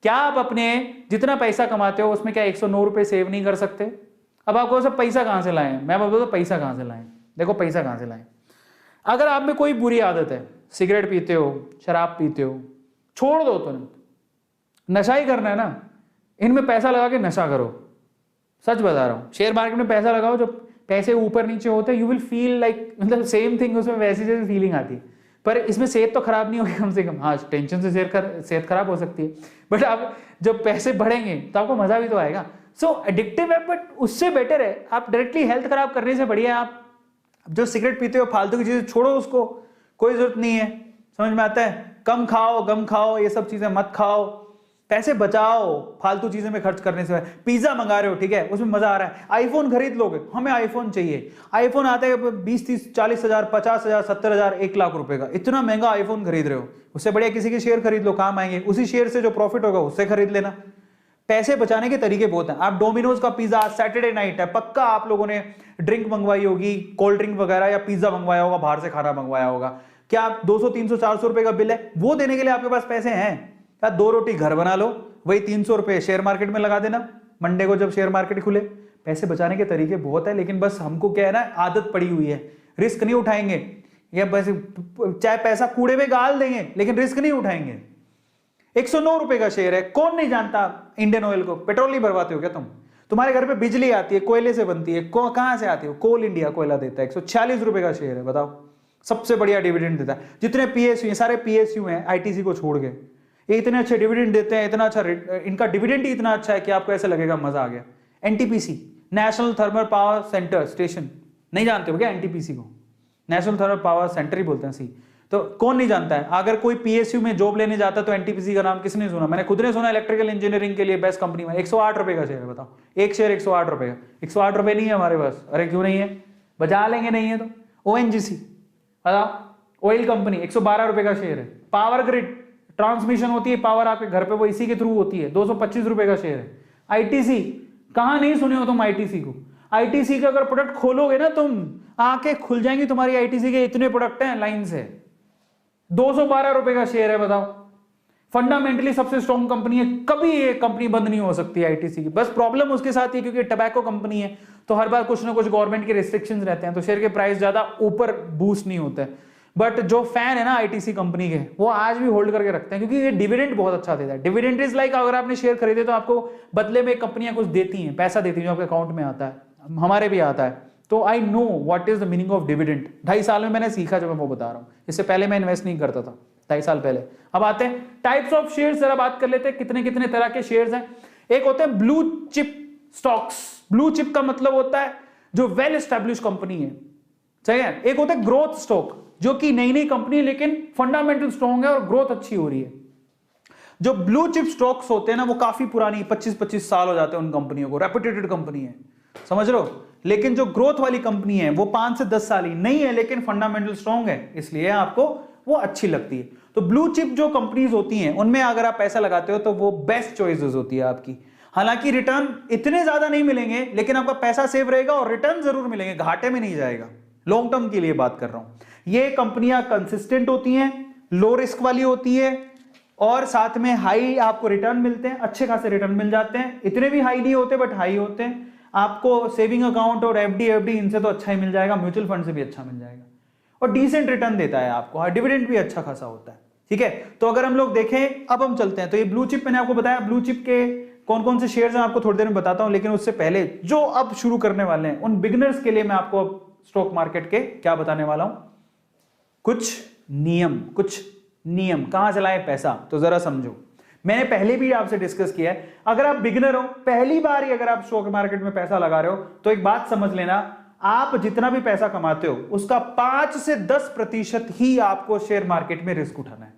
क्या आप अपने जितना पैसा कमाते हो उसमें क्या 109 रुपए सेव नहीं कर सकते? अब आपको सब पैसा कहां से लाएं? मैं बोलता हूं पैसा कहां से लाएं। देखो पैसा कहां से लाएं। अगर आप में कोई बुरी आदत है, सिगरेट पीते हो, शराब पीते हो, छोड़ दो। तो नशा ही करना है ना, इनमें पैसा लगा के नशा करो। सच बता रहा हूं, शेयर मार्केट में पैसा लगाओ, जो पैसे ऊपर नीचे होते हैं, यू विल फील लाइक, मतलब सेम थिंग, उसमें वैसी जैसी फीलिंग आती है। पर इसमें सेहत तो खराब नहीं होगी कम से कम। हाँ, टेंशन से सेहत खराब हो सकती है, बट आप जब पैसे बढ़ेंगे तो आपको मजा भी तो आएगा। सो एडिक्टिव है, बट उससे बेटर है आप डायरेक्टली हेल्थ खराब करने से बढ़िया आप जो सिगरेट पीते हो, फालतू की चीजें छोड़ो, उसको कोई जरूरत नहीं है। समझ में आता है? कम खाओ, गम खाओ, ये सब चीजें मत खाओ, पैसे बचाओ फालतू चीजों में खर्च करने से। पिज्जा मंगा रहे हो, ठीक है, उसमें मजा आ रहा है, आईफोन खरीद लोगे, हमें आईफोन चाहिए। आईफोन आते हैं 20-30-40 हजार, 50 हजार, 70 हजार, 1 लाख रुपए का, इतना महंगा आईफोन खरीद रहे हो, उससे बढ़िया किसी के शेयर खरीद लो, काम आएंगे। उसी शेयर से जो प्रॉफिट होगा उससे खरीद लेना। पैसे बचाने के तरीके बहुत हैं। आप डोमिनोज का पिज्जा, सैटरडे नाइट है, पक्का आप लोगों ने ड्रिंक मंगवाई होगी, कोल्ड ड्रिंक वगैरह, या पिज्जा मंगवाया होगा, बाहर से खाना मंगवाया होगा। क्या आप 200-300-400 रुपए का बिल है, वो देने के लिए आपके पास पैसे हैं? क्या 2 रोटी घर बना लो, वही 300 रुपए शेयर मार्केट में लगा देना, मंडे को जब शेयर मार्केट खुले। पैसे बचाने के तरीके बहुत है, लेकिन बस हमको क्या है ना, आदत पड़ी हुई है, रिस्क नहीं उठाएंगे, या बस चाहे पैसा कूड़े में गाल देंगे लेकिन रिस्क नहीं उठाएंगे। 109 रुपए का शेयर है, कौन नहीं जानता इंडियन ऑयल को? पेट्रोल नहीं भरवाते हो क्या तुम? तुम्हारे घर पे बिजली आती है, कोयले से बनती है, कहां से आती है? कोल इंडिया कोयला देता है, 146 रुपए का शेयर है। बताओ, सबसे बढ़िया डिविडेंड देता है। जितने PSU, सारे PSU हैं ITC को छोड़ के, ये इतने अच्छे डिविडेंड देते हैं, इतना अच्छा, इनका डिविडेंड ही इतना अच्छा है कि आपको ऐसा लगेगा मजा आ गया। NTPC, national thermal power centre station, नहीं जानते हो क्या NTPC को? नेशनल थर्मल पावर सेंटर ही बोलते हैं सी। तो कौन नहीं जानता है? अगर कोई PSU में जॉब लेने जाता है तो NTPC का नाम किसने सुना? मैंने खुद ने सुना। इलेक्ट्रिकल इंजीनियरिंग के लिए बेस्ट कंपनी में 108 रुपए का शेयर है। बताओ, एक शेयर 108 रुपए का। 108 रुपए नहीं है हमारे पास। अरे क्यों नहीं है? बचा लेंगे, नहीं है तो। ONGC, बताओ, ऑयल कंपनी, 112 रुपए का शेयर है। पावर ग्रिड, ट्रांसमिशन होती है पावर आपके घर पे, वो इसी के थ्रू होती है, 225 रुपए का शेयर है। ITC, कहां नहीं सुने हो तुम ITC को? ITC का अगर प्रोडक्ट खोलोगे ना तुम, आंखें खुल जाएंगी तुम्हारी। ITC के इतने प्रोडक्ट हैं लाइन से, 212 रुपए का शेयर है। बताओ, फंडामेंटली सबसे स्ट्रॉन्ग कंपनी है, कभी ये कंपनी बंद नहीं हो सकती ITC की। बस प्रॉब्लम उसके साथ ही, क्योंकि टबैको कंपनी है तो हर बार कुछ ना कुछ गवर्नमेंट के रिस्ट्रिक्शंस रहते हैं, तो शेयर के प्राइस ज्यादा ऊपर बूस्ट नहीं होते हैं। बट जो फैन है ना ITC कंपनी के, वो आज भी होल्ड करके रखते हैं, क्योंकि ये डिविडेंड बहुत अच्छा देता है। डिविडेंड इज लाइक, अगर आपने शेयर खरीदे तो आपको बदले में कंपनियां कुछ देती हैं, पैसा देती हैं जो आपके अकाउंट में आता है, हमारे भी आता है। तो I know what is the meaning of dividend. 2.5 साल में मैंने सीखा, जब मैं वो बता रहा हूं। इससे पहले मैं इन्वेस्ट नहीं करता था, 2.5 साल पहले। अब आते हैं टाइप्स ऑफ शेयर्स, जरा बात कर लेते हैं कितने कितने तरह के शेयर्स हैं। एक होते हैं blue chip stocks. Blue chip का मतलब होता है जो वेल एस्टेब्लिश कंपनी है, सही है। एक होता है ग्रोथ स्टॉक, जो कि नई नई कंपनी है लेकिन फंडामेंटल स्ट्रॉन्ग है और ग्रोथ अच्छी हो रही है। जो ब्लू चिप स्टॉक्स होते हैं ना, वो काफी पुरानी, 25-25 साल हो जाते हैं उन कंपनियों को, रेपुटेटेड कंपनी है, समझ रहे हो। लेकिन जो ग्रोथ वाली कंपनी है वो 5 से 10 साल ही नहीं है, लेकिन फंडामेंटल स्ट्रॉन्ग है, इसलिए आपको वो अच्छी लगती है। तो ब्लू चिप जो कंपनीज होती हैं, उनमें अगर आप पैसा लगाते हो तो वो बेस्ट चॉइसेस होती है आपकी। हालांकि रिटर्न इतने ज्यादा नहीं मिलेंगे, लेकिन आपका पैसा सेव रहेगा और रिटर्न जरूर मिलेंगे, घाटे में नहीं जाएगा। लॉन्ग टर्म के लिए बात कर रहा हूं। ये कंपनियां कंसिस्टेंट होती हैं, लो रिस्क वाली होती है, और साथ में हाई आपको रिटर्न मिलते हैं, अच्छे खासे रिटर्न मिल जाते हैं। इतने भी हाई नहीं होते, बट हाई होते हैं। आपको सेविंग अकाउंट और FD इनसे तो अच्छा ही मिल जाएगा, म्यूचुअल फंड से भी अच्छा मिल जाएगा, और डिसेंट रिटर्न देता है आपको, डिविडेंड भी अच्छा खासा होता है, ठीक है। तो अगर हम लोग देखें, अब हम चलते हैं, तो ये ब्लू चिप मैंने आपको बताया, ब्लू चिप के कौन कौन से शेयर्स हैं आपको थोड़ी देर में बताता हूं। लेकिन उससे पहले जो अब शुरू करने वाले हैं, उन बिगिनर्स के लिए मैं आपको अब स्टॉक मार्केट के क्या बताने वाला हूं, कुछ नियम कहां से लाए पैसा, तो जरा समझो। मैंने पहले भी आपसे डिस्कस किया है, अगर आप बिगिनर हो, पहली बार ही अगर आप स्टॉक मार्केट में पैसा लगा रहे हो, तो एक बात समझ लेना, आप जितना भी पैसा कमाते हो उसका 5 से 10% ही आपको शेयर मार्केट में रिस्क उठाना है।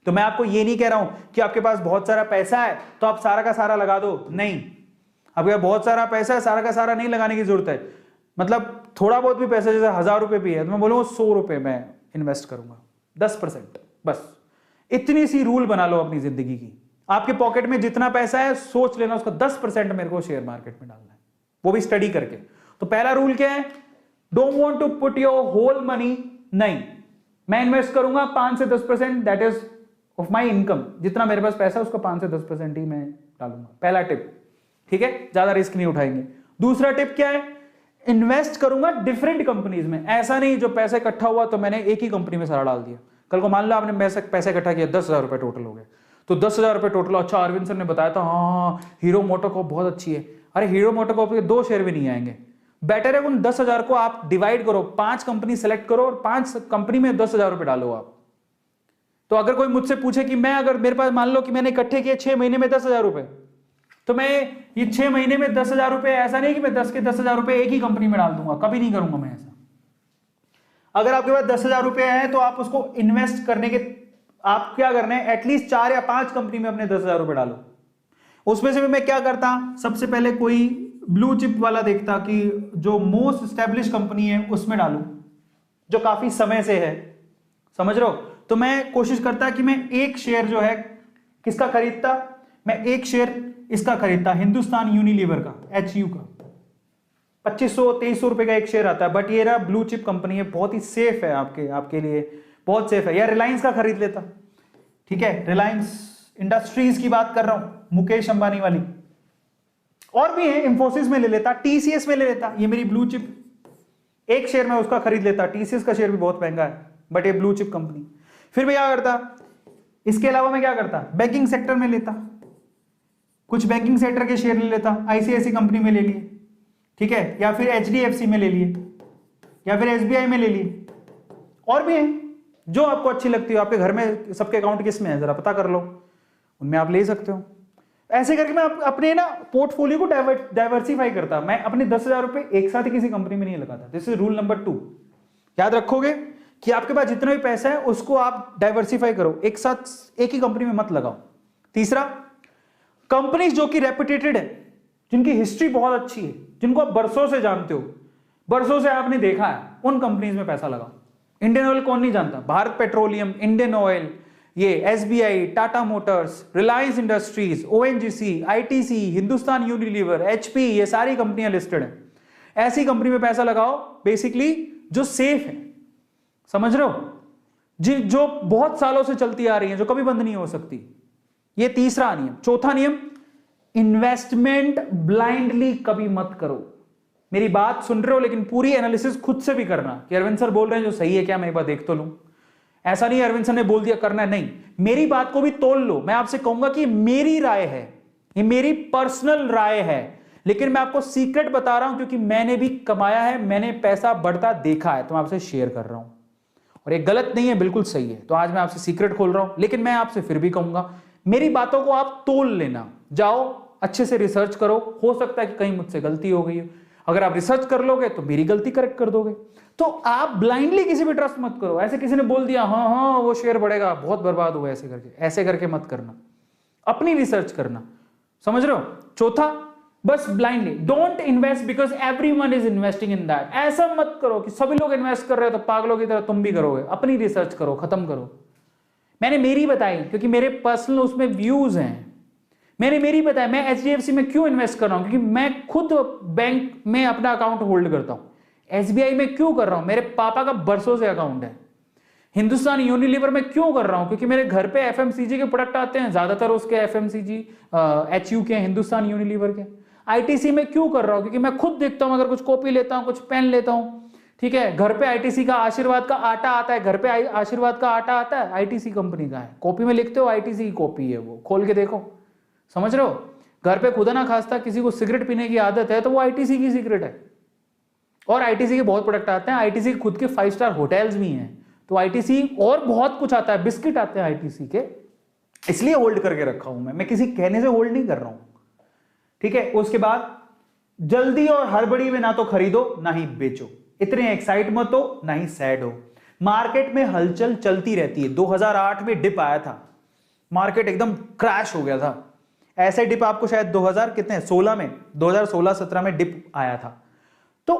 तो मैं आपको ये नहीं कह रहा हूं कि आपके पास बहुत सारा पैसा है तो आप सारा का सारा लगा दो, नहीं, आपके पास बहुत सारा पैसा है, सारा का सारा नहीं लगाने की जरूरत है। मतलब थोड़ा बहुत भी पैसा, जैसे 1000 रुपए भी है तो मैं बोलूंगा 100 रुपए मैं इन्वेस्ट करूंगा, 10%, बस इतनी सी रूल बना लो अपनी जिंदगी की। आपके पॉकेट में जितना पैसा है सोच लेना उसका 10% मेरे को शेयर मार्केट में डालना है, वो भी स्टडी करके। तो पहला रूल क्या है, don't want to put your whole money, नहीं, मैं इन्वेस्ट करूंगा 5 से 10%, that is of my income, जितना मेरे पास पैसा है उसका 5 से 10% ही मैं डालूंगा। पहला टिप, ठीक है, ज्यादा रिस्क नहीं उठाएंगे। दूसरा टिप क्या है, इन्वेस्ट करूंगा डिफरेंट कंपनीज में, ऐसा नहीं जो पैसा इकट्ठा हुआ तो मैंने एक ही कंपनी में सारा डाल दिया। कल को मान लो आपने पैसा इकट्ठा किया, 10,000 रुपए टोटल हो गए, तो 10,000 रुपए टोटल, अच्छा अरविंद सर ने बताया था हाँ हीरो मोटोकॉर्प बहुत अच्छी है, अरे हीरो मोटोकॉर्प के 2 शेयर भी नहीं आएंगे। बेटर है उन 10,000 को आप डिवाइड करो, 5 कंपनी सेलेक्ट करो और 5 कंपनी में 10,000 रुपए डालो आप। तो अगर कोई मुझसे पूछे कि मैं, अगर मेरे पास मान लो कि मैंने इकट्ठे किए 6 महीने में 10,000 रुपए, तो मैं ये 6 महीने में 10,000 रुपए, ऐसा नहीं कि मैं 10 के 10,000 रुपए एक ही कंपनी में डाल दूंगा, कभी नहीं करूंगा मैं ऐसा। अगर आपके पास 10,000 रुपए है तो आप उसको इन्वेस्ट करने के, आप क्या करना है, एटलीस्ट 4 या 5 कंपनी में अपने 10,000 रुपए डालो। उसमें से भी मैं क्या करता, सबसे पहले कोई ब्लू चिप वाला देखता कि जो मोस्ट स्टैब्लिश कंपनी है उसमें डालूं, जो काफी समय से है, समझ रहे हो। तो मैं कोशिश करता कि मैं एक शेयर जो है किसका खरीदता, मैं एक शेयर इसका खरीदता, हिंदुस्तान यूनिलीवर का, HU का, 2500-2300 रुपए का एक शेयर आता है, बट ये रहा ब्लू चिप कंपनी है, बहुत ही सेफ है आपके लिए, बहुत सेफ है। या रिलायंस का खरीद लेता, ठीक है, रिलायंस इंडस्ट्रीज की बात कर रहा हूं, मुकेश अंबानी वाली, और भी है, इंफोसिस में ले लेता, TCS में ले लेता, ये मेरी ब्लू चिप, एक शेयर में उसका खरीद लेता। TCS का शेयर भी बहुत महंगा है बट ये ब्लू चिप कंपनी। फिर मैं क्या करता, इसके अलावा मैं क्या करता, बैंकिंग सेक्टर में लेता, कुछ बैंकिंग सेक्टर के शेयर ले लेता, ICICI कंपनी में ले लिए, ठीक है, या फिर HDFC में ले लिए, या फिर SBI में ले लिए, और भी हैं जो आपको अच्छी लगती हो। आपके घर में सबके अकाउंट किस में है जरा पता कर लो, उनमें आप ले सकते हो। ऐसे करके मैं अपने ना पोर्टफोलियो को डाइवर्सिफाई करता। मैं अपने 10,000 रुपए एक साथ ही किसी कंपनी में नहीं लगाता। This is rule number 2। याद रखोगे कि आपके पास जितना भी पैसा है उसको आप डाइवर्सिफाई करो, एक साथ एक ही कंपनी में मत लगाओ। तीसरा, कंपनीज जो कि रेपुटेटेड है, जिनकी हिस्ट्री बहुत अच्छी है, जिनको आप बरसों से जानते हो, बरसों से आपने देखा है, उन कंपनीज में पैसा लगाओ। इंडियन ऑयल कौन नहीं जानता, भारत पेट्रोलियम, इंडियन ऑयल, ये SBI, Tata Motors, Reliance industries, ONGC, ITC, Hindustan Unilever, HP, ये सारी कंपनियां लिस्टेड हैं। ऐसी कंपनी में पैसा लगाओ बेसिकली जो सेफ है, समझ रहे हो, जो बहुत सालों से चलती आ रही है, जो कभी बंद नहीं हो सकती। ये तीसरा नियम। चौथा नियम, इन्वेस्टमेंट ब्लाइंडली कभी मत करो। मेरी बात सुन रहे हो लेकिन पूरी एनालिसिस खुद से भी करना कि अरविंद सर बोल रहे हैं जो सही है क्या, मैं एक बार देख तो लूं। ऐसा नहीं अरविंद सर ने बोल दिया करना है, नहीं, मेरी बात को भी तोल लो। मैं आपसे कहूंगा कि मेरी राय है, ये मेरी पर्सनल राय है, लेकिन मैं आपको सीक्रेट बता रहा हूं क्योंकि मैंने भी कमाया है, मैंने पैसा बढ़ता देखा है, तो मैं आपसे शेयर कर रहा हूं। और ये गलत नहीं है, बिल्कुल सही है। तो आज मैं आपसे सीक्रेट खोल रहा हूं, लेकिन मैं आपसे फिर भी कहूंगा मेरी बातों को आप तोल लेना, जाओ अच्छे से रिसर्च करो। हो सकता है कि कहीं मुझसे गलती हो गई हो, अगर आप रिसर्च कर लोगे तो मेरी गलती करेक्ट कर दोगे। तो आप ब्लाइंडली किसी भी ट्रस्ट मत करो। ऐसे किसी ने बोल दिया हाँ हाँ वो शेयर बढ़ेगा, बहुत बर्बाद हुआ, ऐसे करके मत करना, अपनी रिसर्च करना, समझ रहे हो। चौथा, बस blindly don't invest because everyone is investing in that. ऐसा मत करो कि सभी लोग इन्वेस्ट कर रहे हो तो पागलों की तरह तुम भी करोगे। अपनी रिसर्च करो, खत्म करो। मैंने मेरी बताई क्योंकि मेरे पर्सनल उसमें व्यूज हैं। मैंने मेरी बताया मैं HDFC में क्यों इन्वेस्ट कर रहा हूं, क्योंकि मैं खुद बैंक में अपना अकाउंट होल्ड करता हूं। SBI में क्यों कर रहा हूं, मेरे पापा का बरसों से अकाउंट है। हिंदुस्तान यूनिलीवर में क्यों कर रहा हूं, क्योंकि मेरे घर पे FMCG के प्रोडक्ट आते हैं, ज्यादातर उसके FMCG HU के, हिंदुस्तान यूनिलीवर के। ITC में क्यों कर रहा हूं, क्योंकि मैं खुद देखता हूं, अगर कुछ कॉपी लेता हूं, कुछ पेन लेता हूं, ठीक है, घर पे ITC का आशीर्वाद का आटा आता है, घर पे आशीर्वाद का आटा आता है, ITC कंपनी का है। कॉपी में लिखते हो ITC की कॉपी है, वो खोल के देखो, समझ रहे हो। घर पे खुदा ना खास्ता किसी को सिगरेट पीने की आदत है तो वो ITC की सिगरेट है। और ITC के बहुत प्रोडक्ट आते हैं, ITC के खुद के 5 स्टार होटल्स भी हैं, तो ITC और बहुत कुछ आता है, बिस्किट आते हैं ITC के, इसलिए होल्ड करके रखा हूं मैं किसी कहने से होल्ड नहीं कर रहा हूं, ठीक है। उसके बाद जल्दी और हड़बड़ी में ना तो खरीदो ना ही बेचो, इतने एक्साइट मत हो ना ही सैड हो। मार्केट में हलचल चलती रहती है। 2008 में डिप आया था, मार्केट एकदम क्रैश हो गया था। ऐसे डिप आपको शायद 2000 कितने 16 में 2016-17 में डिप आया था। तो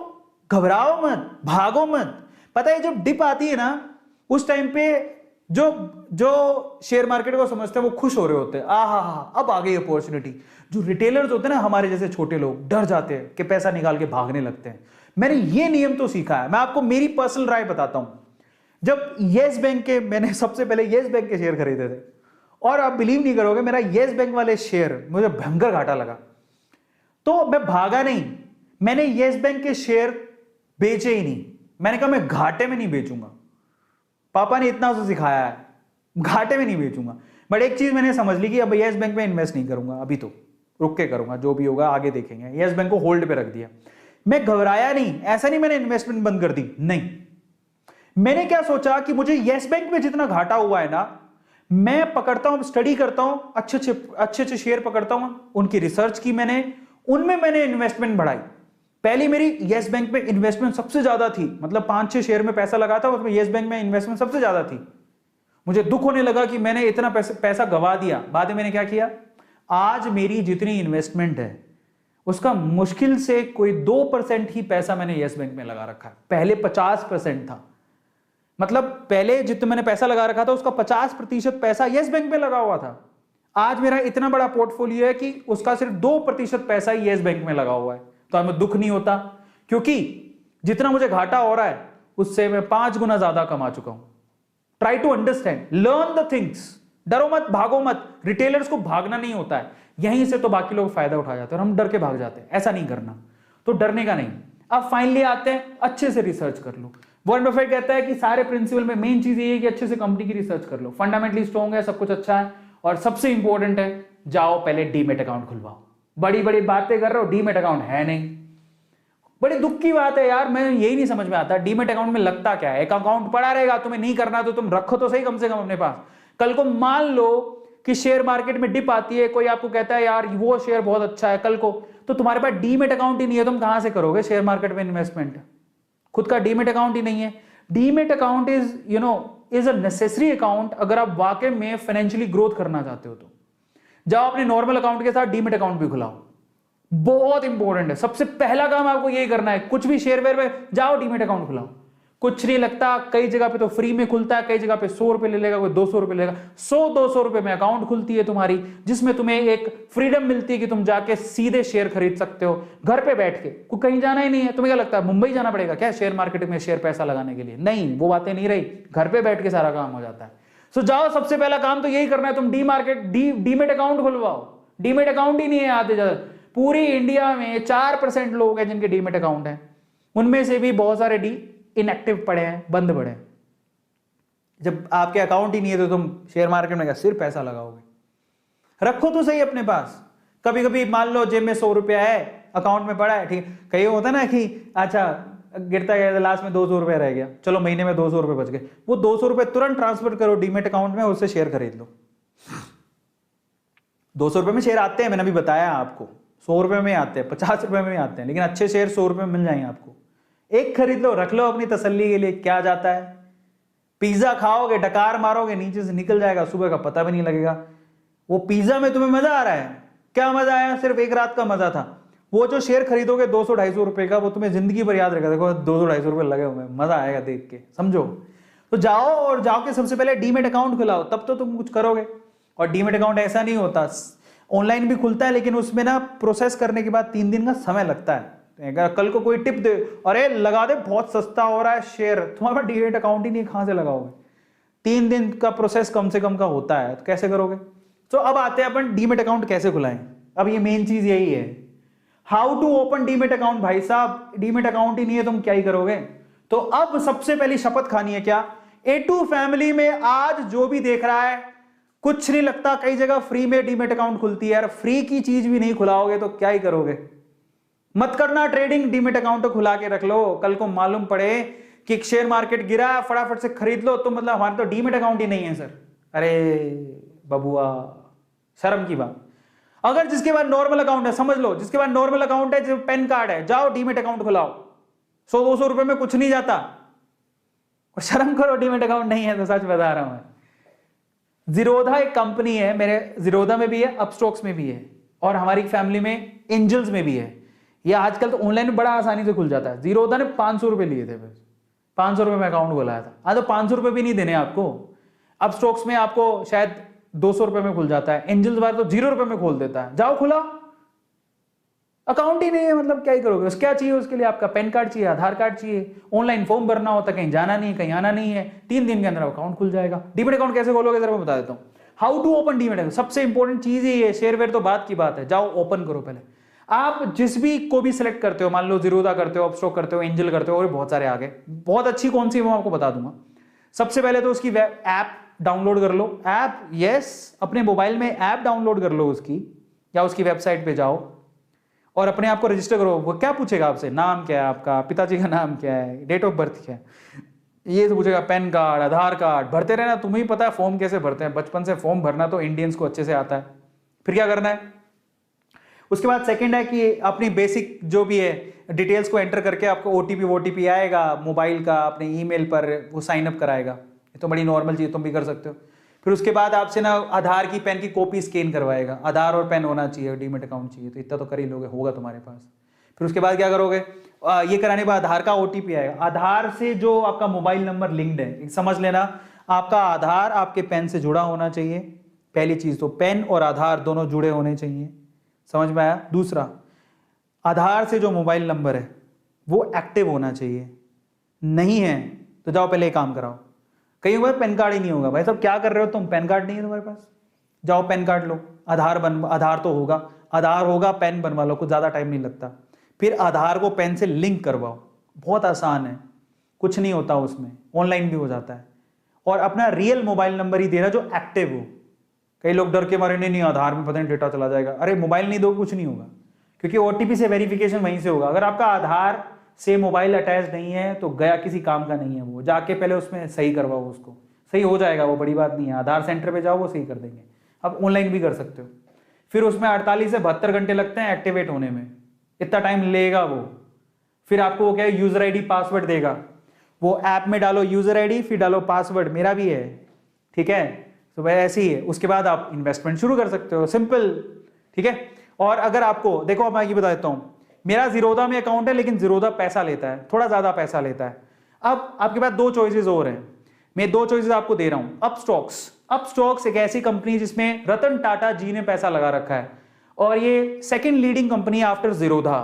घबराओ मत, भागो मत। पता है जब डिप आती है ना उस टाइम पे जो जो शेयर मार्केट को समझते हैं वो खुश हो रहे होते हैं, हा अब आ गई अपॉर्चुनिटी। जो रिटेलर्स होते हैं ना हमारे जैसे छोटे लोग डर जाते हैं कि पैसा निकाल के भागने लगते हैं। मैंने ये नियम तो सीखा है। मैं आपको मेरी पर्सनल राय बताता हूं। जब येस बैंक के मैंने सबसे पहले येस बैंक के शेयर खरीदे थे और आप बिलीव नहीं करोगे मेरा येस बैंक वाले शेयर मुझे भयंकर घाटा लगा, तो मैं भागा नहीं, मैंने येस बैंक के शेयर बेचे ही नहीं। मैंने कहा मैं घाटे में नहीं बेचूंगा, पापा ने इतना तो सिखाया है, घाटे में नहीं बेचूंगा। बट एक चीज मैंने समझ ली कि अब येस बैंक में इन्वेस्ट नहीं करूंगा, अभी तो रुक के करूंगा, जो भी होगा आगे देखेंगे। येस बैंक को होल्ड पे रख दिया। मैं घबराया नहीं, ऐसा नहीं मैंने इन्वेस्टमेंट बंद कर दी, नहीं। मैंने क्या सोचा कि मुझे येस बैंक में जितना घाटा हुआ है ना, मैं पकड़ता हूं, स्टडी करता हूं, अच्छे शेयर पकड़ता हूं, उनकी रिसर्च की मैंने, उनमें मैंने इन्वेस्टमेंट बढ़ाई। पहली मेरी येस बैंक में इन्वेस्टमेंट सबसे ज्यादा थी, मतलब 5-6 शेयर में पैसा लगा था, उसमें येस बैंक में इन्वेस्टमेंट सबसे ज्यादा थी। मुझे दुख होने लगा कि मैंने इतना पैसा गवा दिया। बाद में मैंने क्या किया, आज मेरी जितनी इन्वेस्टमेंट है उसका मुश्किल से कोई 2% ही पैसा मैंने येस बैंक में लगा रखा है। पहले 50% था, मतलब पहले जितना मैंने पैसा लगा रखा था उसका 50% पैसा येस बैंक में लगा हुआ था। आज मेरा इतना बड़ा पोर्टफोलियो है कि उसका सिर्फ 2% पैसा ही येस बैंक में लगा हुआ है। तो हमें दुख नहीं होता, क्योंकि जितना मुझे घाटा हो रहा है उससे मैं 5 गुना ज्यादा कमा चुका हूं। Try to understand, learn the things. डरो मत, भागो मत। रिटेलर्स को भागना नहीं होता है, यहीं से तो बाकी लोग फायदा उठा जाते हैं और हम डर के भाग जाते हैं। ऐसा नहीं करना, तो डरने का नहीं। अब फाइनली आते हैं, अच्छे से रिसर्च कर लो। वॉरेन बफेट कहता है कि सारे प्रिंसिपल में मेन चीज ये है कि अच्छे से कंपनी की रिसर्च कर लो। फंडामेंटली स्ट्रॉन्ग है, सब कुछ अच्छा है, और सबसे इंपॉर्टेंट है जाओ पहले डीमेट अकाउंट खुलवाओ। बड़ी बड़ी बातें कर रहे हो, डीमेट अकाउंट है नहीं। बड़ी दुख की बात है यार, मैं यही नहीं समझ में आता डीमेट अकाउंट में लगता क्या है। एक अकाउंट पड़ा रहेगा, तुम्हें नहीं करना तो तुम रखो तो सही कम से कम अपने पास। कल को मान लो कि शेयर मार्केट में डिप आती है, कोई आपको कहता है यार वो शेयर बहुत अच्छा है कल को, तो तुम्हारे पास डीमेट अकाउंट ही नहीं है, तुम कहां से करोगे शेयर मार्केट में इन्वेस्टमेंट। खुद का डीमेट अकाउंट ही नहीं है। Demat account is a necessary account अगर आप वाकई में फाइनेंशियली ग्रोथ करना चाहते हो। तो जाओ अपने नॉर्मल अकाउंट के साथ डीमेट अकाउंट भी खुलाओ, बहुत इंपॉर्टेंट है। सबसे पहला काम आपको यही करना है, कुछ भी शेयर वेयर में जाओ डीमेट अकाउंट खुलाओ। कुछ नहीं लगता, कई जगह पे तो फ्री में खुलता है, कई जगह पे 100 रुपए ले लेगा, कोई 200 रुपए लेगा। 100-200 रुपए में अकाउंट खुलती है तुम्हारी, जिसमें तुम्हें एक फ्रीडम मिलती है कि तुम जाके सीधे शेयर खरीद सकते हो घर पे बैठ के। कोई कहीं जाना ही नहीं है। तुम्हें क्या लगता है मुंबई जाना पड़ेगा क्या शेयर मार्केट में शेयर पैसा लगाने के लिए? नहीं, वो बातें नहीं रही, घर पे बैठ के सारा काम हो जाता है। सो जाओ, सबसे पहला काम तो यही करना है, तुम डीमेट अकाउंट खुलवाओ। डीमेट अकाउंट ही नहीं है आधे ज्यादा, पूरी इंडिया में 4% लोग हैं जिनके डीमेट अकाउंट है, उनमें से भी बहुत सारे इनएक्टिव पड़े हैं, बंद पड़े हैं। जब आपके अकाउंट ही नहीं है तो तुम शेयर मार्केट में क्या सिर्फ पैसा लगाओगे? रखो तो सही अपने पास। कभी कभी मान लो जेब में 100 रुपया है, अकाउंट में पड़ा है, ठीक है, कहीं होता है ना कि अच्छा गिरता गया लास्ट में 200 रुपया रह गया, चलो महीने में 200 रुपये बच गए, वो 200 रुपये तुरंत ट्रांसफर करो डीमेट अकाउंट में, उससे शेयर खरीद लो। 200 रुपये में शेयर आते हैं, मैंने अभी बताया आपको, 100 रुपये में आते हैं, 50 रुपये में आते हैं, लेकिन अच्छे शेयर 100 रुपये में मिल जाएंगे आपको। एक खरीद लो, रख लो अपनी तसल्ली के लिए, क्या जाता है। पिज्जा खाओगे, डकार मारोगे, नीचे से निकल जाएगा, सुबह का पता भी नहीं लगेगा। वो पिज्जा में तुम्हें मजा आ रहा है, क्या मजा आया? सिर्फ एक रात का मजा था। वो जो शेयर खरीदोगे 200-250 रुपए का, वो तुम्हें जिंदगी भर याद रहेगा। देखो 200-250 रुपए लगे हुए, मजा आएगा देख के, समझो। तो जाओ और जाओ के सबसे पहले डीमेट अकाउंट खुलाओ, तब तो तुम कुछ करोगे। और डीमेट अकाउंट ऐसा नहीं होता, ऑनलाइन भी खुलता है, लेकिन उसमें ना प्रोसेस करने के बाद 3 दिन का समय लगता है। अगर कल को कोई टिप दे, अरे लगा दे बहुत सस्ता हो रहा है शेयर, तुम्हारे पास डीमेट अकाउंट ही नहीं, कहां से लगाओगे? 3 दिन का प्रोसेस कम से कम का होता है, तो कैसे करोगे? तो अब आते हैं अपन डीमेट अकाउंट कैसे खुलाएं। अब ये मेन चीज यही है, how to open demat account. भाई साहब डीमेट अकाउंट ही नहीं है, तुम क्या ही करोगे? तो अब सबसे पहली शपथ खानी है क्या, A2 फैमिली में आज जो भी देख रहा है, कुछ नहीं लगता, कई जगह फ्री में डीमेट अकाउंट खुलती है यार, फ्री की चीज भी नहीं खुलाओगे तो क्या ही करोगे? मत करना ट्रेडिंग, डीमेट अकाउंट तो खुला के रख लो। कल को मालूम पड़े कि शेयर मार्केट गिरा, फटाफट से खरीद लो, तो मतलब हमारे तो डीमेट अकाउंट ही नहीं है सर। अरे बबुआ, शर्म की बात। अगर जिसके पास नॉर्मल अकाउंट है, समझ लो, जिसके पास नॉर्मल अकाउंट है, जो पैन कार्ड है, जाओ डीमेट अकाउंट खुलाओ, 100-200 रुपए में कुछ नहीं जाता। और शर्म करो, डीमेट अकाउंट नहीं है तो सच बता रहा हूं मैं। जीरोधा एक कंपनी है, मेरे जीरोधा में भी है, अपस्टॉक्स में भी है, और हमारी फैमिली में एंजल्स में भी है। ये आजकल तो ऑनलाइन में बड़ा आसानी से खुल जाता है। जीरोधा ने 500 रुपए लिए थे, 500 रुपए में अकाउंट खोलाया था। हाँ, तो 500 रुपए भी नहीं देने आपको। अपस्टॉक्स में आपको शायद 200 रुपए में खुल जाता है, एंजल्स बार तो 0 रुपए में खोल देता है। जाओ खुला, अकाउंट ही नहीं है, मतलब क्या ही करोगे। उस क्या चाहिए उसके लिए? आपका पैन कार्ड चाहिए, आधार कार्ड चाहिए, ऑनलाइन फॉर्म भरना होता है, कहीं जाना नहीं, कहीं आना नहीं है, 3 दिन के अंदर अकाउंट खुल जाएगा। डीमेट अकाउंट कैसे खोलोगे जरा मैं बता देता हूँ। How to open demat account, सबसे इंपॉर्टेंट चीज ही है। शेयरवेयर तो बात की बात है, जाओ ओपन करो पहले। आप जिस भी को भी सिलेक्ट करते हो, मान लो जीरोधा करते हो, अपस्टॉक करते हो, एंजल करते हो, और बहुत सारे आगे, बहुत अच्छी कौन सी मैं आपको बता दूंगा। सबसे पहले तो उसकी ऐप डाउनलोड कर लो। ऐप, यस, अपने मोबाइल में ऐप डाउनलोड कर लो उसकी, या उसकी वेबसाइट पे जाओ और अपने आप को रजिस्टर करो। वो क्या पूछेगा आपसे? नाम क्या है आपका, पिताजी का नाम क्या है, डेट ऑफ बर्थ क्या है, ये तो पूछेगा। पैन कार्ड, आधार कार्ड भरते रहना। तुम्हें ही पता है फॉर्म कैसे भरते हैं, बचपन से फॉर्म भरना तो इंडियंस को अच्छे से आता है। फिर क्या करना है? उसके बाद सेकंड है कि अपनी बेसिक जो भी है डिटेल्स को एंटर करके आपको ओटीपी आएगा मोबाइल का, अपने ईमेल पर वो साइन अप कराएगा। ये तो बड़ी नॉर्मल चीज़, तुम भी कर सकते हो। फिर उसके बाद आपसे ना आधार की, पैन की कॉपी स्कैन करवाएगा। आधार और पैन होना चाहिए, डीमेट अकाउंट चाहिए, तो इतना तो कर ही लोगे, होगा तुम्हारे पास। फिर उसके बाद क्या करोगे? ये कराने के बाद आधार का ओटीपी आएगा। आधार से जो आपका मोबाइल नंबर लिंक्ड है, समझ लेना, आपका आधार आपके पैन से जुड़ा होना चाहिए। पहली चीज तो पैन और आधार दोनों जुड़े होने चाहिए, समझ में आया? दूसरा, आधार से जो मोबाइल नंबर है वो एक्टिव होना चाहिए। नहीं है तो जाओ पहले एक काम कराओ। कहीं बार पैन कार्ड ही नहीं होगा। भाई साहब क्या कर रहे हो तुम, पैन कार्ड नहीं है तुम्हारे पास, जाओ पैन कार्ड लो। आधार तो होगा, आधार होगा, पैन बनवा लो, कुछ ज़्यादा टाइम नहीं लगता। फिर आधार को पैन से लिंक करवाओ, बहुत आसान है, कुछ नहीं होता उसमें, ऑनलाइन भी हो जाता है। और अपना रियल मोबाइल नंबर ही देना जो एक्टिव हो। कई लोग डर के मारे नहीं आधार में पता नहीं डेटा चला जाएगा। अरे मोबाइल नहीं दो, कुछ नहीं होगा, क्योंकि ओटीपी से वेरिफिकेशन वहीं से होगा। अगर आपका आधार से मोबाइल अटैच नहीं है तो गया, किसी काम का नहीं है वो। जाके पहले उसमें सही करवाओ, उसको सही हो जाएगा, वो बड़ी बात नहीं है। आधार सेंटर पे जाओ, वो सही कर देंगे। अब ऑनलाइन भी कर सकते हो। फिर उसमें 48 से 72 घंटे लगते हैं एक्टिवेट होने में, इतना टाइम लेगा वो। फिर आपको वो क्या है, यूजर आईडी पासवर्ड देगा। वो ऐप में डालो यूजर आईडी, फिर डालो पासवर्ड, मेरा भी है, ठीक है। तो वह ऐसे ही है। उसके बाद आप इन्वेस्टमेंट शुरू कर सकते हो, सिंपल, ठीक है। और अगर आपको देखो, मैं ये बता देता हूं, मेरा जीरोधा में अकाउंट है, लेकिन जीरोधा पैसा लेता है, थोड़ा ज्यादा पैसा लेता है। अब आपके पास 2 चॉइसेस और हैं, मैं 2 चॉइसेस आपको दे रहा हूं। अपस्टॉक्स एक ऐसी कंपनी जिसमें रतन टाटा जी ने पैसा लगा रखा है, और ये सेकंड लीडिंग कंपनी है आफ्टर जीरोधा।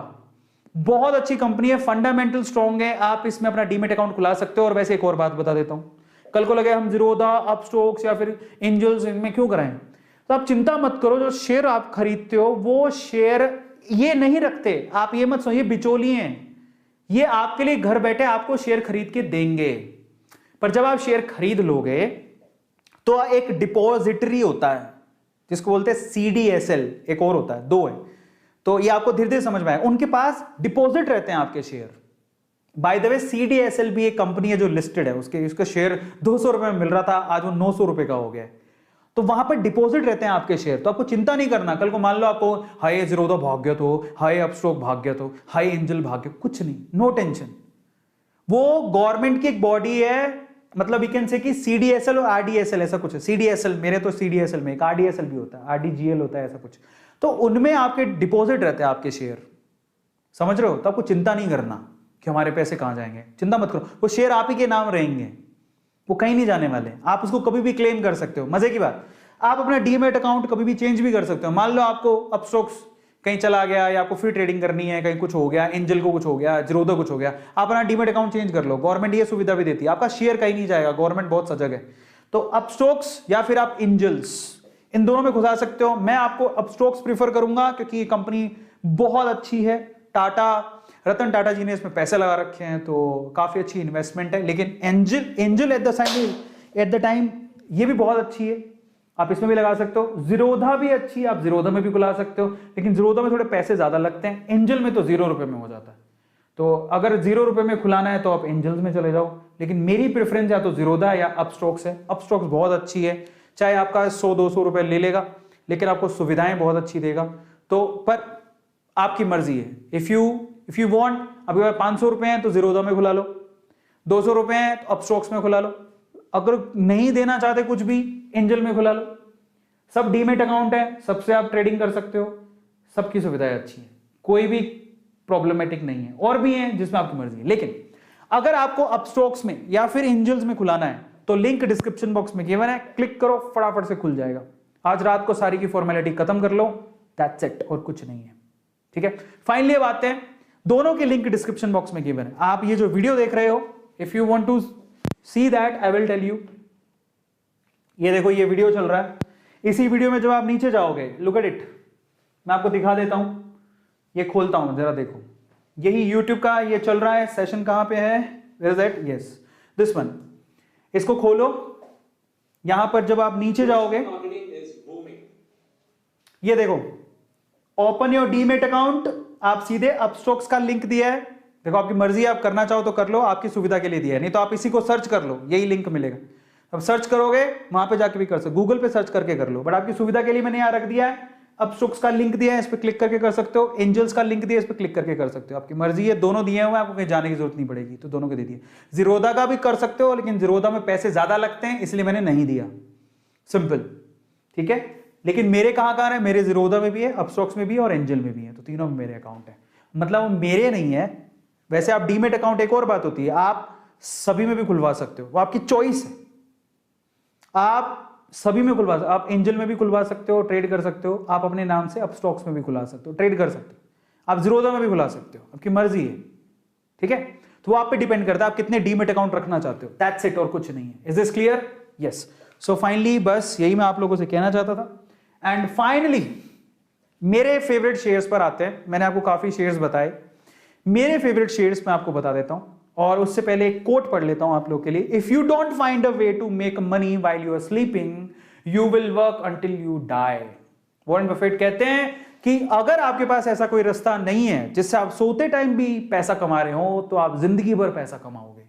बहुत अच्छी कंपनी है, फंडामेंटल स्ट्रॉन्ग है, आप इसमें अपना डीमेट अकाउंट खुला सकते हो। और वैसे एक और बात बता देता हूं, कल को लगे हम जीरोधा, अपस्टॉक्स या फिर एंजल्स इनमें क्यों कराएं, तो आप चिंता मत करो। जो शेयर आप खरीदते हो वो शेयर ये नहीं रखते, आप ये मत सोचिए बिचौलिए हैं, ये आपके लिए घर बैठे आपको शेयर खरीद के देंगे। पर जब आप शेयर खरीद लोगे तो एक डिपॉजिटरी होता है जिसको बोलते हैं CDSL, एक और होता है, 2 है। तो ये आपको धीरे धीरे समझ में आए। उनके पास डिपॉजिट रहते हैं आपके share. By the way CDSL भी एक कंपनी है जो लिस्टेड है, उसका शेयर 200 रुपए में मिल रहा था, आज वो 900 रुपए का हो गया है। तो वहां पर डिपॉजिट रहते हैं आपके शेयर, तो आपको चिंता नहीं करना। कल को मान लो आपको हाई जीरोधा भाग गया तो, हाई अपस्टॉक भाग गया तो, हाई एंजल भाग गया, कुछ नहीं, नो टेंशन। वो गवर्नमेंट की एक बॉडी है, मतलब यू कैन से कि CDSL और RDSL ऐसा कुछ है। CDSL, मेरे तो CDSL में एक RDSL भी होता है, RDGL होता है, ऐसा कुछ। तो उनमें आपके डिपॉजिट रहते हैं आपके शेयर, समझ रहे हो? तो आपको चिंता नहीं करना कि हमारे पैसे कहां जाएंगे, चिंता मत करो। वो शेयर आप ही के नाम रहेंगे, वो कहीं नहीं जाने वाले। आप उसको कभी भी क्लेम कर सकते हो। मजे की बात, आप अपना डीमेट अकाउंट कभी भी चेंज भी कर सकते हो। मान लो आपको अपस्टॉक्स कहीं चला गया, या आपको फ्री ट्रेडिंग करनी है, कहीं कुछ हो गया, एंजल को कुछ हो गया, जीरोधा कुछ हो गया, आप अपना डीमेट अकाउंट चेंज कर लो। गवर्नमेंट ये सुविधा भी देती है, आपका शेयर कहीं नहीं जाएगा, गवर्नमेंट बहुत सजग है। तो अपस्टॉक्स या फिर आप एंजल्स, इन दोनों में घुसा सकते हो। मैं आपको अपस्टॉक्स प्रीफर करूंगा क्योंकि ये कंपनी बहुत अच्छी है। रतन टाटा जी ने इसमें पैसे लगा रखे हैं, तो काफी अच्छी इन्वेस्टमेंट है। लेकिन एंजल एट द टाइम ये भी बहुत अच्छी है, आप इसमें भी लगा सकते हो। जीरोधा भी अच्छी है, आप जीरोधा में भी खुला सकते हो, लेकिन जीरोधा में थोड़े पैसे ज्यादा लगते हैं। एंजल में तो 0 रुपए में हो जाता है। तो अगर 0 रुपए में खुलाना है तो आप एंजल्स में चले जाओ, लेकिन मेरी प्रेफरेंस या तो जीरोधा या अपस्टॉक्स है। अपस्टॉक्स बहुत अच्छी है, चाहे आपका 100-200 रुपए ले लेगा, लेकिन आपको सुविधाएं बहुत अच्छी देगा। तो पर आपकी मर्जी है। इफ यू वांट, आपके पास 500 रुपए हैं तो जीरोधा में खुला लो, 200 रुपए हैं तो अपस्टॉक्स में खुला लो, अगर नहीं देना चाहते कुछ भी एंजल में खुला लो। सब डीमेट अकाउंट है, सबसे आप ट्रेडिंग कर सकते हो, सबकी सुविधाएं अच्छी है, कोई भी प्रॉब्लमेटिक नहीं है। और भी हैं जिसमें आपकी मर्जी है, लेकिन अगर आपको अपस्टॉक्स में या फिर एंजल्स में खुलाना है तो लिंक डिस्क्रिप्शन बॉक्स में गिवन है, क्लिक करो, फटाफट से खुल जाएगा। आज रात को सारी की फॉर्मेलिटी खत्म कर लो, दैट्स इट, और कुछ नहीं है। ठीक है, फाइनली अब आते हैं, दोनों के लिंक डिस्क्रिप्शन बॉक्स में गिवन है। आप ये जो वीडियो देख रहे हो, if you want to see that I will tell you. ये देखो, ये वीडियो चल रहा है। इसी वीडियो में जब आप नीचे जाओगे, लुक एट इट, मैं आपको दिखा देता हूं, ये खोलता हूं, जरा देखो, यही YouTube का ये चल रहा है। सेशन कहां पे है, where is that, yes this one. इसको खोलो, यहां पर जब आप नीचे जाओगे, ये देखो, ओपन योर डीमेट अकाउंट, आप सीधे अपस्टॉक्स का लिंक दिया है। देखो, आपकी मर्जी है, आप करना चाहो तो कर लो, आपकी सुविधा के लिए दिया है, नहीं तो आप इसी को सर्च कर लो, यही लिंक मिलेगा। अब सर्च करोगे वहां पे जाके भी कर सकते, गूगल पे सर्च करके कर लो, बट आपकी सुविधा के लिए मैंने यहां रख दिया है। अपस्टॉक्स का लिंक दिया है, इस पे क्लिक करके कर सकते हो, एंजल्स का लिंक दिया है, इस पे क्लिक करके कर सकते हो, आपकी मर्जी है। दोनों दिए हुए हैं, आपको कहीं जाने की जरूरत नहीं पड़ेगी, तो दोनों के दे दिए। जीरोधा का भी कर सकते हो, लेकिन जीरोधा में पैसे ज्यादा लगते हैं, इसलिए मैंने नहीं दिया, सिंपल। ठीक है, लेकिन मेरे कहां है, मेरे जीरोधा में भी है, अपस्टॉक्स में भी है और एंजल में भी है, तो तीनों में मेरे अकाउंट है। मतलब मेरे नहीं है, वैसे आप डीमेट अकाउंट, एक और बात होती है, आप सभी में भी खुलवा सकते हो, वो आपकी चॉइस है। आप सभी में खुलवा सकते हो, आप एंजल में भी खुलवा सकते हो, ट्रेड कर सकते हो, आप अपने नाम से अपस्टॉक्स में भी खुला सकते हो, ट्रेड कर सकते हो, आप जीरोधा में भी खुला सकते हो, आपकी मर्जी है। ठीक है, तो वो आप पे डिपेंड करता है, आप कितने डीमेट अकाउंट रखना चाहते हो, दैट्स इट, और कुछ नहीं है। Is this clear? Yes. So finally बस यही मैं आप लोगों से कहना चाहता था। एंड फाइनली मेरे फेवरेट शेयर्स पर आते हैं। मैंने आपको काफी शेयर्स बताए, मेरे फेवरेट शेयर्स मैं आपको बता देता हूं, और उससे पहले एक कोट पढ़ लेता हूं आप लोग के लिए। If you don't find a way to make money while you are sleeping, you will work until you die. Warren Buffett कहते हैं कि अगर आपके पास ऐसा कोई रास्ता नहीं है जिससे आप सोते टाइम भी पैसा कमा रहे हो, तो आप जिंदगी भर पैसा कमाओगे।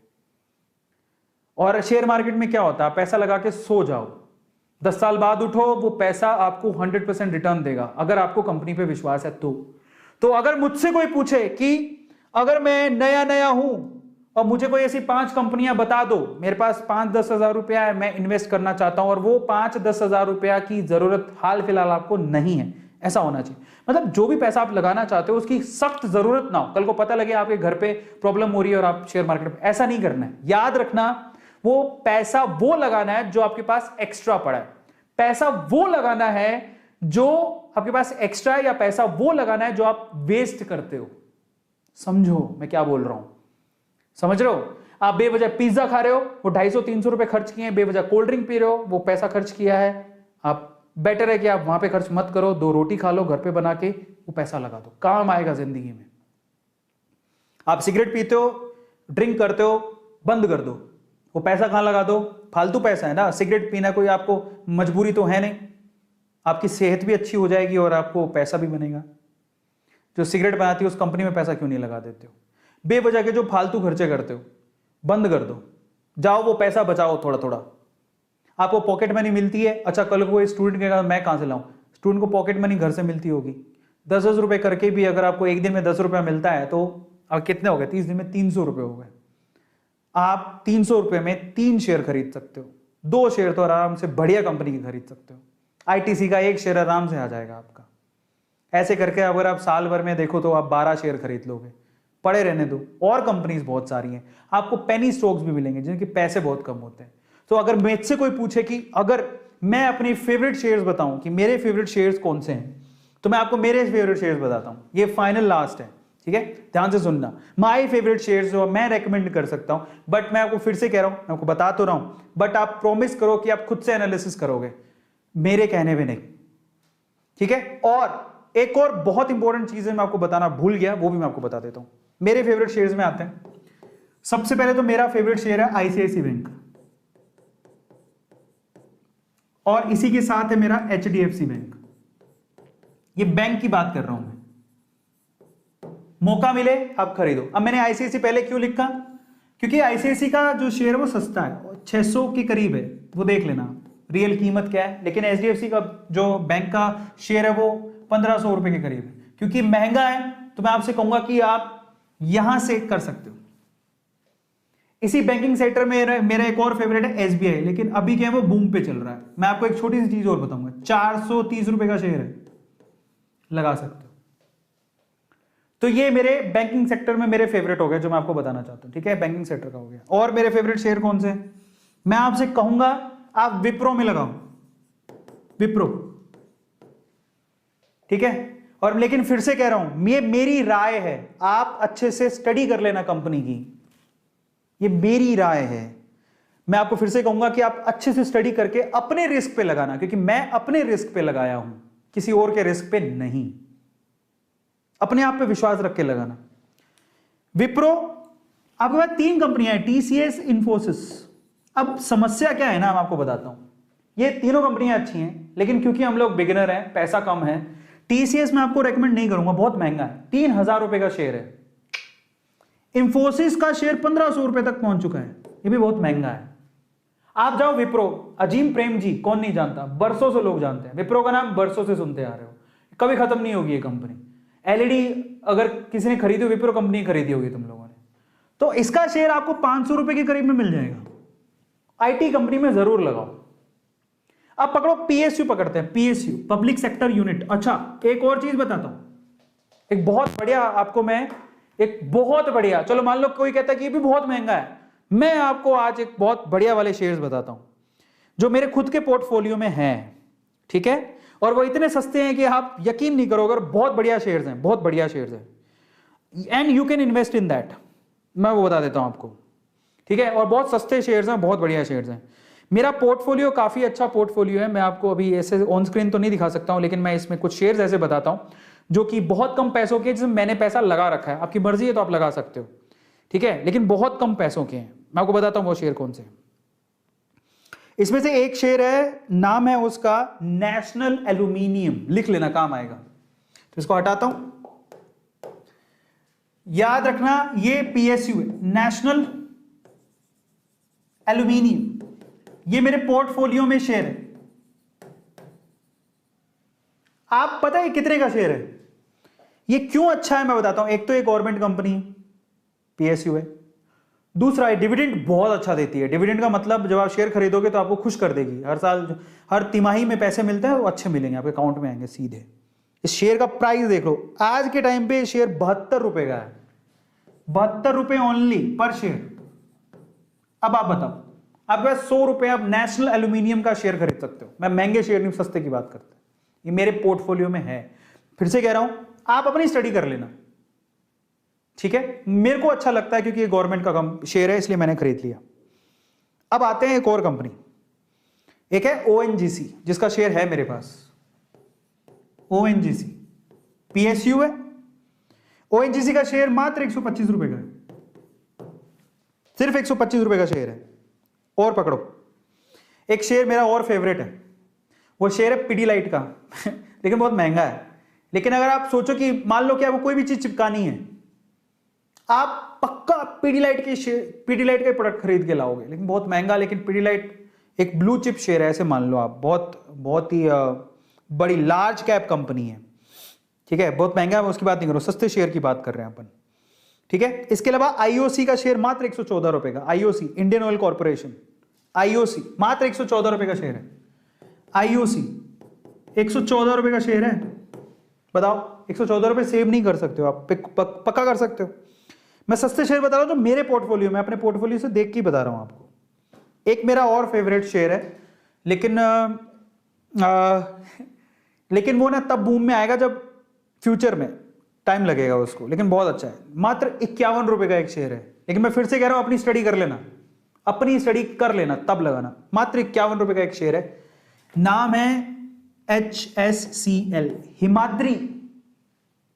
और शेयर मार्केट में क्या होता है, पैसा लगा के सो जाओ, 10 साल बाद उठो, वो पैसा आपको 100% रिटर्न देगा, अगर आपको कंपनी पे विश्वास है तो अगर मुझसे कोई पूछे कि अगर मैं नया हूं और मुझे कोई ऐसी 5 कंपनियां बता दो, मेरे पास 5-10 हजार रुपया है, मैं इन्वेस्ट करना चाहता हूं, और वो 5-10 हजार रुपया की जरूरत हाल फिलहाल आपको नहीं है, ऐसा होना चाहिए। मतलब जो भी पैसा आप लगाना चाहते हो उसकी सख्त जरूरत ना हो, कल को पता लगे आपके घर पे प्रॉब्लम हो रही है और आप शेयर मार्केट में, ऐसा नहीं करना है। याद रखना, वो पैसा वो लगाना है जो आपके पास एक्स्ट्रा पड़ा है, पैसा वो लगाना है जो आपके पास एक्स्ट्रा है, या पैसा वो लगाना है जो आप वेस्ट करते हो। समझो मैं क्या बोल रहा हूं, समझ रहे हो? आप बेवजह पिज्जा खा रहे हो, वो 250-300 रुपए खर्च किए हैं, बेवजह कोल्ड ड्रिंक पी रहे हो, वो पैसा खर्च किया है। आप बेटर है कि आप वहां पे खर्च मत करो, 2 रोटी खा लो घर पे बना के, वो पैसा लगा दो, काम आएगा जिंदगी में। आप सिगरेट पीते हो, ड्रिंक करते हो, बंद कर दो, वो पैसा कहां लगा दो, फालतू पैसा है ना। सिगरेट पीना कोई आपको मजबूरी तो है नहीं, आपकी सेहत भी अच्छी हो जाएगी और आपको पैसा भी बनेगा। जो सिगरेट बनाती है उस कंपनी में पैसा क्यों नहीं लगा देते हो? बेवजह के जो फालतू खर्चे करते हो बंद कर दो, जाओ वो पैसा बचाओ थोड़ा थोड़ा। आपको पॉकेट मनी मिलती है, अच्छा कल को स्टूडेंट कहेगा मैं कहां से लाऊं, स्टूडेंट को पॉकेट मनी घर से मिलती होगी, 10-10 रुपए करके भी अगर आपको एक दिन में 10 रुपया मिलता है तो अब कितने हो गए, 30 दिन में 300 रुपए हो गए। आप 300 रुपए में 3 शेयर खरीद सकते हो, 2 शेयर तो आराम से बढ़िया कंपनी की खरीद सकते हो। आईटीसी का 1 शेयर आराम से आ जाएगा आपका। ऐसे करके अगर आप साल भर में देखो तो आप 12 शेयर खरीद लोगे, पड़े रहने दो। और कंपनीज बहुत सारी हैं, आपको पेनी स्टॉक्स भी मिलेंगे जिनके पैसे बहुत कम होते हैं। तो अगर मुझसे कोई पूछे कि अगर मैं अपनी फेवरेट शेयर्स बताऊं कि मेरे फेवरेट शेयर्स कौन से हैं, तो मैं आपको मेरे फेवरेट शेयर्स बताता हूं। ये फाइनल लास्ट है, ठीक है, ध्यान से सुनना। माय फेवरेट शेयर्स जो मैं रेकमेंड कर सकता हूं, बट मैं आपको फिर से कह रहा हूं, मैं आपको बता तो रहा हूं, बट आप प्रॉमिस करो कि आप खुद से एनालिसिस करोगे, मेरे कहने में नहीं, ठीक है। और एक और बहुत इंपॉर्टेंट चीज है, मैं आपको बताना भूल गया, वो भी मैं आपको बता देता हूं। मेरे फेवरेट शेयर्स में आते हैं। सबसे पहले तो मेरा फेवरेट शेयर है आईसीआईसी बैंक, और इसी के साथ है मेरा एचडीएफसी बैंक। ये बैंक की बात कर रहा हूं मैं, मौका मिले आप खरीदो। अब मैंने आईसीआईसी पहले क्यों लिखा, क्योंकि आईसीआईसी का जो शेयर है वो सस्ता है, 600 के करीब है, वो देख लेना। रियल कीमत क्या है, लेकिन एचडीएफसी का जो बैंक का शेयर है वो 1500 रुपए के करीब है। क्योंकि महंगा है तो मैं आपसे कहूंगा कि आप यहां से कर सकते हो। इसी बैंकिंग सेक्टर में मेरा एक और फेवरेट है एसबीआई, लेकिन अभी क्या है वो बूम पे चल रहा है। मैं आपको एक छोटी सी चीज और बताऊंगा, 430 रुपए का शेयर है, लगा सकते हो। तो ये मेरे बैंकिंग सेक्टर में मेरे फेवरेट हो गए जो मैं आपको बताना चाहता हूं। ठीक है, बैंकिंग सेक्टर का हो गया। और मेरे फेवरेट शेयर कौन से, मैं आपसे कहूंगा आप विप्रो में लगाओ, विप्रो। ठीक है, और लेकिन फिर से कह रहा हूं ये मेरी राय है, आप अच्छे से स्टडी कर लेना कंपनी की, ये मेरी राय है। मैं आपको फिर से कहूंगा कि आप अच्छे से स्टडी करके अपने रिस्क पे लगाना, क्योंकि मैं अपने रिस्क पे लगाया हूं, किसी और के रिस्क पे नहीं। अपने आप पे विश्वास रख के लगाना। विप्रो, आपके पास 3 कंपनियां हैं, टीसीएस, इंफोसिस। अब समस्या क्या है ना, मैं आपको बताता हूं। ये तीनों कंपनियां अच्छी हैं, लेकिन क्योंकि हम लोग बिगिनर हैं, पैसा कम है, टीसीएस मैं आपको रेकमेंड नहीं करूंगा, बहुत महंगा है, 3000 रुपए का शेयर है। इंफोसिस का शेयर 1500 रुपए तक पहुंच चुका है, ये भी बहुत महंगा है। आप जाओ विप्रो, अजीम प्रेम जी, कौन नहीं जानता, बरसों से लोग जानते हैं विप्रो का नाम, बरसों से सुनते आ रहे हो, कभी खत्म नहीं होगी ये कंपनी। एलईडी अगर किसी ने खरीदी हो, विप्रो कंपनी खरीदी होगी तुम लोगों ने, तो इसका शेयर आपको 500 रुपए के करीब में मिल जाएगा। आईटी कंपनी में जरूर लगाओ। अब पकड़ो पीएसयू, पकड़ते हैं पीएसयू, पब्लिक सेक्टर यूनिट। अच्छा, एक और चीज बताता हूं, एक बहुत बढ़िया आपको मैं, एक बहुत बढ़िया, चलो मान लो कोई कहता है कि ये भी बहुत महंगा है, मैं आपको आज एक बहुत बढ़िया वाले शेयर्स बताता हूं जो मेरे खुद के पोर्टफोलियो में हैं। ठीक है, और वो इतने सस्ते हैं कि आप यकीन नहीं करोगे, बहुत बढ़िया शेयर्स हैं, बहुत बढ़िया शेयर्स हैं, and you can invest in that. मैं वो बता देता हूं आपको। ठीक है, और बहुत सस्ते शेयर्स हैं, बहुत बढ़िया शेयर्स हैं। मेरा पोर्टफोलियो काफी अच्छा पोर्टफोलियो है, मैं आपको अभी ऐसे ऑन स्क्रीन तो नहीं दिखा सकता हूं, लेकिन मैं इसमें कुछ शेयर्स ऐसे बताता हूं जो कि बहुत कम पैसों के, जिसमें मैंने पैसा लगा रखा है। आपकी मर्जी है तो आप लगा सकते हो, ठीक है, लेकिन बहुत कम पैसों के हैं। मैं आपको बताता हूं वो शेयर कौन से। इसमें से एक शेयर है, नाम है उसका नेशनल एल्यूमिनियम, लिख लेना, काम आएगा। तो इसको हटाता हूं, याद रखना ये पीएसयू है, नेशनल एल्यूमिनियम, ये मेरे पोर्टफोलियो में शेयर है। आप पता है कितने का शेयर है, ये क्यों अच्छा है मैं बताता हूं। एक तो ये गवर्नमेंट कंपनी पीएसयू है, दूसरा डिविडेंड बहुत अच्छा देती है। डिविडेंड का मतलब जब आप शेयर खरीदोगे तो आपको खुश कर देगी, हर साल, हर तिमाही में पैसे मिलते हैं, वो अच्छे मिलेंगे, आपके अकाउंट में आएंगे सीधे। इस शेयर का प्राइस देख लो, आज के टाइम पे शेयर 72 रुपए का है, 72 रुपए ओनली पर शेयर। अब आप बताओ, आपके पास 100 रुपए आप नेशनल एल्यूमिनियम का शेयर खरीद सकते हो। मैं महंगे शेयर नहीं, सस्ते की बात करते, ये मेरे पोर्टफोलियो में है। फिर से कह रहा हूं, आप अपनी स्टडी कर लेना, ठीक है। मेरे को अच्छा लगता है क्योंकि ये गवर्नमेंट का शेयर है, इसलिए मैंने खरीद लिया। अब आते हैं एक और कंपनी, एक है ओएनजीसी, जिसका शेयर है मेरे पास। ओएनजीसी पीएसयू है, ओएनजीसी का शेयर मात्र 125 रुपए का है, सिर्फ 125 रुपए का शेयर है। और पकड़ो, एक शेयर मेरा और फेवरेट है, वो शेयर है पिडीलाइट का लेकिन बहुत महंगा है। लेकिन अगर आप सोचो कि मान लो कि आपको कोई भी चीज चिपकानी है, आप पक्का पिडीलाइट का प्रोडक्ट खरीद के लाओगे, लेकिन बहुत महंगा। लेकिन पिडीलाइट एक ब्लू चिप शेयर है, ऐसे मान लो आप, बहुत ही बड़ी लार्ज कैप कंपनी है, ठीक है, बहुत महंगा है, उसकी बात नहीं करो, सस्ते शेयर की बात कर रहे हैं अपन, ठीक है। इसके अलावा आईओसी का शेयर मात्र 114 रुपए का, IOC Indian oil corporation, IOC मात्र 114 रुपए का शेयर है। आईओसी 114 रुपए का शेयर है, बताओ 114 रुपए सेव नहीं कर सकते हो आप, पक्का कर सकते हो। मैं सस्ते शेयर बता रहा हूं जो मेरे पोर्टफोलियो में, अपने पोर्टफोलियो से देख के बता रहा हूं आपको। एक मेरा और फेवरेट शेयर है, लेकिन वो ना तब बूम में आएगा जब फ्यूचर में, टाइम लगेगा उसको, लेकिन बहुत अच्छा है। मात्र 51 रुपए का एक शेयर है, लेकिन मैं फिर से कह रहा हूं अपनी स्टडी कर लेना, अपनी स्टडी कर लेना तब लगाना। मात्र 51 रुपए का एक शेयर है, नाम है HSCL, हिमाद्री।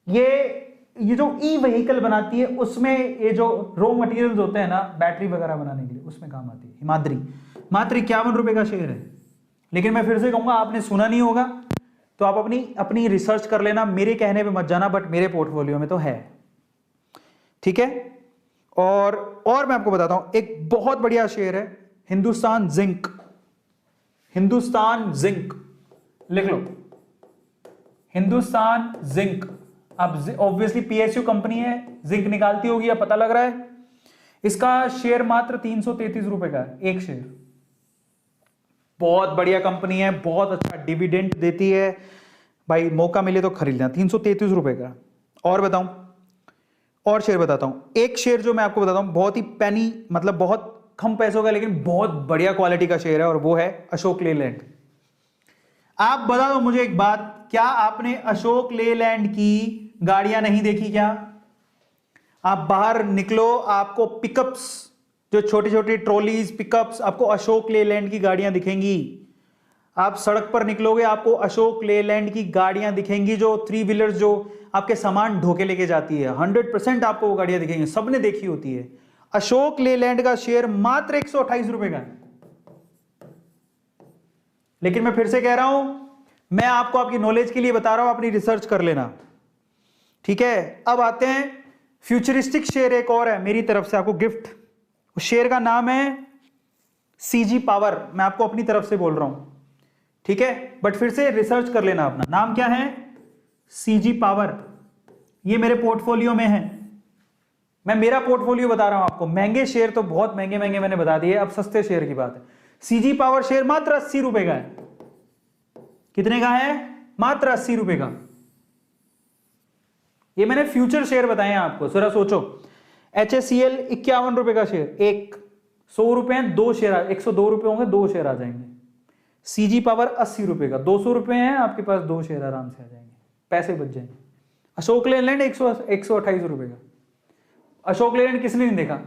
ये जो ई व्हीकल बनाती है, उसमें ये जो रॉ मटेरियल्स होते हैं ना, बैटरी वगैरह बनाने के लिए, उसमें काम आती है हिमाद्री। मात्र 51 रुपए का शेयर है। लेकिन मैं फिर से कहूंगा, आपने सुना नहीं होगा तो आप अपनी रिसर्च कर लेना, मेरे कहने पे मत जाना, बट मेरे पोर्टफोलियो में तो है, ठीक है। और मैं आपको बताता हूं, एक बहुत बढ़िया शेयर है हिंदुस्तान जिंक। हिंदुस्तान जिंक लिख लो, हिंदुस्तान जिंक। अब ऑब्वियसली पीएसयू कंपनी है, जिंक निकालती होगी, अब पता लग रहा है। इसका शेयर मात्र 333 रुपए का है, एक शेयर। बहुत बढ़िया कंपनी है, बहुत अच्छा डिविडेंड देती है भाई, मौका मिले तो खरीद लेना। 333 रुपए का। और बताऊं, और शेयर बताता हूं। एक शेयर जो मैं आपको बताता हूं, बहुत ही पैनी, मतलब बहुत कम पैसों का, लेकिन बहुत बढ़िया क्वालिटी का शेयर है, और वो है अशोक लेलैंड। आप बता दो मुझे एक बात, क्या आपने अशोक लेलैंड की गाड़ियां नहीं देखी क्या? आप बाहर निकलो, आपको पिकअप्स, जो छोटी छोटी ट्रॉलीज, पिकअप्स, आपको अशोक लेलैंड की गाड़ियां दिखेंगी। आप सड़क पर निकलोगे, आपको अशोक लेलैंड की गाड़ियां दिखेंगी, जो 3 व्हीलर्स जो आपके सामान ढोके लेके जाती है। 100% आपको वो गाड़ियां दिखेंगी, सबने देखी होती है। अशोक लेलैंड का शेयर मात्र 128 रुपए का है। लेकिन मैं फिर से कह रहा हूं, मैं आपको आपकी नॉलेज के लिए बता रहा हूं, अपनी रिसर्च कर लेना, ठीक है। अब आते हैं फ्यूचरिस्टिक शेयर, एक और है मेरी तरफ से आपको गिफ्ट। उस शेयर का नाम है सीजी पावर, मैं आपको अपनी तरफ से बोल रहा हूं, ठीक है। बट फिर से रिसर्च कर लेना अपना। नाम क्या है? CG power. ये मेरे पोर्टफोलियो में है, मैं मेरा पोर्टफोलियो बता रहा हूं आपको। महंगे शेयर तो बहुत महंगे महंगे मैंने बता दिए, अब सस्ते शेयर की बात है। सीजी पावर शेयर मात्र 80 रुपए का है। कितने का है? मात्र 80 रुपए का। ये मैंने फ्यूचर शेयर बताए हैं आपको, जरा सोचो। HSCL 51 रुपए का शेयर, एक 100 रुपए हैं, 2 शेयर, 102 रुपए होंगे, 2 शेयर आ जाएंगे। सीजी पावर 80 रुपए का, 200 रुपए हैं आपके पास, 2 शेयर आराम से आ जाएंगे, पैसे बच जाएंगे। अशोक लेलैंड 128 रुपए का। अशोक लेलैंड किसने नहीं देखा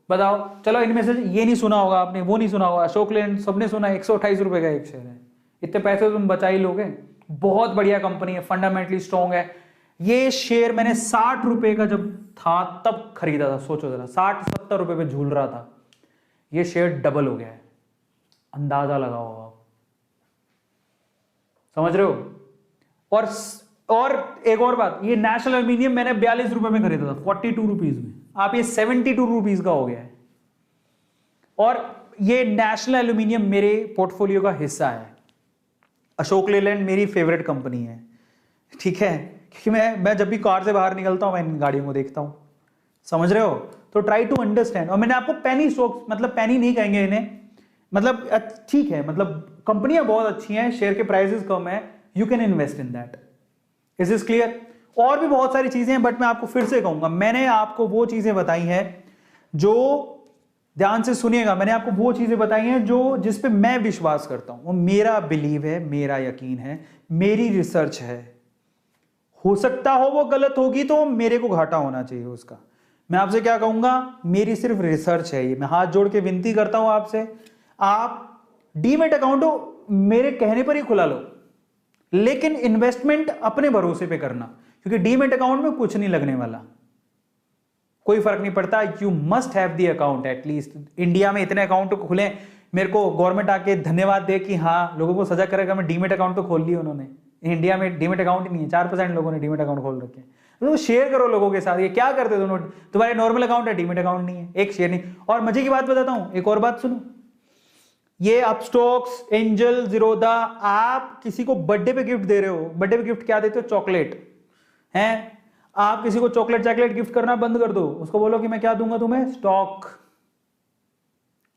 बताओ? चलो इनमें से ये नहीं सुना होगा आपने, वो नहीं सुना होगा, अशोक लेलैंड सबने सुना। 128 रुपए का एक शेयर है, इतने पैसे तुम बचा ही लोगे। बहुत बढ़िया कंपनी है, फंडामेंटली स्ट्रॉन्ग है। ये शेयर मैंने 60 रुपए का जब था तब खरीदा था। सोचो जरा, 60-70 रुपए पे झूल रहा था, ये शेयर डबल हो गया है। अंदाजा लगाओ आप, समझ रहे हो? और एक और बात, ये नेशनल एल्यूमिनियम मैंने 42 रुपए में खरीदा था, 42 रुपीज में। आप ये 72 रुपीज का हो गया है। और ये नेशनल एल्यूमिनियम मेरे पोर्टफोलियो का हिस्सा है। अशोक लेलैंड मेरी फेवरेट कंपनी है, ठीक है, क्योंकि मैं जब भी कार से बाहर निकलता हूं, मैं इन गाड़ियों को देखता हूं, समझ रहे हो? तो ट्राई टू अंडरस्टैंड। और मैंने आपको पेनी स्टॉक्स, मतलब पेनी नहीं कहेंगे इन्हें, मतलब ठीक है, मतलब कंपनियां बहुत अच्छी हैं, शेयर के प्राइसेस कम है, you can invest in that. Is this clear? और भी बहुत सारी चीजें हैं, बट मैं आपको फिर से कहूंगा, मैंने आपको वो चीजें बताई हैं जो, ध्यान से सुनिएगा, मैंने आपको वो चीजें बताई हैं जो, जिस पे मैं विश्वास करता हूं, वो मेरा बिलीव है, मेरा यकीन है, मेरी रिसर्च है। हो सकता हो वो गलत होगी तो मेरे को घाटा होना चाहिए उसका। मैं आपसे क्या कहूंगा, मेरी सिर्फ रिसर्च है ये। मैं हाथ जोड़ के विनती करता हूं आपसे, आप डीमैट अकाउंट मेरे कहने पर ही खुला लो, लेकिन इन्वेस्टमेंट अपने भरोसे पे करना, क्योंकि डीमैट अकाउंट में कुछ नहीं लगने वाला, कोई फर्क नहीं पड़ता। You must have the account at least. India में इतने अकाउंट खुले, मेरे को गवर्नमेंट आके धन्यवाद दे कि हाँ, लोगों को सजा करेगा, मैं डीमैट अकाउंट तो खोल लिया उन्होंने। इंडिया में डीमैट अकाउंट ही नहीं है, 4% लोगों ने डीमैट अकाउंट खोल रखे हैं। तो शेयर करो लोगों के साथ। ये क्या करते हो तुम्हारे नॉर्मल अकाउंट है, डीमैट अकाउंट नहीं है, एक शेयर नहीं। और मजे की बात बताता हूं, एक और बात सुनो, ये अपस्टॉक्स, एंजल, जीरोधा, आप किसी को बर्थडे पे गिफ्ट दे रहे हो, बर्थडे पे गिफ्ट क्या देते हो? चॉकलेट हैं। आप किसी को चॉकलेट गिफ्ट करना बंद कर दो, उसको बोलो कि मैं क्या दूंगा तुम्हें? स्टॉक।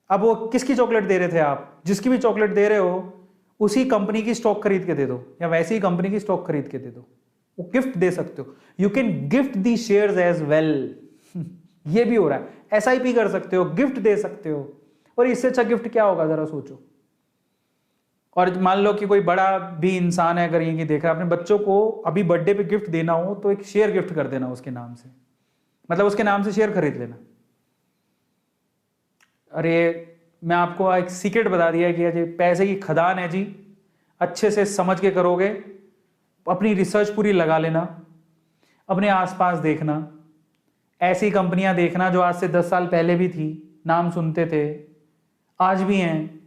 अब वो किसकी चॉकलेट दे रहे थे आप? जिसकी भी चॉकलेट दे रहे हो उसी कंपनी की स्टॉक खरीद के दे दो, या वैसी ही कंपनी की स्टॉक खरीद के दे दो, वो गिफ्ट दे सकते हो। You can gift the shares as well. ये भी हो रहा है, SIP कर सकते हो, गिफ्ट दे सकते हो, और इससे अच्छा गिफ्ट क्या होगा जरा सोचो। और मान लो कि कोई बड़ा भी इंसान है, अगर ये देख रहा है, अपने बच्चों को अभी बर्थडे पे गिफ्ट देना हो तो एक शेयर गिफ्ट कर देना उसके नाम से, मतलब उसके नाम से शेयर खरीद लेना। अरे मैं आपको एक सीक्रेट बता दिया कि जी पैसे की खदान है जी, अच्छे से समझ के करोगे, अपनी रिसर्च पूरी लगा लेना, अपने आसपास देखना, ऐसी कंपनियां देखना जो आज से 10 साल पहले भी थी, नाम सुनते थे, आज भी हैं,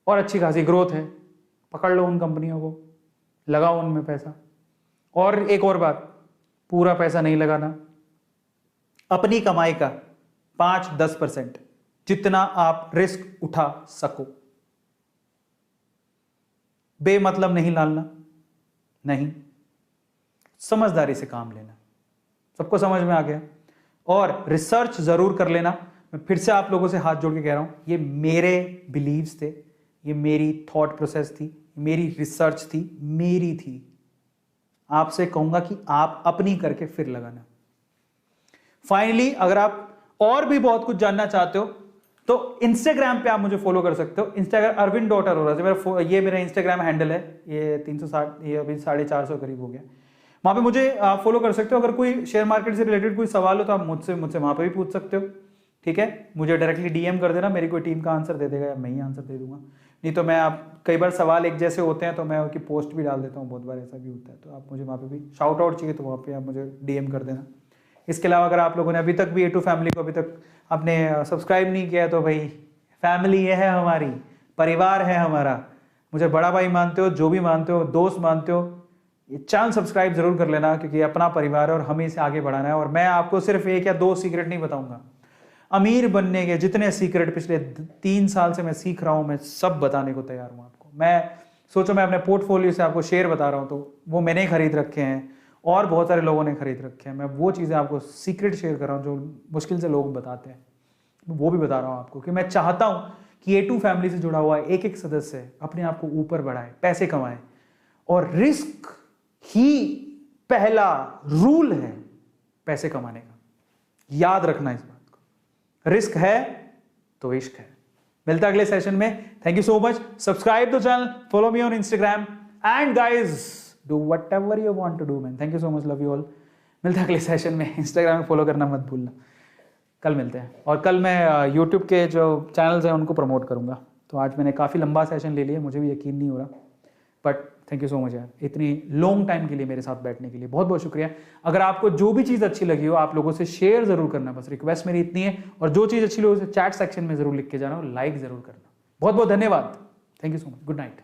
और अच्छी खासी ग्रोथ है, पकड़ लो उन कंपनियों को, लगाओ उनमें पैसा। और एक और बात, पूरा पैसा नहीं लगाना, अपनी कमाई का 5-10% जितना आप रिस्क उठा सको, बेमतलब नहीं डालना, नहीं, समझदारी से काम लेना। सबको समझ में आ गया? और रिसर्च जरूर कर लेना। मैं फिर से आप लोगों से हाथ जोड़ के कह रहा हूं, ये मेरे बिलीव्स थे, ये मेरी थॉट प्रोसेस थी, मेरी रिसर्च थी, मेरी थी। आपसे कहूंगा कि आप अपनी करके फिर लगाना। फाइनली, अगर आप और भी बहुत कुछ जानना चाहते हो तो इंस्टाग्राम पे आप मुझे फॉलो कर सकते हो। इंस्टाग्राम arvind.arora, ये मेरा इंस्टाग्राम हैंडल है। ये 360, ये अभी 450 करीब हो गया। वहां पे मुझे फॉलो कर सकते हो। अगर कोई शेयर मार्केट से रिलेटेड कोई सवाल हो तो आप मुझसे वहां पे भी पूछ सकते हो, ठीक है। मुझे डायरेक्टली डीएम कर देना, मेरी कोई टीम का आंसर दे देगा या मैं ही आंसर दे दूंगा। नहीं तो मैं, आप कई बार सवाल एक जैसे होते हैं तो मैं उनकी पोस्ट भी डाल देता हूँ, बहुत बार ऐसा भी होता है। तो आप मुझे वहाँ पे भी शाउट आउट चाहिए तो वहाँ पे आप मुझे डीएम कर देना। इसके अलावा अगर आप लोगों ने अभी तक भी A2 फैमिली को अभी तक आपने सब्सक्राइब नहीं किया तो भाई, फैमिली ये है हमारी, परिवार है हमारा। मुझे बड़ा भाई मानते हो, जो भी मानते हो, दोस्त मानते हो, ये चैनल सब्सक्राइब जरूर कर लेना, क्योंकि अपना परिवार है और हमें इसे आगे बढ़ाना है। और मैं आपको सिर्फ 1 या 2 सीक्रेट नहीं बताऊंगा, अमीर बनने के जितने सीक्रेट पिछले 3 साल से मैं सीख रहा हूं, मैं सब बताने को तैयार हूं आपको। मैं सोचो, मैं अपने पोर्टफोलियो से आपको शेयर बता रहा हूं तो वो मैंने खरीद रखे हैं और बहुत सारे लोगों ने खरीद रखे हैं। मैं वो चीज़ें आपको सीक्रेट शेयर कर रहा हूँ जो मुश्किल से लोग बताते हैं, वो भी बता रहा हूँ आपको, कि मैं चाहता हूँ कि A2 फैमिली से जुड़ा हुआ एक एक सदस्य अपने आप को ऊपर बढ़ाए, पैसे कमाए। और रिस्क ही पहला रूल है पैसे कमाने का, याद रखना इस बात को। रिस्क है तो इश्क है। मिलता है अगले सेशन में। Thank you so much. Subscribe the channel, follow me on Instagram, and guys do whatever you want to do man. Thank you so much, love you all. मिलता है अगले सेशन में। इंस्टाग्राम में फॉलो करना मत भूलना। कल मिलते हैं। और कल मैं यूट्यूब के जो चैनल्स हैं उनको प्रमोट करूंगा। तो आज मैंने काफ़ी लंबा सेशन ले लिया, मुझे भी यकीन नहीं हो रहा, but thank you so much यार, इतनी लॉन्ग टाइम के लिए मेरे साथ बैठने के लिए बहुत बहुत शुक्रिया। अगर आपको जो भी चीज़ अच्छी लगी हो, आप लोगों से शेयर जरूर करना, बस रिक्वेस्ट मेरी इतनी है। और जो चीज़ अच्छी लगी उसे चैट सेक्शन में जरूर लिख के जाना और लाइक जरूर करना। बहुत बहुत धन्यवाद। Thank you so much. Good night.